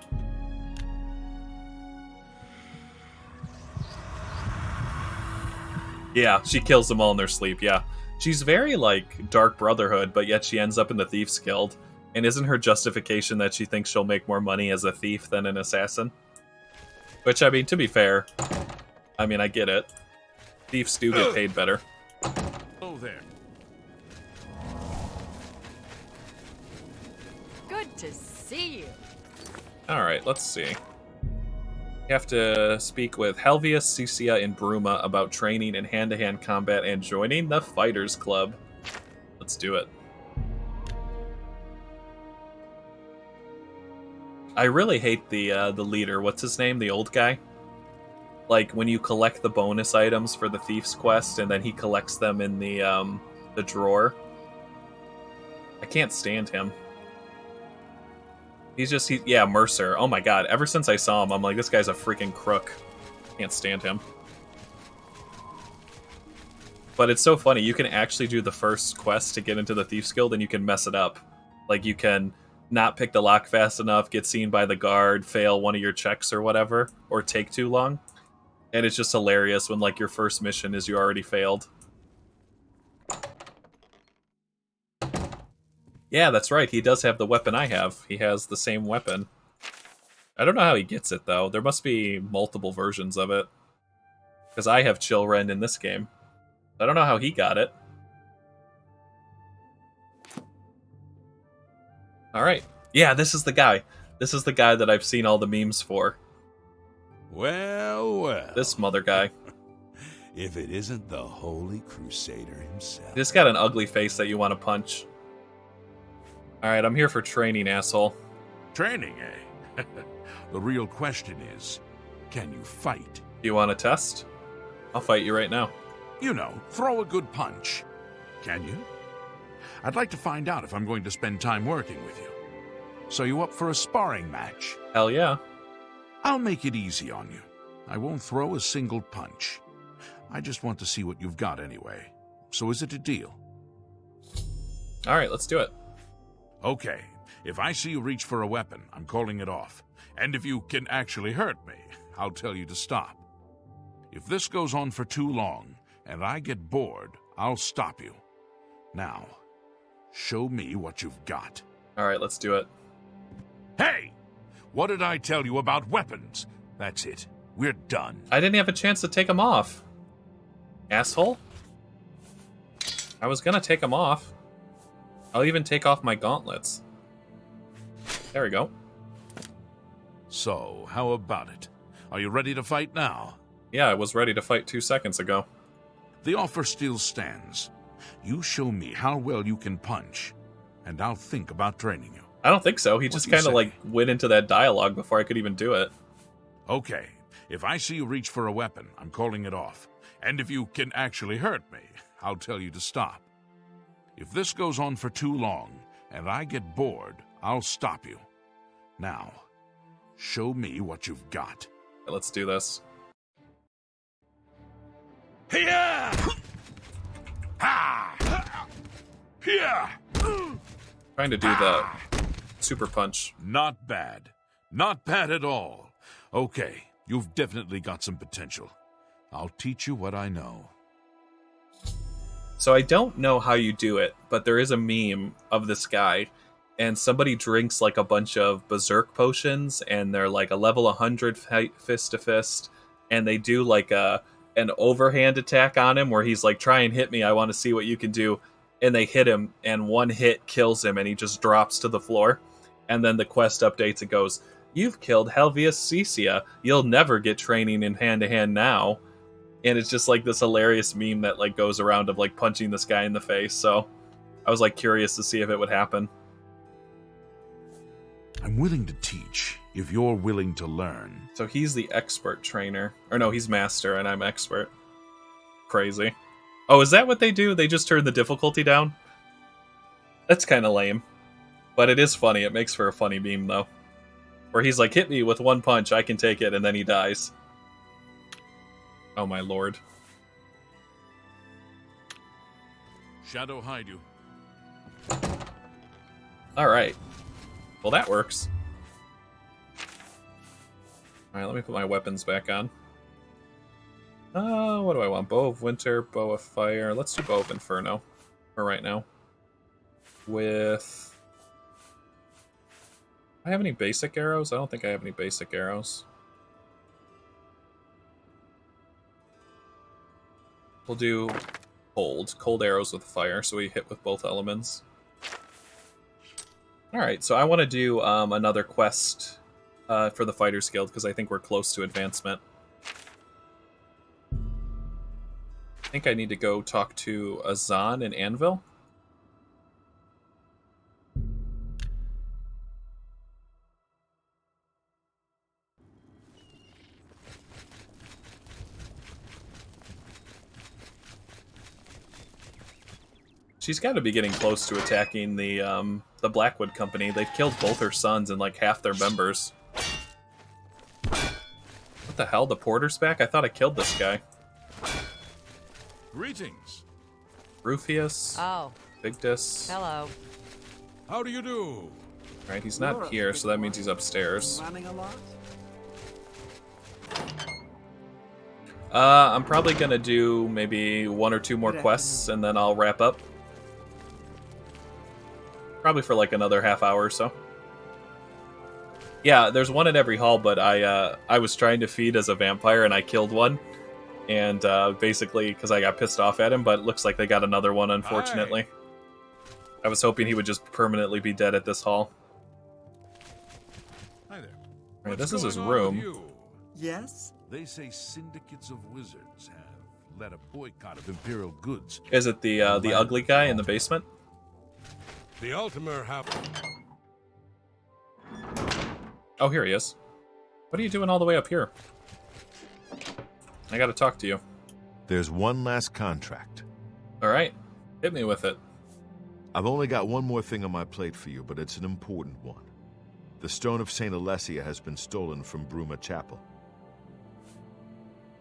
Yeah, she kills them all in their sleep, yeah. She's very, like, Dark Brotherhood, but yet she ends up in the Thieves Guild. And isn't her justification that she thinks she'll make more money as a thief than an assassin? Which, I mean, to be fair, I mean, I get it. Thieves do get paid better. Oh, there. Good to see you. Alright, let's see. You have to speak with Helvius, Cisia, and Bruma about training in hand-to-hand combat and joining the Fighters Club. Let's do it. I really hate the leader. What's his name? The old guy? Like, when you collect the bonus items for the Thief's Quest, and then he collects them in the drawer. I can't stand him. Yeah, Mercer. Oh my god, ever since I saw him, I'm like, this guy's a freaking crook. Can't stand him. But it's so funny, you can actually do the first quest to get into the Thief's Guild, and you can mess it up. Like, you can not pick the lock fast enough, get seen by the guard, fail one of your checks or whatever, or take too long. And it's just hilarious when, like, your first mission is you already failed. Yeah, that's right, he does have the weapon I have. He has the same weapon. I don't know how he gets it, though. There must be multiple versions of it. Because I have Chillrend in this game. I don't know how he got it. Alright. Yeah, this is the guy. This is the guy that I've seen all the memes for. Well, well. This mother guy. If it isn't the Holy Crusader himself. He's got an ugly face that you want to punch. Alright, I'm here for training, asshole. Training, eh? The real question is, can you fight? Do you want a test? I'll fight you right now. You know, throw a good punch. Can you? I'd like to find out if I'm going to spend time working with you. So you up for a sparring match? Hell yeah. I'll make it easy on you. I won't throw a single punch. I just want to see what you've got anyway. So is it a deal? Alright, let's do it. Okay. If I see you reach for a weapon, I'm calling it off. And if you can actually hurt me, I'll tell you to stop. If this goes on for too long, and I get bored, I'll stop you. Now, show me what you've got. Alright, let's do it. Hey! What did I tell you about weapons? That's it. We're done. I didn't have a chance to take them off. Asshole? I was gonna take them off. I'll even take off my gauntlets. There we go. So, how about it? Are you ready to fight now? Yeah, I was ready to fight 2 seconds ago. The offer still stands. You show me how well you can punch, and I'll think about training you. I don't think so. He just kind of, like, went into that dialogue before I could even do it. Okay. If I see you reach for a weapon, I'm calling it off. And if you can actually hurt me, I'll tell you to stop. If this goes on for too long, and I get bored, I'll stop you. Now, show me what you've got. Let's do this. Here! Ha! Here! Trying to do the super punch. Not bad. Not bad at all. Okay, you've definitely got some potential. I'll teach you what I know. So I don't know how you do it, but there is a meme of this guy, and somebody drinks like a bunch of berserk potions, and they're like a level 100 fight fist to fist, and they do like an overhand attack on him where he's like, try and hit me, I want to see what you can do. And they hit him, and one hit kills him, and he just drops to the floor. And then the quest updates, it goes, you've killed Helvius Cecia. You'll never get training in hand-to-hand now. And it's just like this hilarious meme that like goes around of like punching this guy in the face. So I was like curious to see if it would happen. I'm willing to teach if you're willing to learn. So he's the expert trainer. Or no, he's master and I'm expert. Crazy. Oh, is that what they do? They just turn the difficulty down? That's kind of lame. But it is funny. It makes for a funny meme though. Where he's like, hit me with one punch, I can take it, and then he dies. Oh my lord. Shadow hide you. Alright. Well, that works. Alright, let me put my weapons back on. What do I want? Bow of Winter, Bow of Fire. Let's do Bow of Inferno for right now. With... Do I have any basic arrows? I don't think I have any basic arrows. We'll do cold arrows with fire, so we hit with both elements. Alright, so I want to do another quest for the Fighters Guild, because I think we're close to advancement. I think I need to go talk to Azan and Anvil. She's got to be getting close to attacking the Blackwood Company. They've killed both her sons and like half their members. What the hell? The Porter's back? I thought I killed this guy. Greetings. Rufius. Oh. Vigdis. Hello. How do you do? Right, he's not here, so that means he's upstairs. Running a lot? I'm probably gonna do maybe 1 or 2 more quests, and then I'll wrap up. Probably for like another half hour or so. Yeah, there's one in every hall, but I was trying to feed as a vampire, and I killed one. And basically, because I got pissed off at him, but it looks like they got another one, unfortunately. Hi. I was hoping he would just permanently be dead at this hall. Hi there. Right, this is his What's going on with room. you? Yes? They say syndicates of wizards have led a boycott of Imperial goods. Is it the ugly guy in the basement? The Ultimer happened. Oh, here he is. What are you doing all the way up here? I gotta talk to you. There's one last contract. Alright, hit me with it. I've only got one more thing on my plate for you, but it's an important one. The Stone of St. Alessia has been stolen from Bruma Chapel.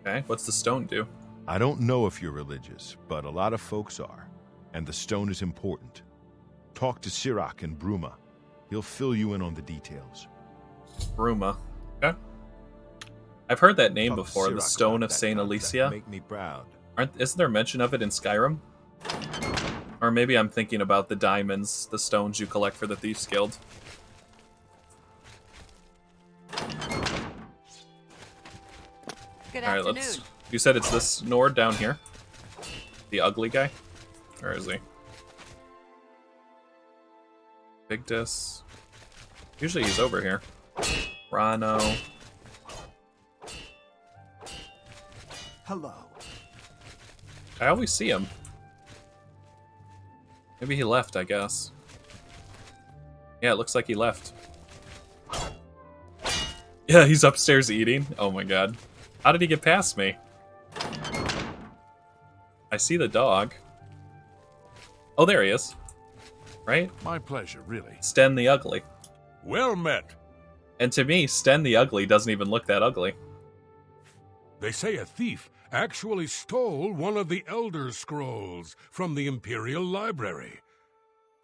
Okay, what's the stone do? I don't know if you're religious, but a lot of folks are, and the stone is important. Talk to Sirach in Bruma. He'll fill you in on the details. Bruma. Okay. I've heard that name Talk to before, the Sirach Stone about of that St. contract. Alicia. Make me proud. Isn't there mention of it in Skyrim? Or maybe I'm thinking about the diamonds, the stones you collect for the Thieves Guild. Good Alright, afternoon. let's... You said it's this Nord down here? The ugly guy? Where is he? Vigdis. Usually he's over here. Rano. Hello. I always see him. Maybe he left, I guess. Yeah, it looks like he left. Yeah, he's upstairs eating. Oh my god. How did he get past me? I see the dog. Oh, there he is. Right? My pleasure, really. Sten the Ugly. Well met. And to me, Sten the Ugly doesn't even look that ugly. They say a thief actually stole one of the Elder Scrolls from the Imperial Library.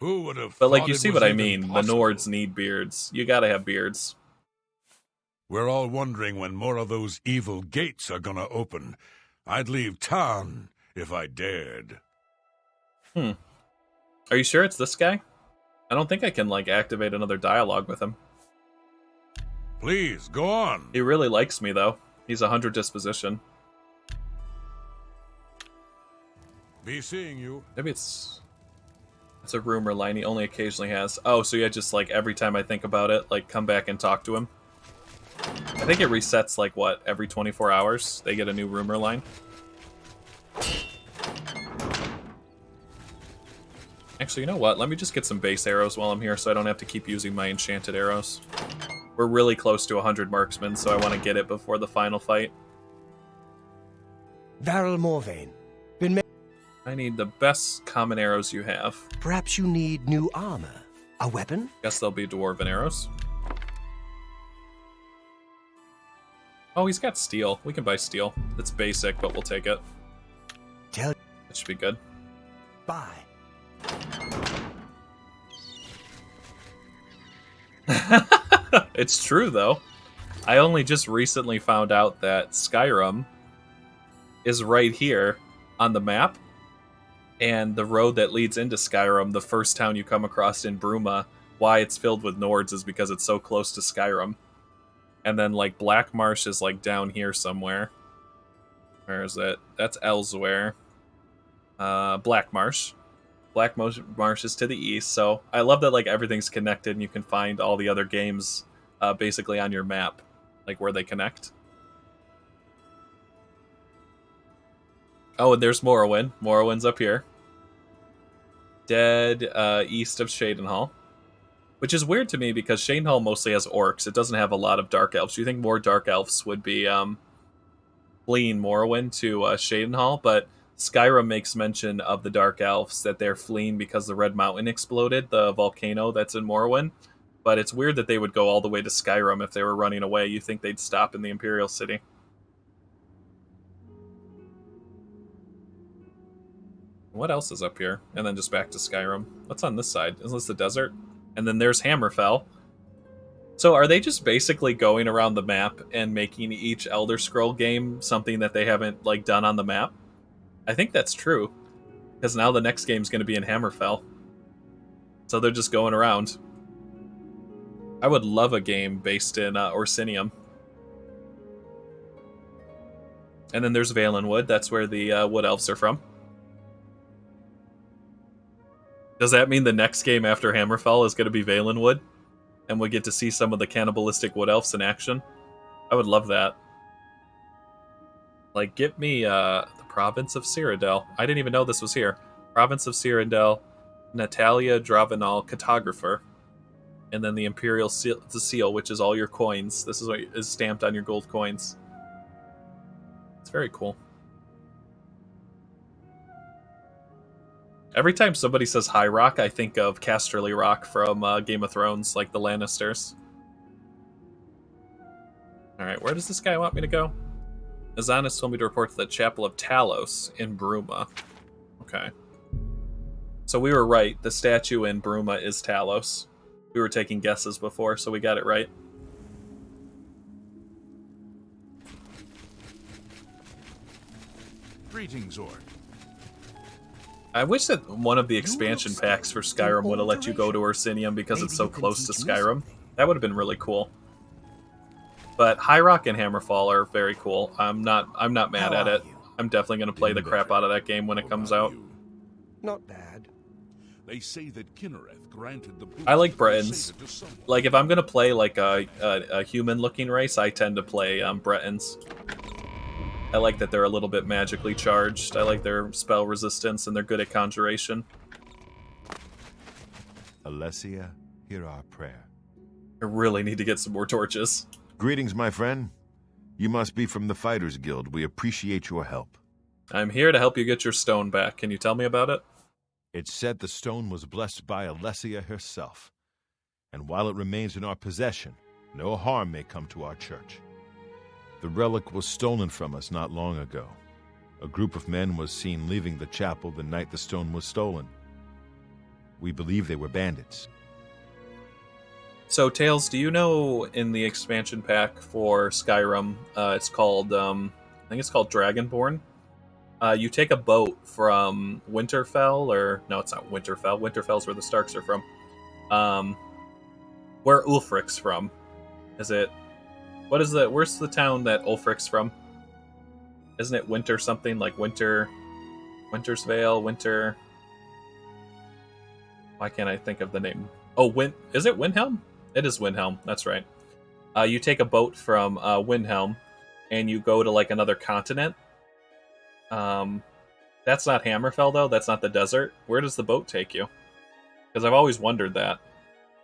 Who would have But like, thought you it see was what I even mean. possible? The Nords need beards. You gotta have beards. We're all wondering when more of those evil gates are gonna open. I'd leave town if I dared. Are you sure it's this guy? I don't think I can, like, activate another dialogue with him. Please, go on. He really likes me, though. He's 100 disposition. Be seeing you. Maybe it's a rumor line he only occasionally has. Oh, so yeah, just, like, every time I think about it, like, come back and talk to him. I think it resets, like, what, every 24 hours? They get a new rumor line. Actually, you know what? Let me just get some base arrows while I'm here so I don't have to keep using my enchanted arrows. We're really close to 100 marksmen, so I want to get it before the final fight. Varel Morvain. I need the best common arrows you have. Perhaps you need new armor. A weapon? Guess they'll be dwarven arrows. Oh, he's got steel. We can buy steel. It's basic, but we'll take it. Tell. That should be good. Bye. It's true, though. I only just recently found out that Skyrim is right here on the map. And the road that leads into Skyrim, the first town you come across in Bruma, why it's filled with Nords is because it's so close to Skyrim. And then, like, Black Marsh is, like, down here somewhere. Where is it? That's Elsewhere. Black Marsh. Black Marsh is to the east, so I love that, like, everything's connected and you can find all the other games basically on your map, like, where they connect. Oh, and there's Morrowind. Morrowind's up here. Dead east of Shadenhall. Which is weird to me because Shadenhall mostly has orcs. It doesn't have a lot of dark elves. You think more dark elves would be fleeing Morrowind to Shadenhall, but Skyrim makes mention of the Dark Elves, that they're fleeing because the Red Mountain exploded, the volcano that's in Morrowind. But it's weird that they would go all the way to Skyrim if they were running away. You think they'd stop in the Imperial City. What else is up here? And then just back to Skyrim. What's on this side? Isn't this the desert? And then there's Hammerfell. So are they just basically going around the map and making each Elder Scroll game something that they haven't like done on the map? I think that's true. Because now the next game's going to be in Hammerfell. So they're just going around. I would love a game based in Orsinium. And then there's Valenwood. That's where the Wood Elves are from. Does that mean the next game after Hammerfell is going to be Valenwood? And we get to see some of the cannibalistic Wood Elves in action? I would love that. Like, get me the Province of Cyrodiil. I didn't even know this was here. Province of Cyrodiil, Natalia Dravenal, Cartographer. And then the Imperial seal, which is all your coins. This is what is stamped on your gold coins. It's very cool. Every time somebody says High Rock, I think of Casterly Rock from Game of Thrones, like the Lannisters. Alright, where does this guy want me to go? Azanis told me to report to the Chapel of Talos in Bruma. Okay. So we were right. The statue in Bruma is Talos. We were taking guesses before, so we got it right. Greetings, Orc. I wish that one of the expansion packs for Skyrim would have let you go to Orsinium because it's so close to Skyrim. That would have been really cool. But High Rock and Hammerfall are very cool. I'm not mad at it. I'm definitely going to play the crap out of that game when it comes out. Not bad. They say that Kinnereth granted the I like Bretons. Like, if I'm going to play like a human-looking race, I tend to play Bretons. I like that they're a little bit magically charged. I like their spell resistance, and they're good at conjuration. Alessia, hear our prayer. I really need to get some more torches. Greetings, my friend. You must be from the Fighters Guild. We appreciate your help. I'm here to help you get your stone back. Can you tell me about it? It's said the stone was blessed by Alessia herself. And while it remains in our possession, no harm may come to our church. The relic was stolen from us not long ago. A group of men was seen leaving the chapel the night the stone was stolen. We believe they were bandits. So, Tails, do you know in the expansion pack for Skyrim, it's called, I think it's called Dragonborn? You take a boat from Winterfell, or, no, it's not Winterfell. Winterfell's where the Starks are from. Where Ulfric's from. Is it, where's the town that Ulfric's from? Isn't it Winter something, like Winter's Vale, Winter... Why can't I think of the name? Oh, is it Windhelm? It is Windhelm, that's right. You take a boat from Windhelm, and you go to, like, another continent. That's not Hammerfell, though. That's not the desert. Where does the boat take you? Because I've always wondered that.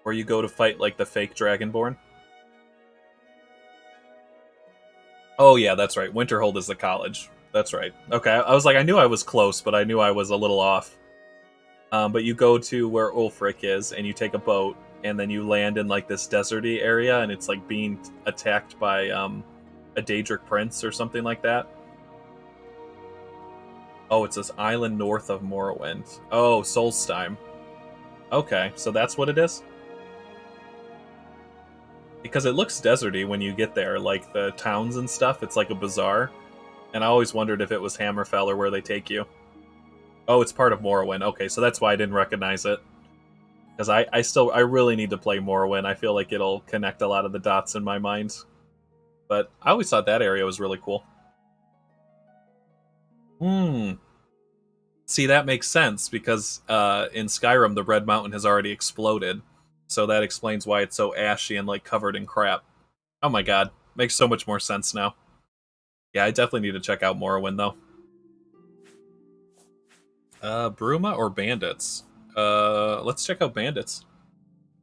Where you go to fight, like, the fake Dragonborn. Oh, yeah, that's right. Winterhold is the college. That's right. Okay, I was like, I knew I was close, but I knew I was a little off. But you go to where Ulfric is, and you take a boat, and then you land in, like, this deserty area, and it's, like, being attacked by, a Daedric prince or something like that. Oh, it's this island north of Morrowind. Oh, Solstheim. Okay, so that's what it is? Because it looks deserty when you get there, like, the towns and stuff, it's like a bazaar. And I always wondered if it was Hammerfell or where they take you. Oh, it's part of Morrowind. Okay, so that's why I didn't recognize it. Because I really need to play Morrowind. I feel like it'll connect a lot of the dots in my mind. But I always thought that area was really cool. See, that makes sense, because in Skyrim, the Red Mountain has already exploded. So that explains why it's so ashy and, like, covered in crap. Oh my god. Makes so much more sense now. Yeah, I definitely need to check out Morrowind, though. Bruma or Bandits? Let's check out Bandits.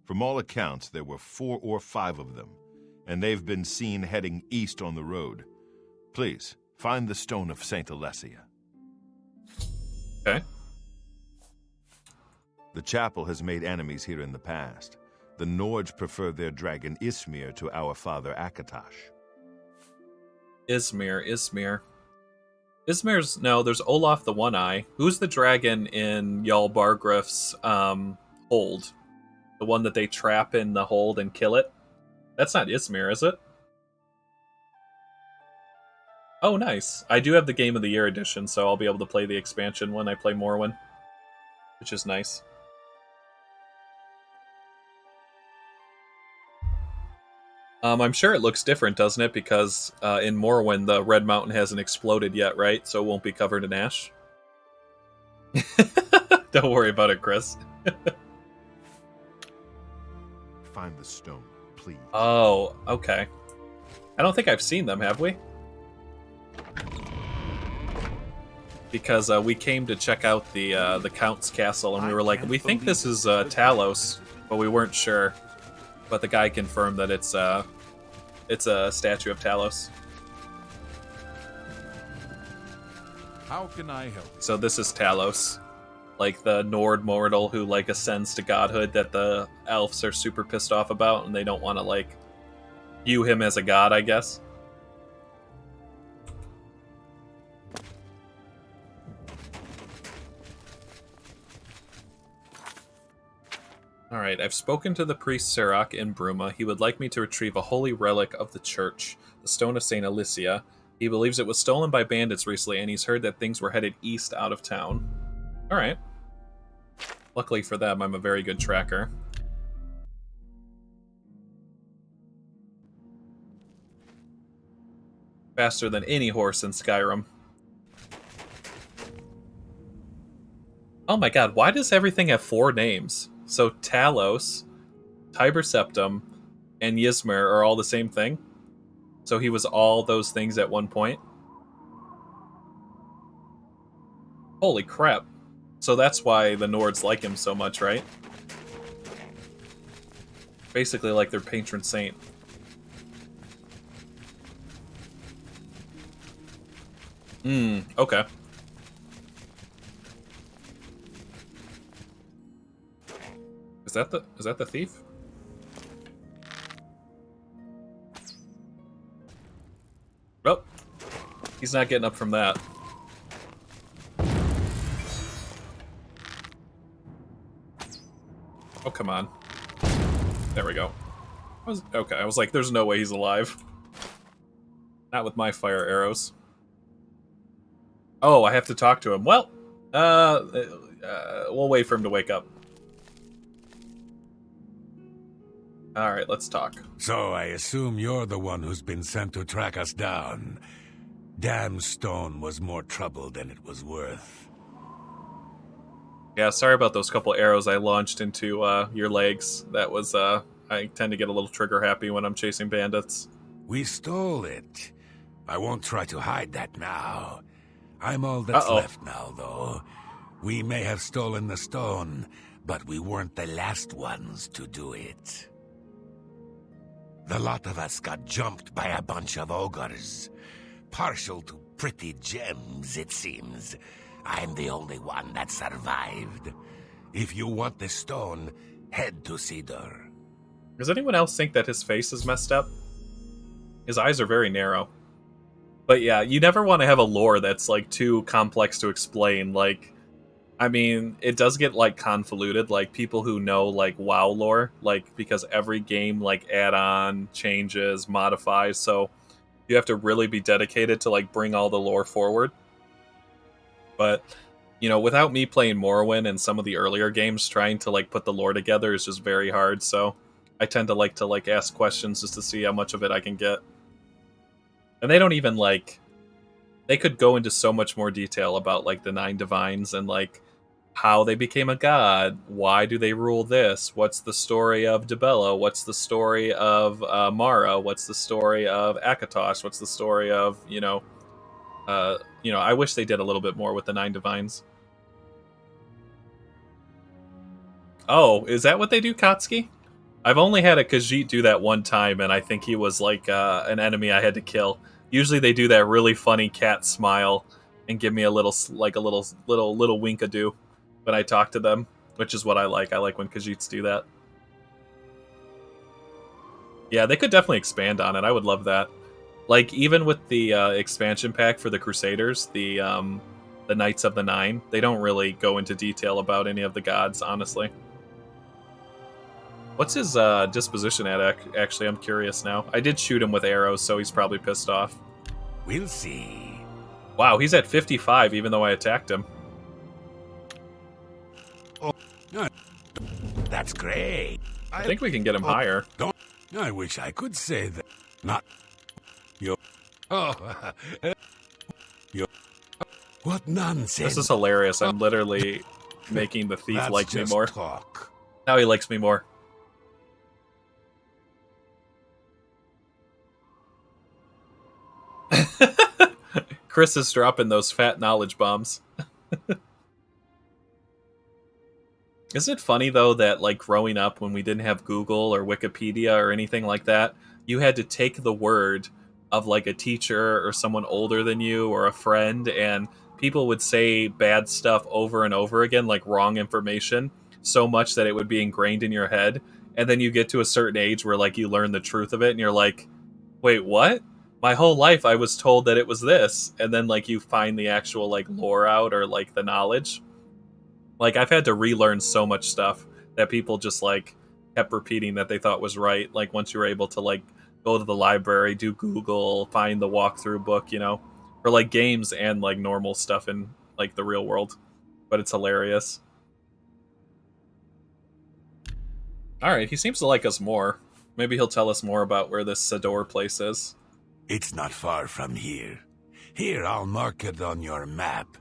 From all accounts, there were 4 or 5 of them, and they've been seen heading east on the road. Please, find the Stone of St. Alessia. Okay. The chapel has made enemies here in the past. The Nords prefer their dragon Ismir to our father Akatosh. Ismir. Ismir's... No, there's Olaf the One-Eye. Who's the dragon in Jarl Bargriff's hold? The one that they trap in the hold and kill it? That's not Ismir, is it? Oh, nice. I do have the Game of the Year edition, so I'll be able to play the expansion when I play Morrowind, which is nice. I'm sure it looks different, doesn't it? Because in Morrowind, the Red Mountain hasn't exploded yet, right? So it won't be covered in ash. Don't worry about it, Chris. Find the stone, please. Oh, okay. I don't think I've seen them, have we? Because we came to check out the Count's castle, and we were like, we think this is Talos, but we weren't sure. But the guy confirmed that it's a statue of Talos. How can I help? So this is Talos, like the Nord mortal who like ascends to godhood that the elves are super pissed off about, and they don't want to like view him as a god, I guess. Alright, I've spoken to the priest Sirach in Bruma. He would like me to retrieve a holy relic of the church, the Stone of St. Alicia. He believes it was stolen by bandits recently, and he's heard that things were headed east out of town. Alright. Luckily for them, I'm a very good tracker. Faster than any horse in Skyrim. Oh my god, why does everything have 4 names? So Talos, Tiber Septim, and Ysmir are all the same thing? So he was all those things at one point? Holy crap. So that's why the Nords like him so much, right? Basically like their patron saint. Okay. Is that the thief? Oh, he's not getting up from that. Oh, come on. There we go. Okay, I was like, there's no way he's alive. Not with my fire arrows. Oh, I have to talk to him. Well, we'll wait for him to wake up. Alright, let's talk. So I assume you're the one who's been sent to track us down. Damn stone was more trouble than it was worth. Yeah, sorry about those couple arrows I launched into your legs. That was, I tend to get a little trigger happy when I'm chasing bandits. We stole it. I won't try to hide that now. I'm all that's left now, though. We may have stolen the stone, but we weren't the last ones to do it. The lot of us got jumped by a bunch of ogres. Partial to pretty gems, it seems. I'm the only one that survived. If you want the stone, head to Cedar. Does anyone else think that his face is messed up? His eyes are very narrow. But yeah, you never want to have a lore that's like too complex to explain. Like, I mean, it does get like convoluted, like people who know like WoW lore, like because every game like add-on changes, modifies, so you have to really be dedicated to like bring all the lore forward. But, you know, without me playing Morrowind and some of the earlier games, trying to like put the lore together is just very hard, so I tend to like ask questions just to see how much of it I can get. And they don't even like, they could go into so much more detail about like the 9 divines and like how they became a god, why do they rule this, what's the story of Dibella, what's the story of Mara, what's the story of Akatosh, what's the story of, I wish they did a little bit more with the 9 divines. Oh, is that what they do, Katsuki? I've only had a Khajiit do that one time, and I think he was like an enemy I had to kill. Usually they do that really funny cat smile and give me a little wink-a-do when I talk to them, which is what I like. I like when Khajiits do that. Yeah, they could definitely expand on it. I would love that. Like, even with the expansion pack for the Crusaders, the Knights of the Nine, they don't really go into detail about any of the gods, honestly. What's his disposition at, actually? I'm curious now. I did shoot him with arrows, so he's probably pissed off. We'll see. Wow, he's at 55, even though I attacked him. Oh, that's great. I think we can get him higher. I wish I could say that. Not you. Oh, you. What nonsense! This is hilarious. I'm literally making the thief like me more. Talk. Now he likes me more. Chris is dropping those fat knowledge bombs. Isn't it funny, though, that, like, growing up when we didn't have Google or Wikipedia or anything like that, you had to take the word of, like, a teacher or someone older than you or a friend, and people would say bad stuff over and over again, like wrong information, so much that it would be ingrained in your head, and then you get to a certain age where, like, you learn the truth of it, and you're like, wait, what? My whole life I was told that it was this, and then, like, you find the actual, like, lore out or, like, the knowledge. Like, I've had to relearn so much stuff that people just, like, kept repeating that they thought was right. Like, once you were able to, like, go to the library, do Google, find the walkthrough book, you know? For, like, games and, like, normal stuff in, like, the real world. But it's hilarious. Alright, he seems to like us more. Maybe he'll tell us more about where this Sador place is. It's not far from here. Here, I'll mark it on your map.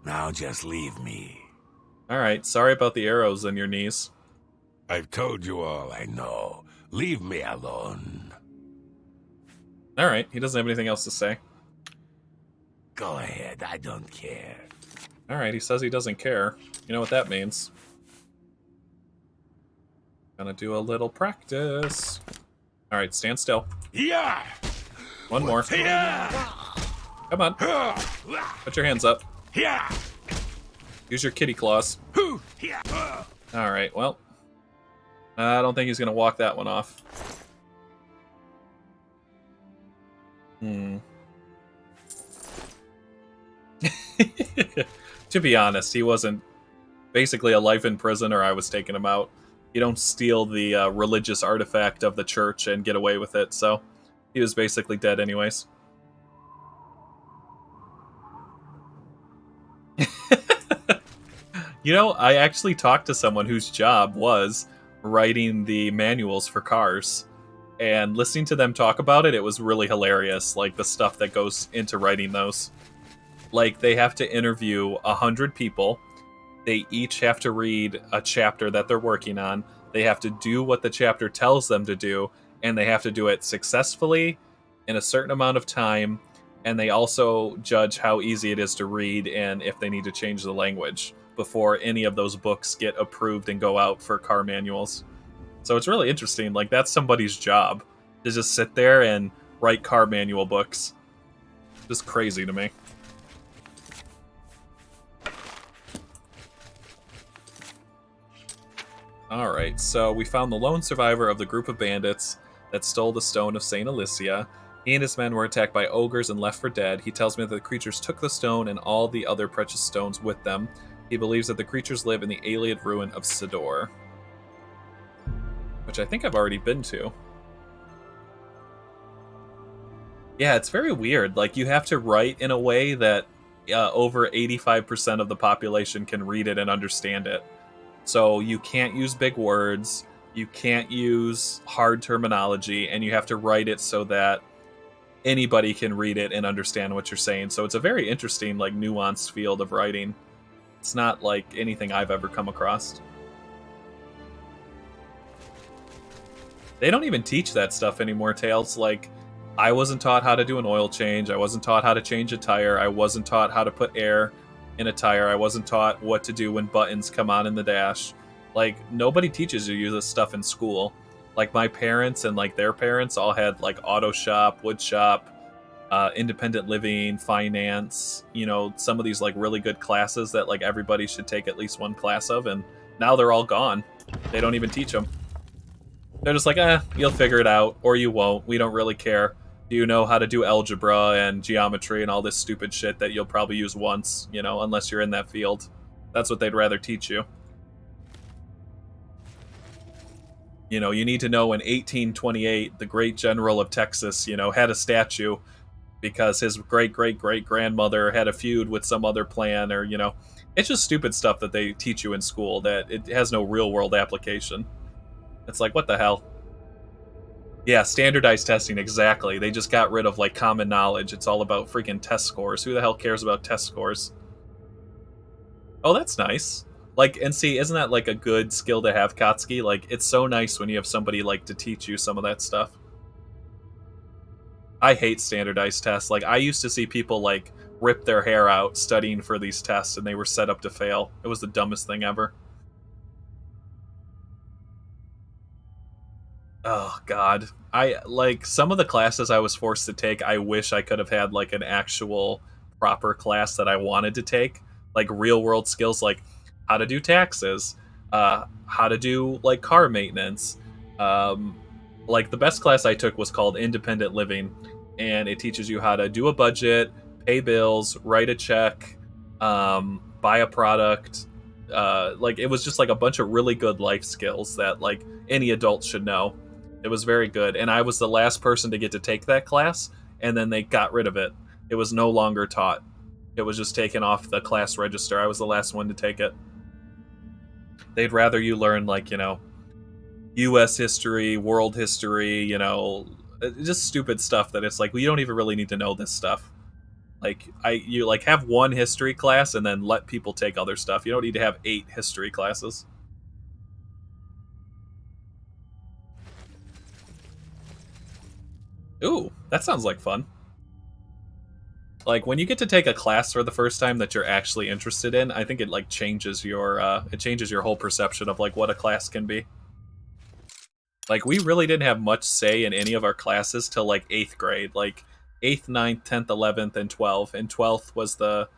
Now just leave me. Alright, sorry about the arrows in your knees. I've told you all I know. Leave me alone. Alright, he doesn't have anything else to say. Go ahead, I don't care. Alright, he says he doesn't care. You know what that means. Gonna do a little practice. Alright, stand still. Yeah! One more. Yeah! Come on. Put your hands up. Yeah! Use your kitty claws. Alright, well. I don't think he's going to walk that one off. To be honest, he wasn't basically a life in prison or I was taking him out. You don't steal the religious artifact of the church and get away with it, so he was basically dead anyways. You know, I actually talked to someone whose job was writing the manuals for cars. And listening to them talk about it, it was really hilarious, like the stuff that goes into writing those. Like, they have to interview 100 people. They each have to read a chapter that they're working on. They have to do what the chapter tells them to do, and they have to do it successfully in a certain amount of time. And they also judge how easy it is to read and if they need to change the language before any of those books get approved and go out for car manuals. So it's really interesting. Like, that's somebody's job, to just sit there and write car manual books. Just crazy to me. Alright, so we found the lone survivor of the group of bandits that stole the stone of St. Alicia. He and his men were attacked by ogres and left for dead. He tells me that the creatures took the stone and all the other precious stones with them. He believes that the creatures live in the alien ruin of Sador, which I think I've already been to. Yeah, it's very weird. Like, you have to write in a way that over 85% of the population can read it and understand it. So you can't use big words, you can't use hard terminology, and you have to write it so that anybody can read it and understand what you're saying. So it's a very interesting, like, nuanced field of writing. It's not like anything I've ever come across. They don't even teach that stuff anymore, Tails. Like, I wasn't taught how to do an oil change. I wasn't taught how to change a tire. I wasn't taught how to put air in a tire. I wasn't taught what to do when buttons come on in the dash. Like, nobody teaches you this stuff in school. Like, my parents and, like, their parents all had, like, auto shop, wood shop, independent living, finance, you know, some of these like really good classes that like everybody should take at least one class of, and now they're all gone. They don't even teach them. They're just like, you'll figure it out, or you won't. We don't really care. Do you know how to do algebra and geometry and all this stupid shit that you'll probably use once, you know, unless you're in that field. That's what they'd rather teach you. You know, you need to know in 1828, the great general of Texas, you know, had a statue because his great-great-great-grandmother had a feud with some other plan, or, you know, it's just stupid stuff that they teach you in school that it has no real-world application. It's like, what the hell? Yeah, standardized testing, exactly. They just got rid of, like, common knowledge. It's all about freaking test scores. Who the hell cares about test scores? Oh, that's nice. Like, and see, isn't that, like, a good skill to have, Kotsky? Like, it's so nice when you have somebody, like, to teach you some of that stuff. I hate standardized tests. Like, I used to see people, like, rip their hair out studying for these tests, and they were set up to fail. It was the dumbest thing ever. Oh, God. Like, some of the classes I was forced to take, I wish I could have had, like, an actual proper class that I wanted to take. Like, real-world skills, like how to do taxes, how to do, like, car maintenance. Like, the best class I took was called Independent Living, and it teaches you how to do a budget, pay bills, write a check, buy a product. Like, it was just, like, a bunch of really good life skills that, like, any adult should know. It was very good, and I was the last person to get to take that class, and then they got rid of it. It was no longer taught. It was just taken off the class register. I was the last one to take it. They'd rather you learn, like, you know, U.S. history, world history, you know, just stupid stuff that it's like, well, you don't even really need to know this stuff. Like, you like have one history class and then let people take other stuff. You don't need to have 8 history classes. Ooh, that sounds like fun. Like, when you get to take a class for the first time that you're actually interested in, I think it, like, changes your whole perception of, like, what a class can be. Like, we really didn't have much say in any of our classes till, like, 8th grade. Like, 8th, 9th, 10th, 11th, and 12th. And 12th was the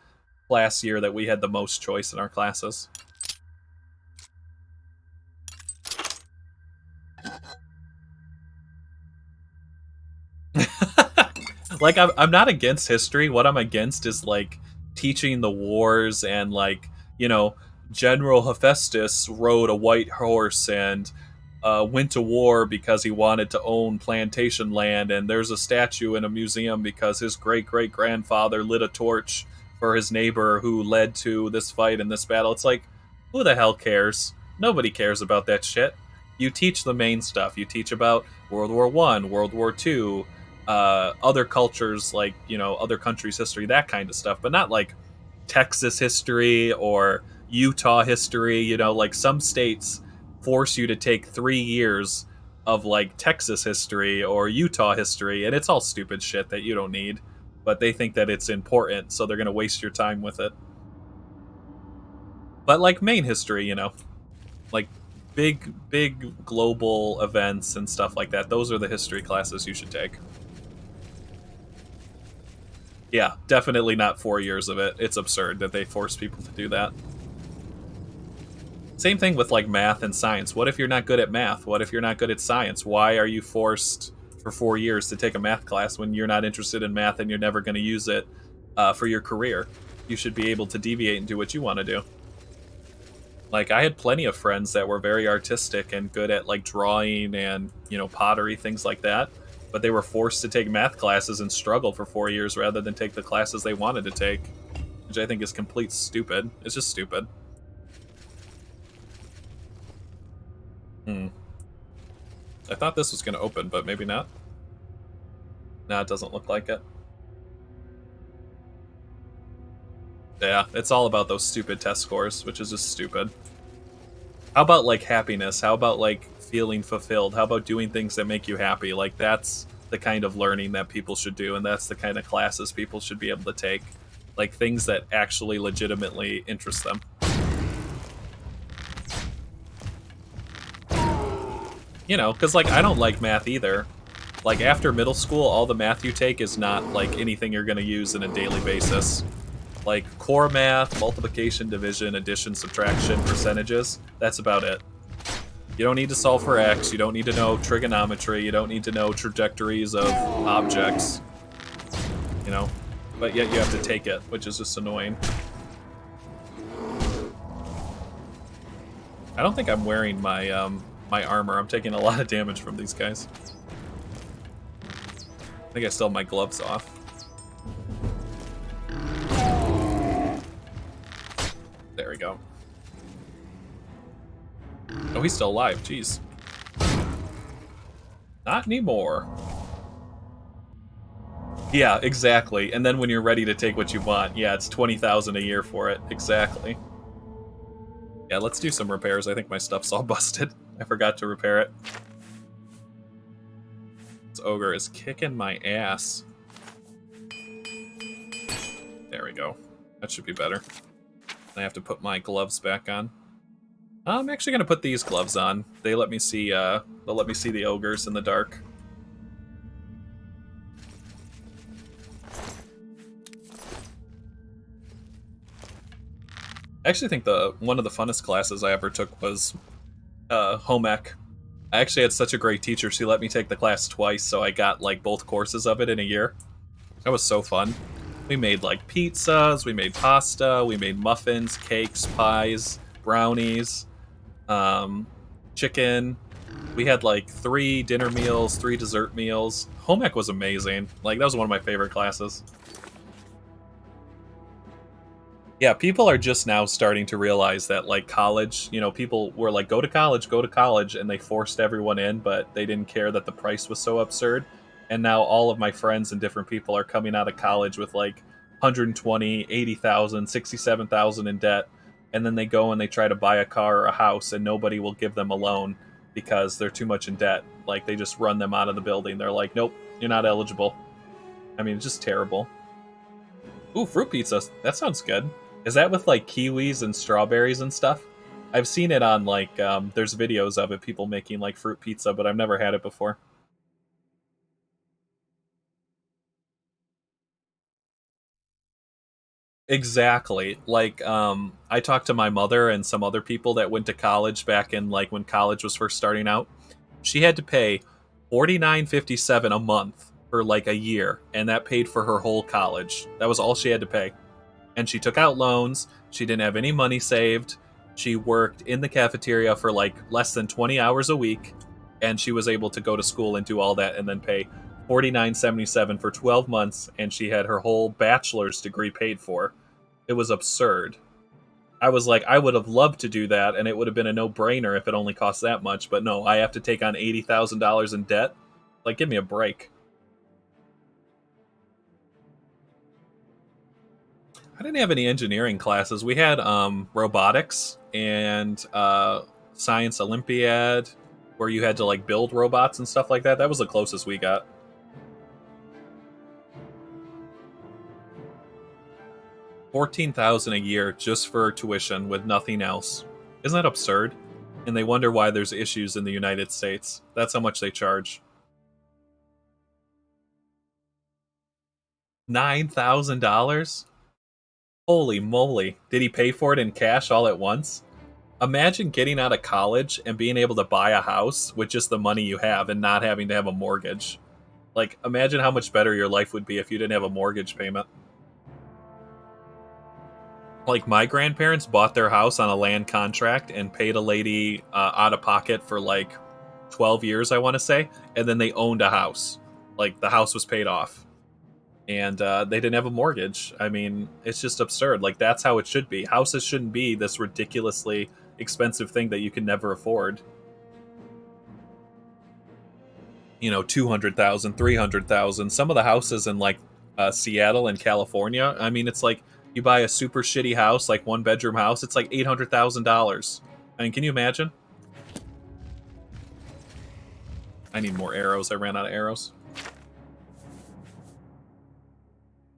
class year that we had the most choice in our classes. Like, I'm not against history. What I'm against is, like, teaching the wars and, like, you know, General Hephaestus rode a white horse and went to war because he wanted to own plantation land, and there's a statue in a museum because his great-great-grandfather lit a torch for his neighbor who led to this fight and this battle. It's like, who the hell cares? Nobody cares about that shit. You teach the main stuff. You teach about World War I, World War II, other cultures, like, you know, other countries' history, that kind of stuff, but not like Texas history or Utah history. You know, like, some states force you to take 3 years of, like, Texas history or Utah history, and it's all stupid shit that you don't need, but they think that it's important, so they're going to waste your time with it. But, like, main history, you know, like big global events and stuff like that, those are the history classes you should take. Yeah, definitely not 4 years of it. It's absurd that they force people to do that. Same thing with, like, math and science. What if you're not good at math? What if you're not good at science? Why are you forced for 4 years to take a math class when you're not interested in math and you're never going to use it for your career? You should be able to deviate and do what you want to do. Like, I had plenty of friends that were very artistic and good at, like, drawing and, you know, pottery, things like that. But they were forced to take math classes and struggle for 4 years rather than take the classes they wanted to take, which I think is complete stupid. It's just stupid. I thought this was going to open, but maybe not. No, it doesn't look like it. Yeah, it's all about those stupid test scores, which is just stupid. How about, like, happiness? How about, like, feeling fulfilled? How about doing things that make you happy? Like, that's the kind of learning that people should do, and that's the kind of classes people should be able to take. Like, things that actually legitimately interest them. You know, because, like, I don't like math either. Like, after middle school, all the math you take is not, like, anything you're going to use on a daily basis. Like, core math, multiplication, division, addition, subtraction, percentages, that's about it. You don't need to solve for x, you don't need to know trigonometry, you don't need to know trajectories of objects. You know? But yet you have to take it, which is just annoying. I don't think I'm wearing my my armor. I'm taking a lot of damage from these guys. I think I still have my gloves off. There we go. Oh, he's still alive. Jeez. Not anymore. Yeah, exactly. And then when you're ready to take what you want, yeah, it's 20,000 a year for it. Exactly. Yeah, let's do some repairs. I think my stuff's all busted. I forgot to repair it. This ogre is kicking my ass. There we go. That should be better. I have to put my gloves back on. I'm actually gonna put these gloves on. They let me see. They'll let me see the ogres in the dark. I actually think one of the funnest classes I ever took was home ec. I actually had such a great teacher. She let me take the class twice, so I got like both courses of it in a year. That was so fun. We made like pizzas, we made pasta, we made muffins, cakes, pies, brownies, chicken. We had like 3 dinner meals, 3 dessert meals. Home ec was amazing. Like, that was one of my favorite classes. Yeah, people are just now starting to realize that, like, college, you know, people were like, go to college, and they forced everyone in, but they didn't care that the price was so absurd. And now all of my friends and different people are coming out of college with, like, 120, 80,000, 67,000 in debt, and then they go and they try to buy a car or a house, and nobody will give them a loan because they're too much in debt. Like, they just run them out of the building. They're like, nope, you're not eligible. I mean, it's just terrible. Ooh, fruit pizza. That sounds good. Is that with, like, kiwis and strawberries and stuff? I've seen it on, like, there's videos of it, people making, like, fruit pizza, but I've never had it before. Exactly. Like, I talked to my mother and some other people that went to college back in, like, when college was first starting out. She had to pay $49.57 a month for, like, a year, and that paid for her whole college. That was all she had to pay. And she took out loans. She didn't have any money saved. She worked in the cafeteria for like less than 20 hours a week, and she was able to go to school and do all that and then pay $49.77 for 12 months, and she had her whole bachelor's degree paid for. It was absurd. I was like, I would have loved to do that, and it would have been a no-brainer if it only cost that much, but no, I have to take on $80,000 in debt? Like, give me a break. I didn't have any engineering classes. We had robotics and science Olympiad, where you had to like build robots and stuff like that. That was the closest we got. $14,000 a year just for tuition with nothing else. Isn't that absurd? And they wonder why there's issues in the United States. That's how much they charge. $9,000? Holy moly. Did he pay for it in cash all at once? Imagine getting out of college and being able to buy a house with just the money you have and not having to have a mortgage. Like, imagine how much better your life would be if you didn't have a mortgage payment. Like, my grandparents bought their house on a land contract and paid a lady out of pocket for like 12 years, I want to say, and then they owned a house. Like, the house was paid off. And they didn't have a mortgage. I mean, it's just absurd. Like, that's how it should be. Houses shouldn't be this ridiculously expensive thing that you can never afford. You know, 200,000, 300,000. Some of the houses in, like, Seattle and California, I mean, it's like, you buy a super shitty house, like one-bedroom house, it's like $800,000. I mean, can you imagine? I need more arrows. I ran out of arrows.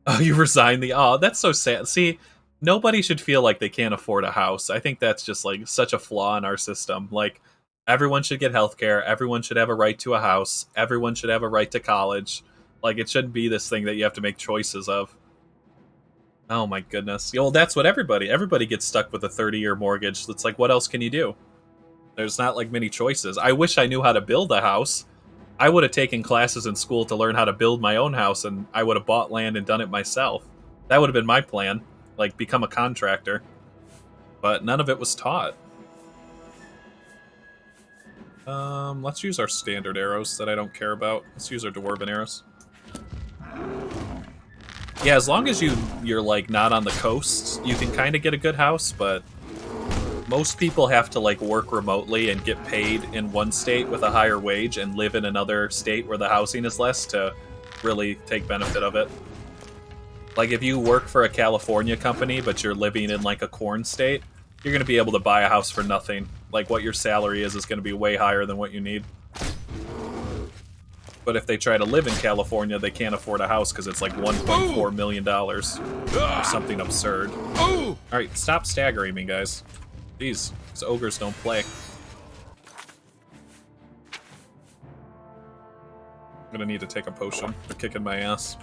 Oh, you resigned the... Oh, that's so sad. See, nobody should feel like they can't afford a house. I think that's just, like, such a flaw in our system. Like, Everyone should get healthcare. Everyone should have a right to a house. Everyone should have a right to college. Like, it shouldn't be this thing that you have to make choices of. Oh my goodness. Well, that's what everybody gets stuck with a 30-year mortgage. It's like, what else can you do? There's not like many choices. I wish I knew how to build a house. I would have taken classes in school to learn how to build my own house, and I would have bought land and done it myself. That would have been my plan, like become a contractor. But none of it was taught. Let's use our standard arrows that I don't care about. Let's use our dwarven arrows. Yeah, as long as you're like not on the coast, you can kind of get a good house, but most people have to like work remotely and get paid in one state with a higher wage and live in another state where the housing is less to really take benefit of it. Like if you work for a California company but you're living in like a corn state, you're going to be able to buy a house for nothing. Like what your salary is going to be way higher than what you need. But if they try to live in California, they can't afford a house because it's like $1.4 million or something absurd. Alright, stop staggering me, guys. Jeez, these ogres don't play. I'm gonna need to take a potion. They're kicking my ass.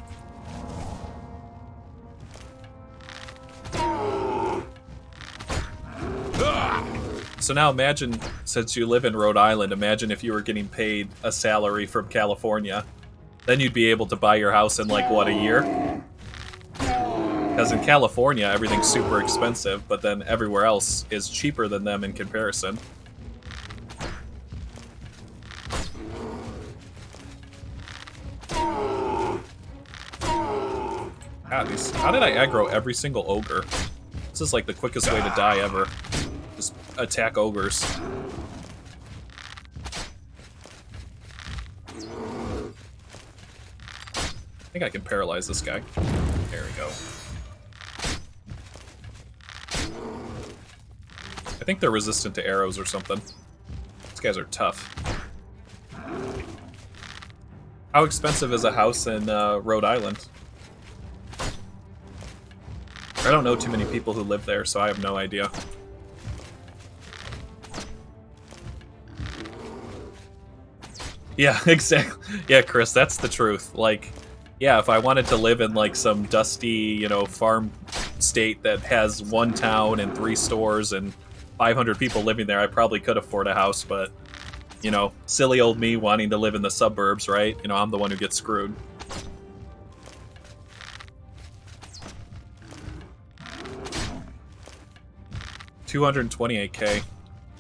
So now imagine, since you live in Rhode Island, imagine if you were getting paid a salary from California. Then you'd be able to buy your house in like, what, a year? Because in California, everything's super expensive, but then everywhere else is cheaper than them in comparison. God, how did I aggro every single ogre? This is like the quickest way to die ever. Just attack ogres. I think I can paralyze this guy. There we go. I think they're resistant to arrows or something. These guys are tough. How expensive is a house in Rhode Island? I don't know too many people who live there, so I have no idea. Yeah, exactly. Yeah, Chris, that's the truth. Like, yeah, if I wanted to live in, like, some dusty, you know, farm state that has one town and 3 stores and 500 people living there, I probably could afford a house, but, you know, silly old me wanting to live in the suburbs, right? You know, I'm the one who gets screwed. $228K.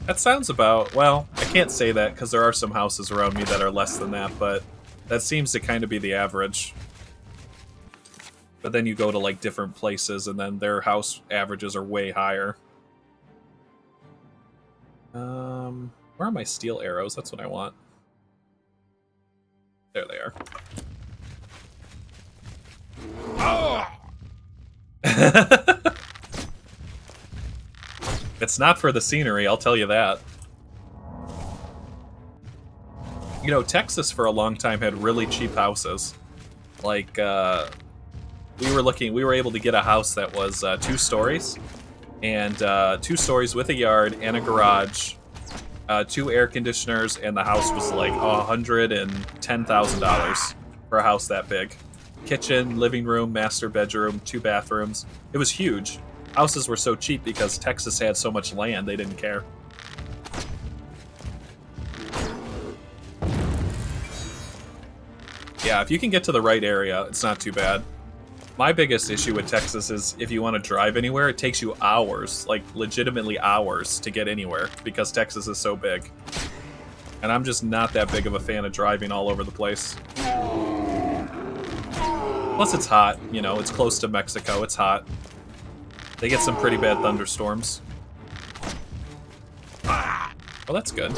That sounds about, well, I can't say that because there are some houses around me that are less than that, but that seems to kind of be the average. But then you go to like different places and then their house averages are way higher. Where are my steel arrows? That's what I want. There they are. Oh! It's not for the scenery, I'll tell you that. You know, Texas for a long time had really cheap houses. Like, we were able to get a house that was 2 stories. And 2 stories with a yard and a garage, 2 air conditioners, and the house was like $110,000 for a house that big. Kitchen, living room, master bedroom, 2 bathrooms. It was huge. Houses were so cheap because Texas had so much land, they didn't care. Yeah, if you can get to the right area, it's not too bad. My biggest issue with Texas is if you want to drive anywhere, it takes you hours, like legitimately hours, to get anywhere because Texas is so big. And I'm just not that big of a fan of driving all over the place. Plus it's hot, you know, it's close to Mexico, it's hot. They get some pretty bad thunderstorms. Well, that's good.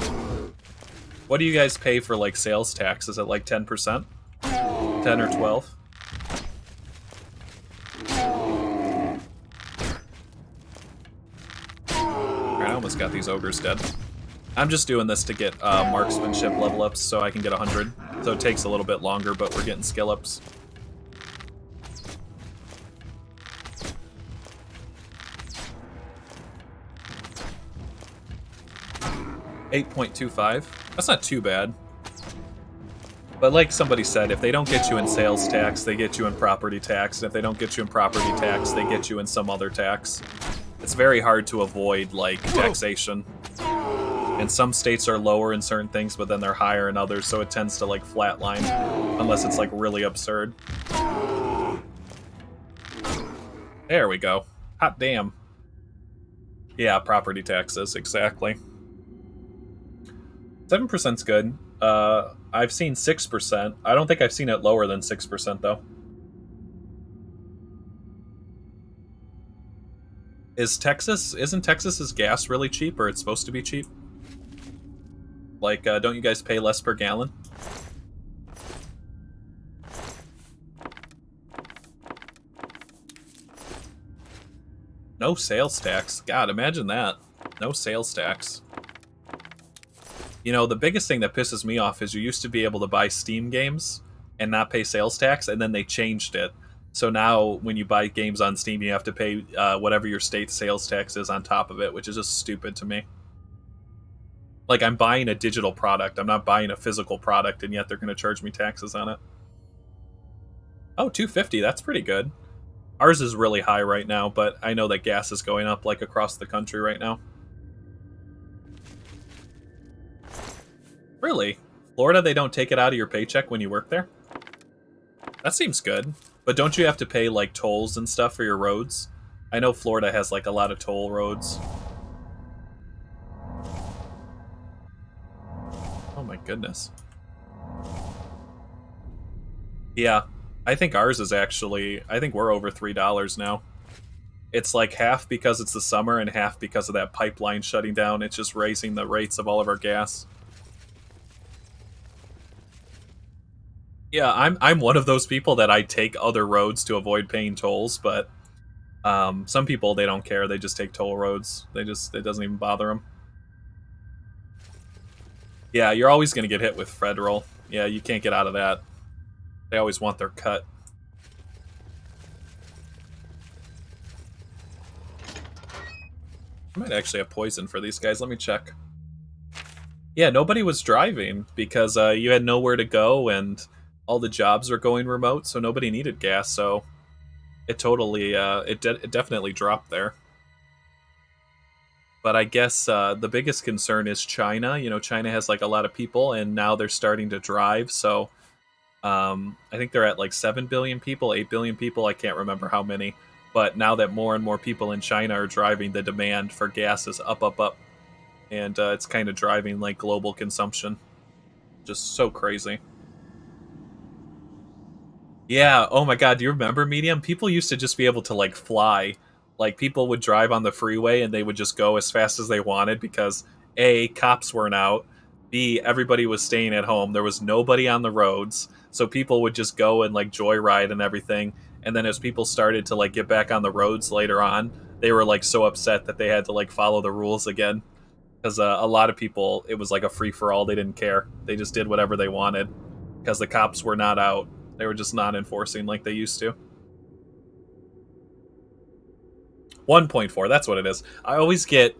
What do you guys pay for, like, sales tax? Is it like 10%? 10 or 12? Alright, I almost got these ogres dead. I'm just doing this to get marksmanship level ups so I can get 100. So it takes a little bit longer, but we're getting skill ups. 8.25. That's not too bad. But like somebody said, if they don't get you in sales tax, they get you in property tax. And if they don't get you in property tax, they get you in some other tax. It's very hard to avoid, like, taxation. And some states are lower in certain things, but then they're higher in others, so it tends to, like, flatline. Unless it's, like, really absurd. There we go. Hot damn. Yeah, property taxes, exactly. 7%'s good. I've seen 6%. I don't think I've seen it lower than 6%, though. Isn't Texas's gas really cheap, or it's supposed to be cheap? Like, don't you guys pay less per gallon? No sales tax. God, imagine that. No sales tax. You know, the biggest thing that pisses me off is you used to be able to buy Steam games and not pay sales tax, and then they changed it. So now, when you buy games on Steam, you have to pay whatever your state's sales tax is on top of it, which is just stupid to me. Like, I'm buying a digital product. I'm not buying a physical product, and yet they're going to charge me taxes on it. Oh, $2.50. That's pretty good. Ours is really high right now, but I know that gas is going up, like, across the country right now. Really? Florida, they don't take it out of your paycheck when you work there? That seems good. But don't you have to pay, like, tolls and stuff for your roads? I know Florida has, like, a lot of toll roads. Oh my goodness. Yeah, I think ours is actually... I think we're over $3 now. It's like half because it's the summer and half because of that pipeline shutting down. It's just raising the rates of all of our gas. Yeah, I'm one of those people that I take other roads to avoid paying tolls, but some people, they don't care. They just take toll roads. It doesn't even bother them. Yeah, you're always going to get hit with federal. Yeah, you can't get out of that. They always want their cut. I might actually have poison for these guys. Let me check. Yeah, nobody was driving because you had nowhere to go and all the jobs are going remote, so nobody needed gas, so it totally, it definitely dropped there. But I guess the biggest concern is China. You know, China has, like, a lot of people, and now they're starting to drive, so I think they're at, like, 7 billion people, 8 billion people, I can't remember how many. But now that more and more people in China are driving, the demand for gas is up, up, up. And it's kind of driving, like, global consumption. Just so crazy. Yeah, oh my god, do you remember Medium? People used to just be able to, like, fly. Like, people would drive on the freeway and they would just go as fast as they wanted because, A, cops weren't out, B, everybody was staying at home, there was nobody on the roads, so people would just go and, like, joyride and everything, and then as people started to, like, get back on the roads later on, they were, like, so upset that they had to, like, follow the rules again. Because a lot of people, it was like a free-for-all, they didn't care. They just did whatever they wanted. Because the cops were not out. They were just not enforcing like they used to. 1.4, that's what it is. I always get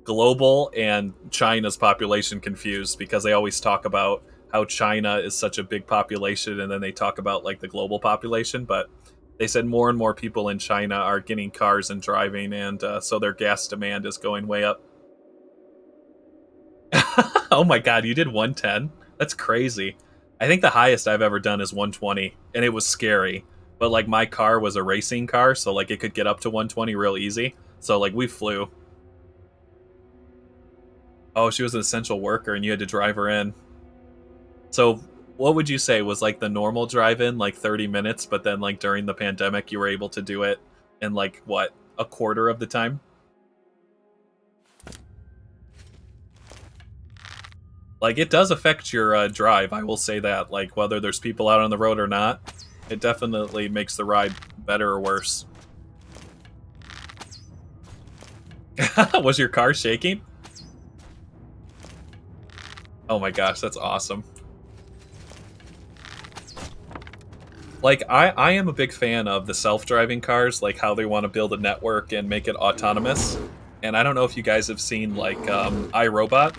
global and China's population confused because they always talk about how China is such a big population and then they talk about, like, the global population, but they said more and more people in China are getting cars and driving, and so their gas demand is going way up. Oh my god, you did 110? That's crazy. I think the highest I've ever done is 120, and it was scary. But, like, my car was a racing car, so, like, it could get up to 120 real easy. So, like, we flew. Oh, she was an essential worker, and you had to drive her in. So, what would you say was, like, the normal drive-in, like, 30 minutes, but then, like, during the pandemic, you were able to do it in, like, what, a quarter of the time? Like, it does affect your drive, I will say that. Like, whether there's people out on the road or not, it definitely makes the ride better or worse. Was your car shaking? Oh my gosh, that's awesome. Like, I am a big fan of the self-driving cars, like how they want to build a network and make it autonomous. And I don't know if you guys have seen, like, iRobot.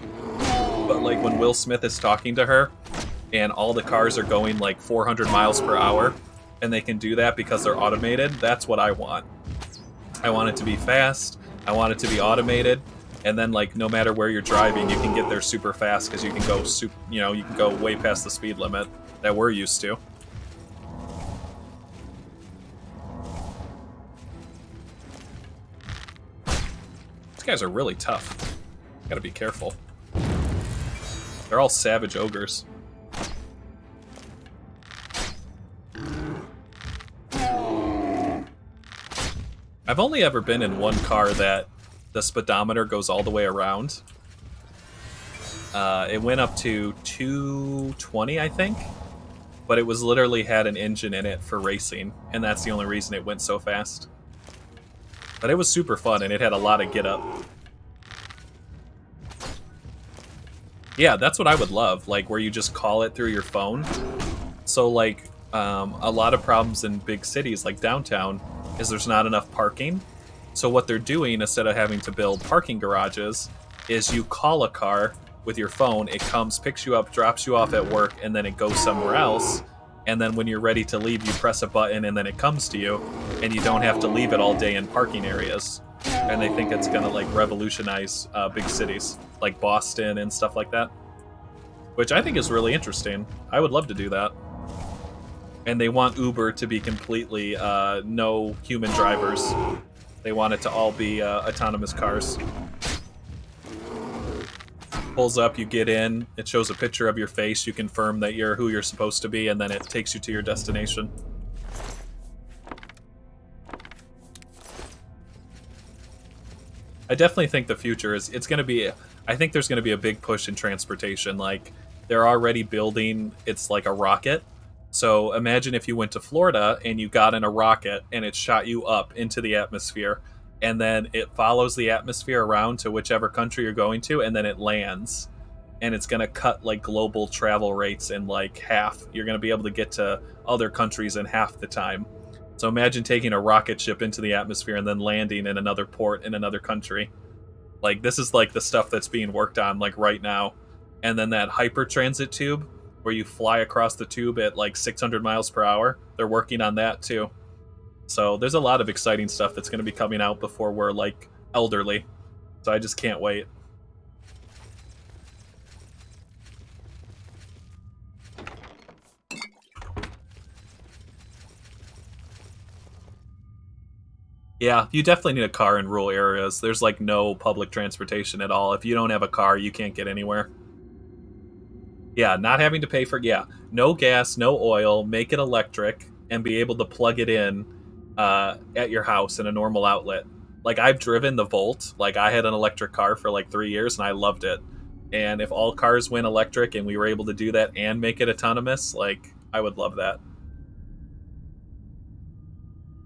like when Will Smith is talking to her, and all the cars are going like 400 miles per hour, and they can do that because they're automated. That's what I want. I want it to be fast. I want it to be automated, and then like no matter where you're driving, you can get there super fast because you can go you can go way past the speed limit that we're used to. These guys are really tough. Gotta be careful. They're all savage ogres. I've only ever been in one car that the speedometer goes all the way around. It went up to 220, I think. But it was literally had an engine in it for racing, and that's the only reason it went so fast. But it was super fun, and it had a lot of get up. Yeah, that's what I would love, like where you just call it through your phone. So like a lot of problems in big cities like downtown is there's not enough parking. So what they're doing instead of having to build parking garages is you call a car with your phone, it comes, picks you up, drops you off at work, and then it goes somewhere else. And then when you're ready to leave, you press a button and then it comes to you, and you don't have to leave it all day in parking areas. And they think it's gonna like revolutionize big cities like Boston and stuff like that, which I think is really interesting. I would love to do that. And they want Uber to be completely no human drivers. They want it to all be autonomous cars. Pulls up, you get in, it shows a picture of your face, you confirm that you're who you're supposed to be, and then it takes you to your destination. I definitely think the future is, it's going to be, I think there's going to be a big push in transportation. Like, they're already building, it's like a rocket. So imagine if you went to Florida and you got in a rocket and it shot you up into the atmosphere, and then it follows the atmosphere around to whichever country you're going to, and then it lands. And it's going to cut like global travel rates in like half. You're going to be able to get to other countries in half the time. So imagine taking a rocket ship into the atmosphere and then landing in another port in another country. Like, this is like the stuff that's being worked on like right now. And then that hyper transit tube where you fly across the tube at like 600 miles per hour, they're working on that too. So there's a lot of exciting stuff that's going to be coming out before we're like elderly. So I just can't wait. Yeah, you definitely need a car in rural areas. There's like no public transportation at all. If you don't have a car, you can't get anywhere. Yeah, not having to pay for, yeah, no gas, no oil, make it electric, and be able to plug it in at your house in a normal outlet. Like, I've driven the Volt. Like, I had an electric car for like 3 years, and I loved it. And if all cars went electric and we were able to do that and make it autonomous, like, I would love that.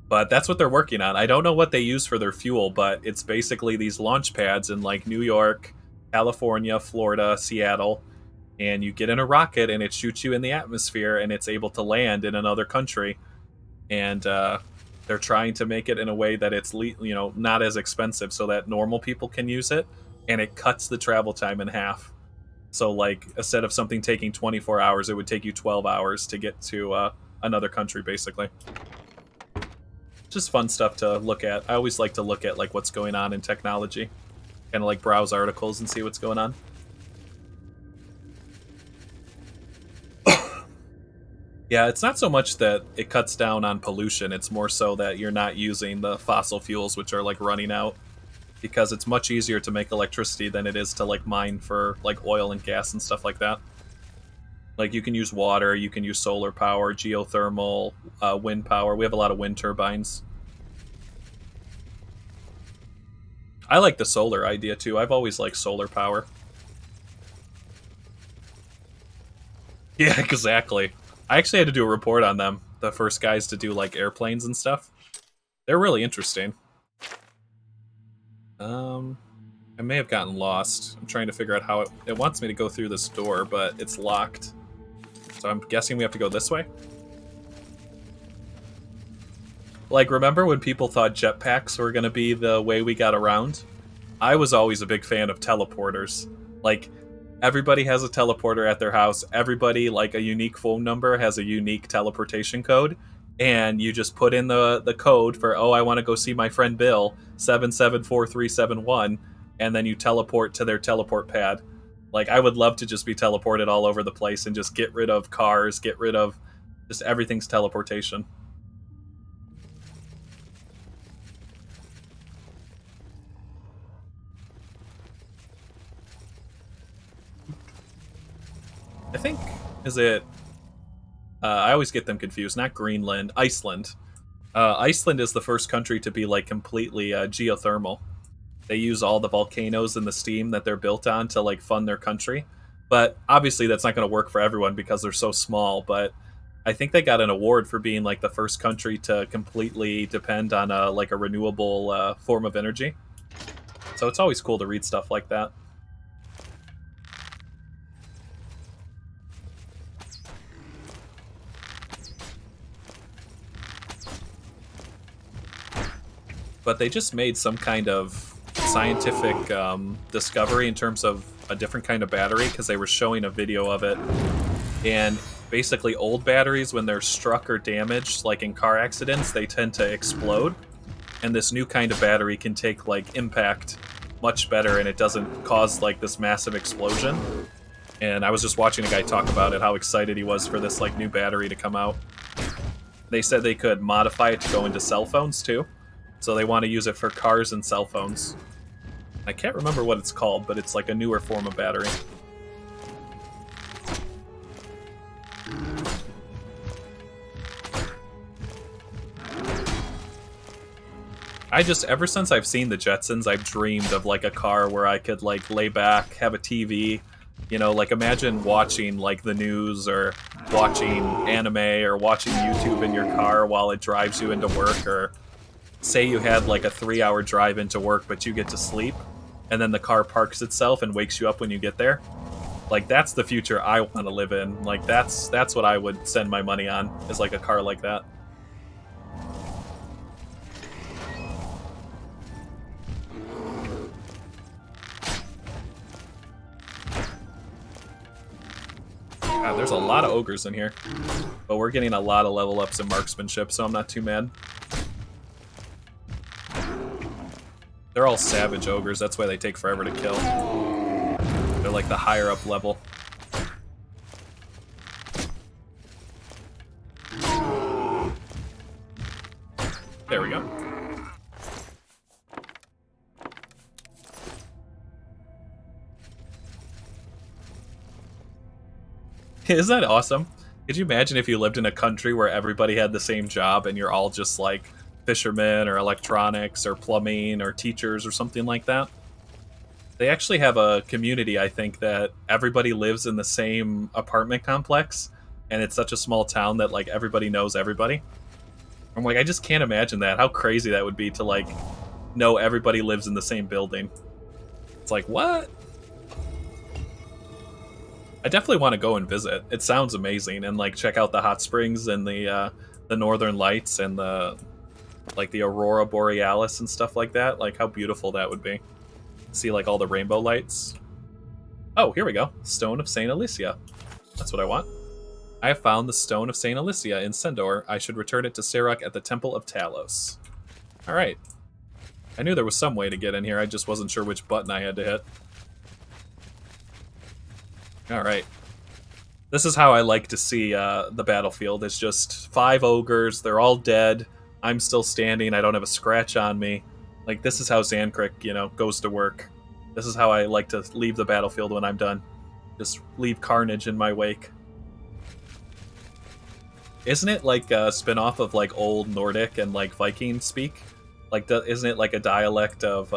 But that's what they're working on. I don't know what they use for their fuel, but it's basically these launch pads in like New York, California, Florida, Seattle, and you get in a rocket and it shoots you in the atmosphere and it's able to land in another country. And they're trying to make it in a way that it's not as expensive so that normal people can use it, and it cuts the travel time in half. So like, instead of something taking 24 hours, it would take you 12 hours to get to another country, basically. Just fun stuff to look at. I always like to look at like what's going on in technology, kind of like browse articles and see what's going on. Yeah, it's not so much that it cuts down on pollution, it's more so that you're not using the fossil fuels which are like running out, because it's much easier to make electricity than it is to like mine for like oil and gas and stuff like that. Like, you can use water, you can use solar power, geothermal, wind power. We have a lot of wind turbines. I like the solar idea too. I've always liked solar power. Yeah, exactly. I actually had to do a report on them. The first guys to do like airplanes and stuff. They're really interesting. I may have gotten lost. I'm trying to figure out how it wants me to go through this door, but it's locked. So I'm guessing we have to go this way? Like, remember when people thought jetpacks were going to be the way we got around? I was always a big fan of teleporters. Like, everybody has a teleporter at their house. Everybody, like a unique phone number, has a unique teleportation code. And you just put in the code for, oh, I want to go see my friend Bill, 774371, and then you teleport to their teleport pad. Like, I would love to just be teleported all over the place and just get rid of cars, get rid of just everything's teleportation. I think, is it... I always get them confused. Not Greenland, Iceland. Iceland is the first country to be, like, completely geothermal. They use all the volcanoes and the steam that they're built on to, like, fund their country. But obviously that's not going to work for everyone because they're so small, but I think they got an award for being, like, the first country to completely depend on, a renewable form of energy. So it's always cool to read stuff like that. But they just made some kind of scientific discovery in terms of a different kind of battery, because they were showing a video of it. And basically old batteries, when they're struck or damaged, like in car accidents, they tend to explode. And this new kind of battery can take, like, impact much better, and it doesn't cause, like, this massive explosion. And I was just watching a guy talk about it, how excited he was for this, like, new battery to come out. They said they could modify it to go into cell phones, too. So they want to use it for cars and cell phones. I can't remember what it's called, but it's like a newer form of battery. Ever since I've seen the Jetsons, I've dreamed of, like, a car where I could, like, lay back, have a TV, you know, like, imagine watching, like, the news or watching anime or watching YouTube in your car while it drives you into work, or say you had, like, a 3-hour drive into work, but you get to sleep, and then the car parks itself and wakes you up when you get there. Like, that's the future I want to live in. Like, that's what I would send my money on, is, like, a car like that. God, there's a lot of ogres in here. But we're getting a lot of level ups in marksmanship, so I'm not too mad. They're all savage ogres, that's why they take forever to kill. They're like the higher up level. There we go. Isn't that awesome? Could you imagine if you lived in a country where everybody had the same job and you're all just like fishermen or electronics or plumbing or teachers or something like that? They actually have a community, I think, that everybody lives in the same apartment complex, and it's such a small town that, like, everybody knows everybody. I'm like, I just can't imagine that. How crazy that would be to, like, know everybody lives in the same building. It's like, what? I definitely want to go and visit. It sounds amazing, and, like, check out the hot springs and the northern lights and the aurora borealis and stuff like that. Like, how beautiful that would be. See, like, all the rainbow lights. Oh, here we go. Stone of St. Alicia. That's what I want. I have found the Stone of St. Alicia in Sendor. I should return it to Serok at the Temple of Talos. Alright. I knew there was some way to get in here, I just wasn't sure which button I had to hit. Alright. This is how I like to see the battlefield. It's just 5 ogres, they're all dead. I'm still standing, I don't have a scratch on me. Like, this is how Zankrik, you know, goes to work. This is how I like to leave the battlefield when I'm done. Just leave carnage in my wake. Isn't it like a spin-off of, like, old Nordic and, like, Viking speak? Like, isn't it like a dialect of,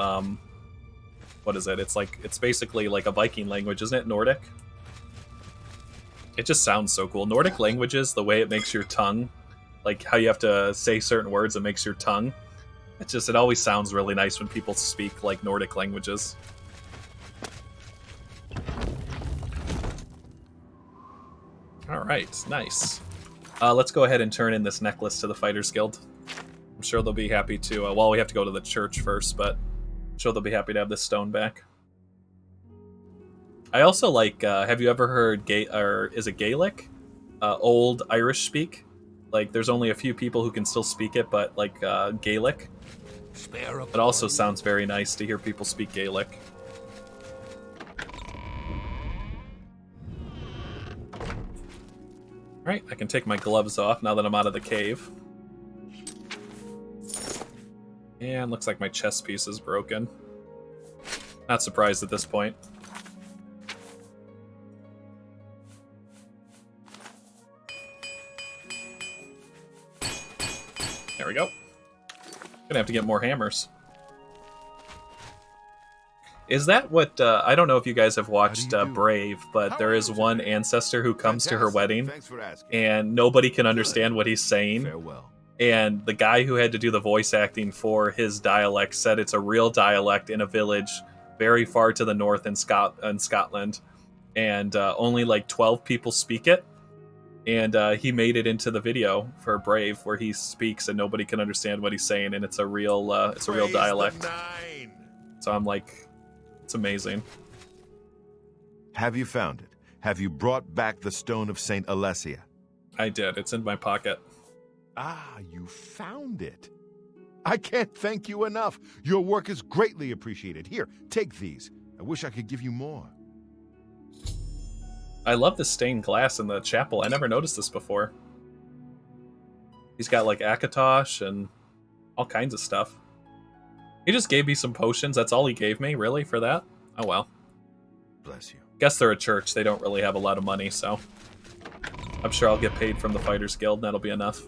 what is it? It's basically like a Viking language, isn't it? Nordic? It just sounds so cool. Nordic languages, the way it makes your tongue, like how you have to say certain words, it makes your tongue. It always sounds really nice when people speak, like, Nordic languages. Alright, nice. Let's go ahead and turn in this necklace to the Fighters Guild. I'm sure they'll be happy to, well, we have to go to the church first, but I'm sure they'll be happy to have this stone back. I also like. Have you ever heard is it Gaelic? Old Irish speak. Like, there's only a few people who can still speak it, but like Gaelic. It also sounds very nice to hear people speak Gaelic. Alright, I can take my gloves off now that I'm out of the cave. And looks like my chess piece is broken. Not surprised at this point. There we go. Gonna have to get more hammers. Is that what, I don't know if you guys have watched Brave, but there is one ancestor who comes to her wedding, and nobody can understand what he's saying. Farewell. And the guy who had to do the voice acting for his dialect said it's a real dialect in a village very far to the north in Scotland. And only like 12 people speak it. And he made it into the video for Brave, where he speaks and nobody can understand what he's saying, and it's a real dialect. So I'm like, it's amazing. Have you found it? Have you brought back the Stone of Saint Alessia? I did. It's in my pocket. Ah, you found it. I can't thank you enough. Your work is greatly appreciated. Here, take these. I wish I could give you more. I love the stained glass in the chapel. I never noticed this before. He's got like Akatosh and all kinds of stuff. He just gave me some potions. That's all he gave me, really, for that? Oh well. Bless you. Guess they're a church. They don't really have a lot of money, so I'm sure I'll get paid from the Fighters Guild, and that'll be enough.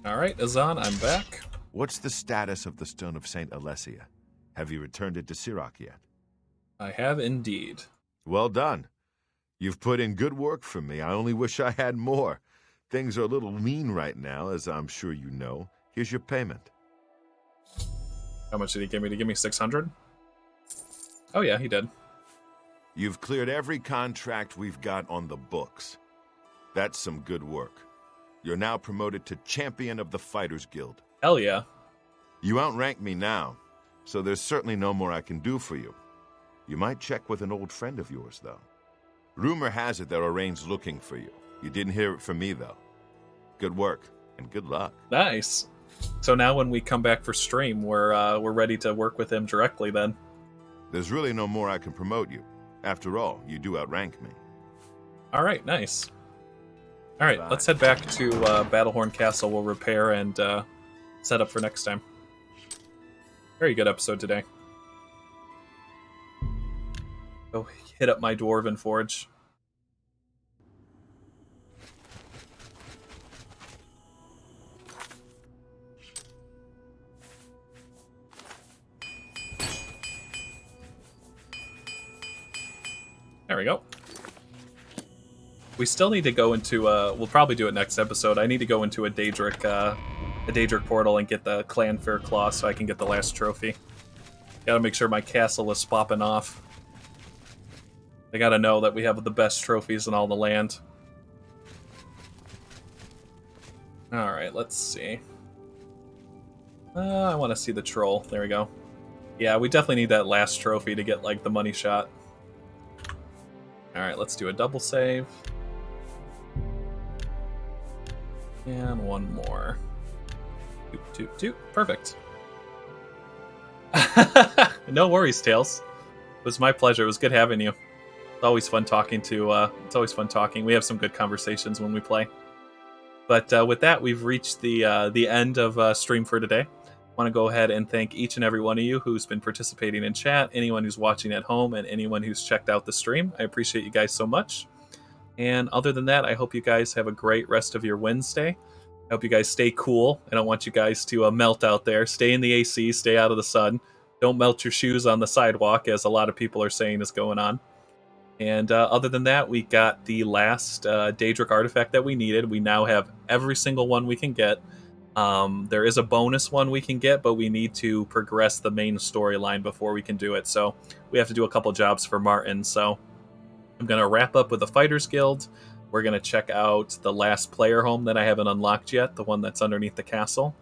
Alright, Azan, I'm back. What's the status of the Stone of Saint Alessia? Have you returned it to Sirach yet? I have indeed. Well done. You've put in good work for me. I only wish I had more. Things are a little lean right now, as I'm sure you know. Here's your payment. How much did he give me? Did he give me 600? Oh yeah, he did. You've cleared every contract we've got on the books. That's some good work. You're now promoted to Champion of the Fighters Guild. Hell yeah. You outrank me now, so there's certainly no more I can do for you. You might check with an old friend of yours, though. Rumor has it there are Rains looking for you. You didn't hear it from me, though. Good work, and good luck. Nice. So now when we come back for stream, we're ready to work with him directly then. There's really no more I can promote you. After all, you do outrank me. All right, nice. All right, let's head back to Battlehorn Castle. We'll repair and set up for next time. Very good episode today. Go hit up my Dwarven Forge. There we go. We still need to go into, we'll probably do it next episode. I need to go into a Daedric portal and get the Clanfair Claw so I can get the last trophy. Gotta make sure my castle is popping off. They gotta know that we have the best trophies in all the land. Alright, let's see. I want to see the troll. There we go. Yeah, we definitely need that last trophy to get, like, the money shot. Alright, let's do a double save. And one more. Toot, toot, toot. Perfect. No worries, Tails. It was my pleasure. It was good having you. It's always fun talking to, it's always fun talking. We have some good conversations when we play. But with that, we've reached the end of stream for today. I want to go ahead and thank each and every one of you who's been participating in chat, anyone who's watching at home, and anyone who's checked out the stream. I appreciate you guys so much. And other than that, I hope you guys have a great rest of your Wednesday. I hope you guys stay cool. I don't want you guys to melt out there. Stay in the AC, stay out of the sun. Don't melt your shoes on the sidewalk, as a lot of people are saying is going on. And other than that, we got the last Daedric Artifact that we needed. We now have every single one we can get. There is a bonus one we can get, but we need to progress the main storyline before we can do it. So we have to do a couple jobs for Martin. So I'm going to wrap up with the Fighters Guild. We're going to check out the last player home that I haven't unlocked yet, the one that's underneath the castle.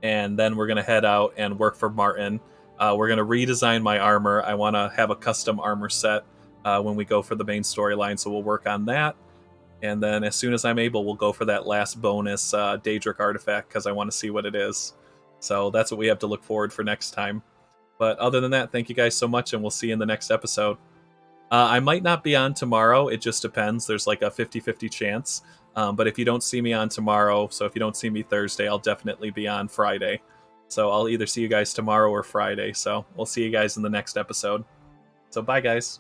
And then we're going to head out and work for Martin. We're going to redesign my armor. I want to have a custom armor set when we go for the main storyline, so we'll work on that. And then as soon as I'm able, we'll go for that last bonus Daedric Artifact, because I want to see what it is. So that's what we have to look forward for next time. But other than that, thank you guys so much, and we'll see you in the next episode. I might not be on tomorrow. It just depends. There's like a 50-50 chance. But if you don't see me on tomorrow, so if you don't see me Thursday, I'll definitely be on Friday. So I'll either see you guys tomorrow or Friday. So we'll see you guys in the next episode. So bye, guys.